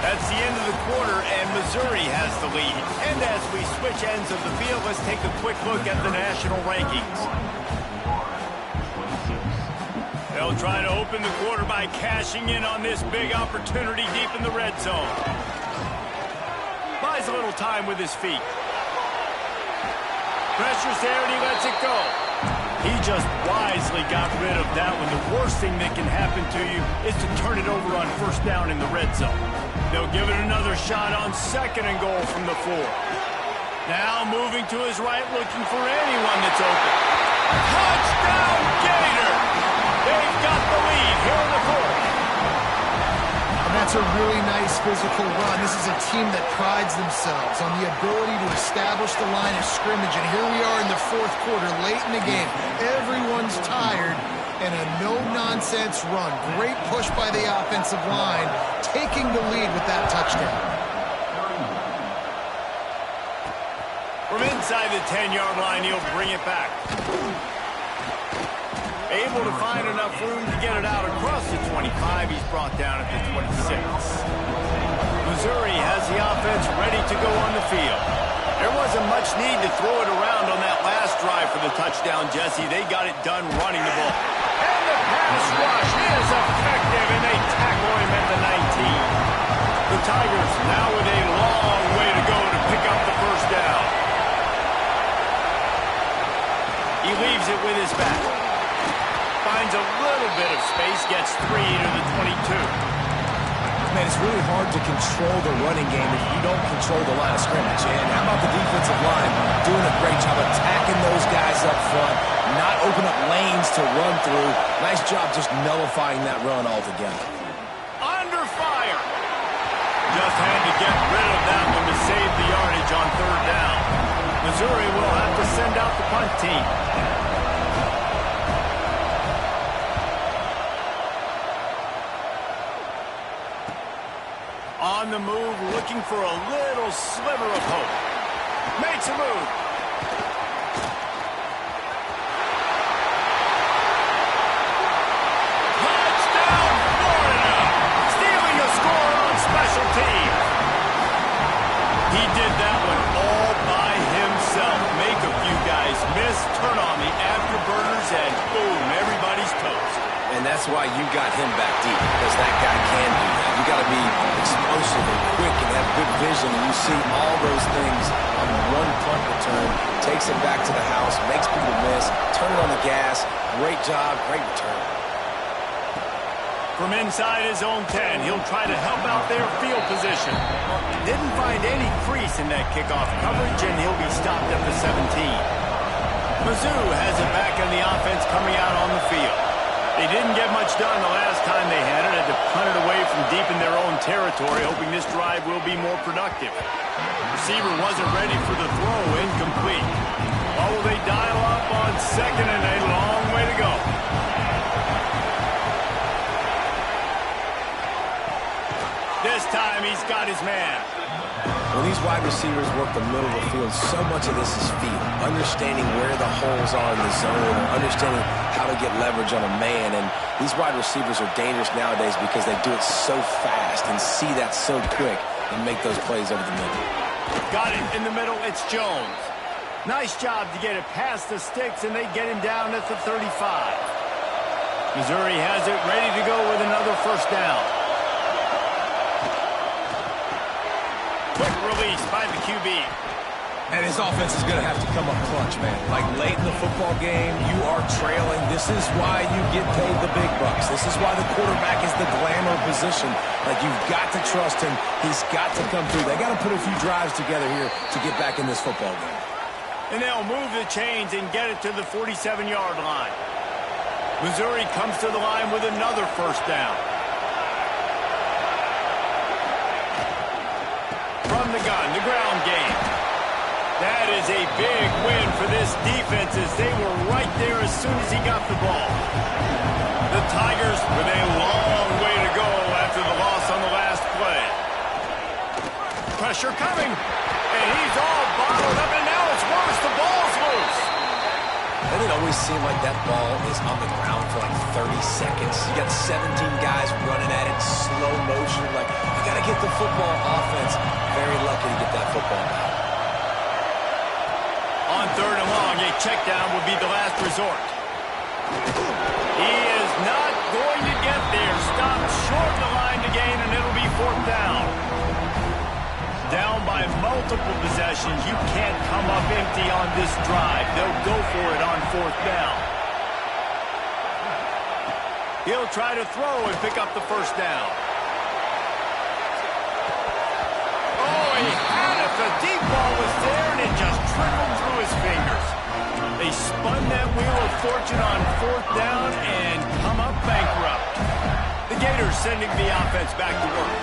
[SPEAKER 3] That's the end of the quarter, and Missouri has the lead. And as we switch ends of the field, let's take a quick look at the national rankings. They'll try to open the quarter by cashing in on this big opportunity deep in the red zone. Buys a little time with his feet. Pressure's there, and he lets it go. He just wisely got rid of that one. The worst thing that can happen to you is to turn it over on 1st down in the red zone. They'll give it another shot on 2nd and goal from the 4. Now moving to his right, looking for anyone that's open. Touchdown, Gator! They've got the lead here in the 4th.
[SPEAKER 1] And that's a really nice physical run. This is a team that prides themselves on the ability to establish the line of scrimmage. And here we are in the 4th quarter, late in the game. Everyone's tired, and a no-nonsense run. Great push by the offensive line, taking the lead with that touchdown.
[SPEAKER 3] From inside the 10-yard line, he'll bring it back. Able to find enough room to get it out across the 25. He's brought down at the 26. Missouri has the offense ready to go on the field. There wasn't much need to throw it around on that last drive for the touchdown, Jesse. They got it done running the ball. And the pass rush is effective, and they tackle him at the 19. The Tigers now with a long way to go to pick up the 1st down. He leaves it with his back. Finds a little bit of space, gets 3 to the 22.
[SPEAKER 2] Man, it's really hard to control the running game if you don't control the line of scrimmage. And how about the defensive line doing a great job attacking those guys up front, not open up lanes to run through. Nice job just nullifying that run altogether.
[SPEAKER 3] Under fire. Just had to get rid of that one to save the yardage on 3rd down. Missouri will have to send out the punt team. On the move, looking for a little sliver of hope. Makes a move. Touchdown, Florida! Stealing a score on special teams. He did that one all by himself. Make a few guys miss, turn on the afterburners, and boom, everybody
[SPEAKER 2] That's why you got him back deep, because that guy can do that. You got to be explosive and quick and have good vision, and you see all those things on one punt return. Takes it back to the house, makes people miss, turn it on the gas. Great job, great return.
[SPEAKER 3] From inside his own 10, he'll try to help out their field position. Didn't find any crease in that kickoff coverage, and he'll be stopped at the 17. Mizzou has it back in the offense coming out on the field. They didn't get much done the last time they had it. Had to punt it away from deep in their own territory, hoping this drive will be more productive. Receiver wasn't ready for the throw, incomplete. Or will they dial up on second and a long way to go? This time he's got his man.
[SPEAKER 2] When these wide receivers work the middle of the field, so much of this is feel. Understanding where the holes are in the zone, understanding how to get leverage on a man. And these wide receivers are dangerous nowadays because they do it so fast and see that so quick and make those plays over the middle.
[SPEAKER 3] Got it in the middle, it's Jones. Nice job to get it past the sticks, and they get him down at the 35. Missouri has it ready to go with another first down. Quick release by the QB.
[SPEAKER 2] And his offense is going to have to come up clutch, man. Like late in the football game, you are trailing. This is why you get paid the big bucks. This is why the quarterback is the glamour position. Like, you've got to trust him. He's got to come through. They got to put a few drives together here to get back in this football game.
[SPEAKER 3] And they'll move the chains and get it to the 47-yard line. Missouri comes to the line with another first down. From the gun, the ground game. That is a big win for this defense as they were right there as soon as he got the ball. The Tigers with a long way to go after the loss on the last play. Pressure coming, and he's all bottled up, and now it's worse. The ball's loose.
[SPEAKER 2] Doesn't it always seem like that ball is on the ground for like 30 seconds? You got 17 guys running at it, slow motion. Like, you got to get the football. Offense very lucky to get that football back.
[SPEAKER 3] On third and long, a check down will be the last resort. He is not going to get there. Stopped short of the line to gain, and it'll be fourth down. Down by multiple possessions. You can't come up empty on this drive. They'll go for it on fourth down. He'll try to throw and pick up the first down. Oh, he had it. The deep ball was there, and it just trickled through his fingers. They spun that wheel of fortune on fourth down and come up bankrupt. The Gators sending the offense back to work.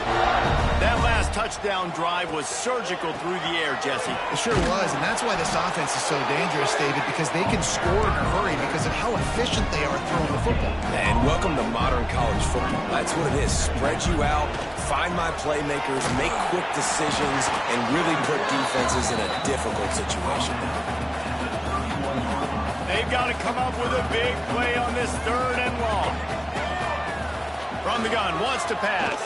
[SPEAKER 3] That last touchdown drive was surgical through the air, Jesse.
[SPEAKER 1] It sure was, and that's why this offense is so dangerous, David, because they can score in a hurry because of how efficient they are throwing the football.
[SPEAKER 2] And welcome to modern college football. That's what it is. Spread you out, find my playmakers, make quick decisions, and really put defenses in a difficult situation.
[SPEAKER 3] They've got to come up with a big play on this third and long. From the gun, wants to pass.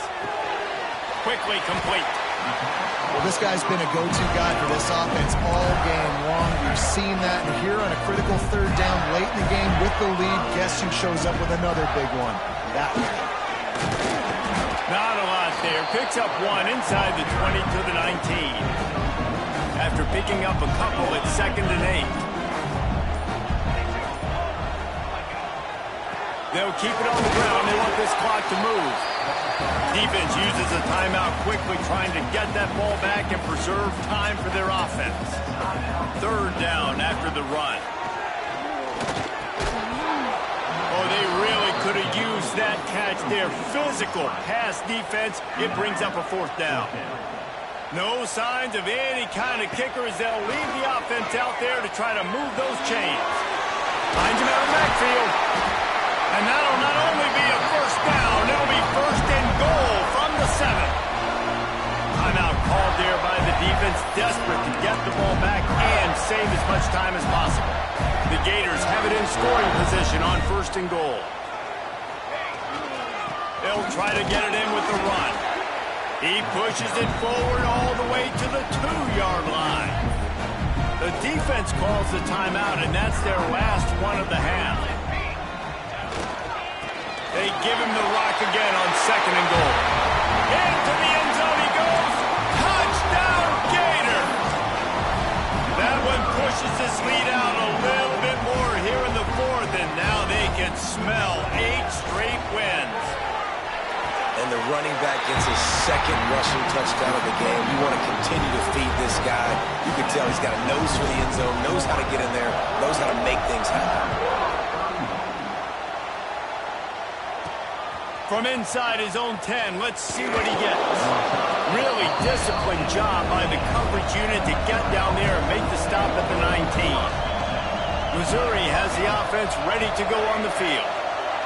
[SPEAKER 3] Quickly complete.
[SPEAKER 1] Well, this guy's been a go-to guy for this offense all game long. We've seen that, and here on a critical third down late in the game with the lead, guess who shows up with another big one? That one.
[SPEAKER 3] Not a lot there. Picks up one inside the 20 to the 19. After picking up a couple at 2nd and 8. They'll keep it on the ground. They want this clock to move. Defense uses a timeout quickly, trying to get that ball back and preserve time for their offense. Third down after the run. Oh, they really could have used that catch there. Physical pass defense. It brings up a fourth down. No signs of any kind of kicker as they'll leave the offense out there to try to move those chains. Finds him out of the backfield. And that'll not only be a first down, it'll be first and goal from the 7. Timeout called there by the defense, desperate to get the ball back and save as much time as possible. The Gators have it in scoring position on first and goal. They'll try to get it in with the run. He pushes it forward all the way to the 2-yard line. The defense calls the timeout, and that's their last one of the half. They They give him the rock again on 2nd and goal. Into the end zone he goes. Touchdown, Gator! That one pushes this lead out a little bit more here in the 4th, and now they can smell 8 straight wins.
[SPEAKER 2] And the running back gets his 2nd rushing touchdown of the game. You want to continue to feed this guy. You can tell he's got a nose for the end zone, knows how to get in there, knows how to make things happen.
[SPEAKER 3] From inside his own 10, let's see what he gets. Really disciplined job by the coverage unit to get down there and make the stop at the 19. Missouri has the offense ready to go on the field.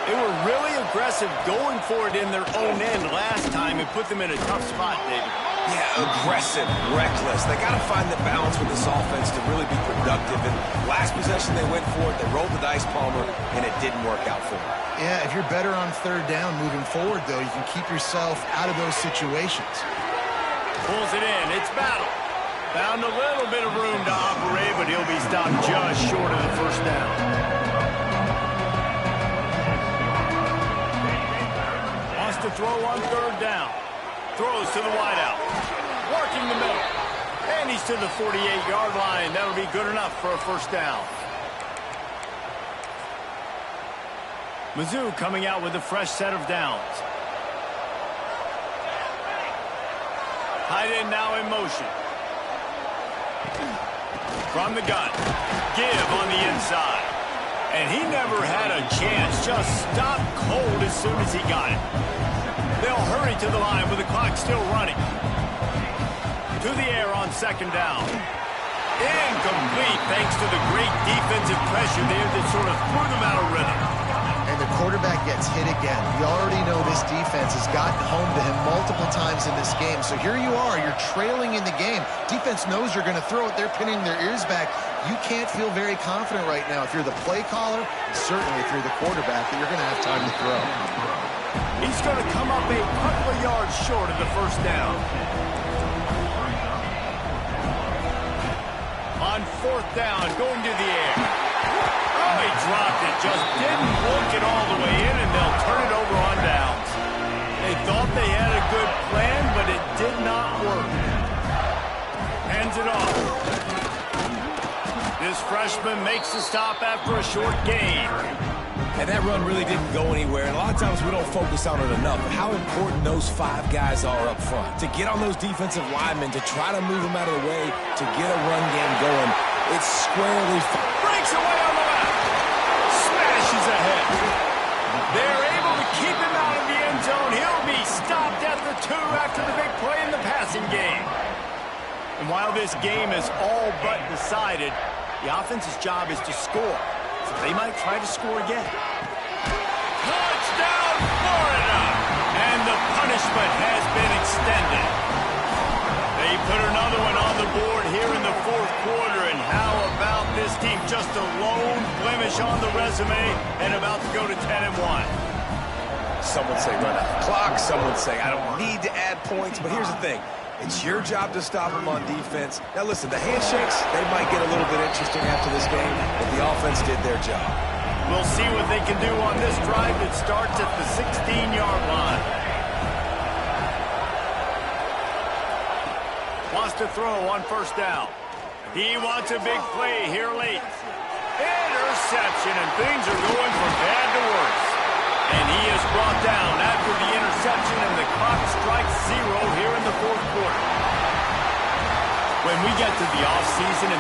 [SPEAKER 3] They were really aggressive going for it in their own end last time and put them in a tough spot, David.
[SPEAKER 2] Yeah, aggressive, reckless. They got to find the balance with this offense to really be productive. And last possession they went for it, they rolled the dice, Palmer, and it didn't work out for them.
[SPEAKER 1] Yeah, if you're better on 3rd down moving forward, though, you can keep yourself out of those situations.
[SPEAKER 3] Pulls it in. It's Battle. Found a little bit of room to operate, but he'll be stopped just short of the 1st down. Wants to throw on 3rd down. Throws to the wideout. Working the middle. And he's to the 48-yard line. That'll be good enough for a 1st down. Mizzou coming out with a fresh set of downs. Tight end now in motion. From the gun. Give on the inside. And he never had a chance. Just stopped cold as soon as he got it. They'll hurry to the line with the clock still running. To the air on 2nd down. Incomplete thanks to the great defensive pressure there that sort of threw them out of rhythm.
[SPEAKER 1] And the quarterback gets hit again. We already know this defense has gotten home to him multiple times in this game. So here you are, you're trailing in the game. Defense knows you're going to throw it. They're pinning their ears back. You can't feel very confident right now if you're the play caller, and certainly if you're the quarterback, that you're going to have time to throw.
[SPEAKER 3] He's going to come up a couple of yards short of the 1st down. On 4th down, going to the air. Oh, he dropped it. Just didn't work it all the way in, and they'll turn it over on downs. They thought they had a good plan, but it did not work. Hands it off. This freshman makes the stop after a short gain.
[SPEAKER 2] And that run really didn't go anywhere. And a lot of times we don't focus on it enough. But how important those 5 guys are up front. To get on those defensive linemen, to try to move them out of the way, to get a run game going. It's squarely...
[SPEAKER 3] Breaks away on the left. Smashes ahead. They're able to keep him out of the end zone. He'll be stopped at the 2 after the big play in the passing game. And while this game is all but decided, the offense's job is to score. So they might try to score again. Touchdown, Florida! And the punishment has been extended. They put another one on the board here in the 4th quarter. And how about this team? Just a lone blemish on the resume and about to go to 10-1.
[SPEAKER 2] Some would say run out the clock. Some would say I don't need to add points. But here's the thing. It's your job to stop them on defense. Now, listen, the handshakes, they might get a little bit interesting after this game, but the offense did their job.
[SPEAKER 3] We'll see what they can do on this drive that starts at the 16-yard line. Wants to throw on 1st down. He wants a big play here late. Interception, and things are going from bad to worse. And he is brought down after the interception, and the clock strikes 0 here in the 4th quarter. When we get to the offseason and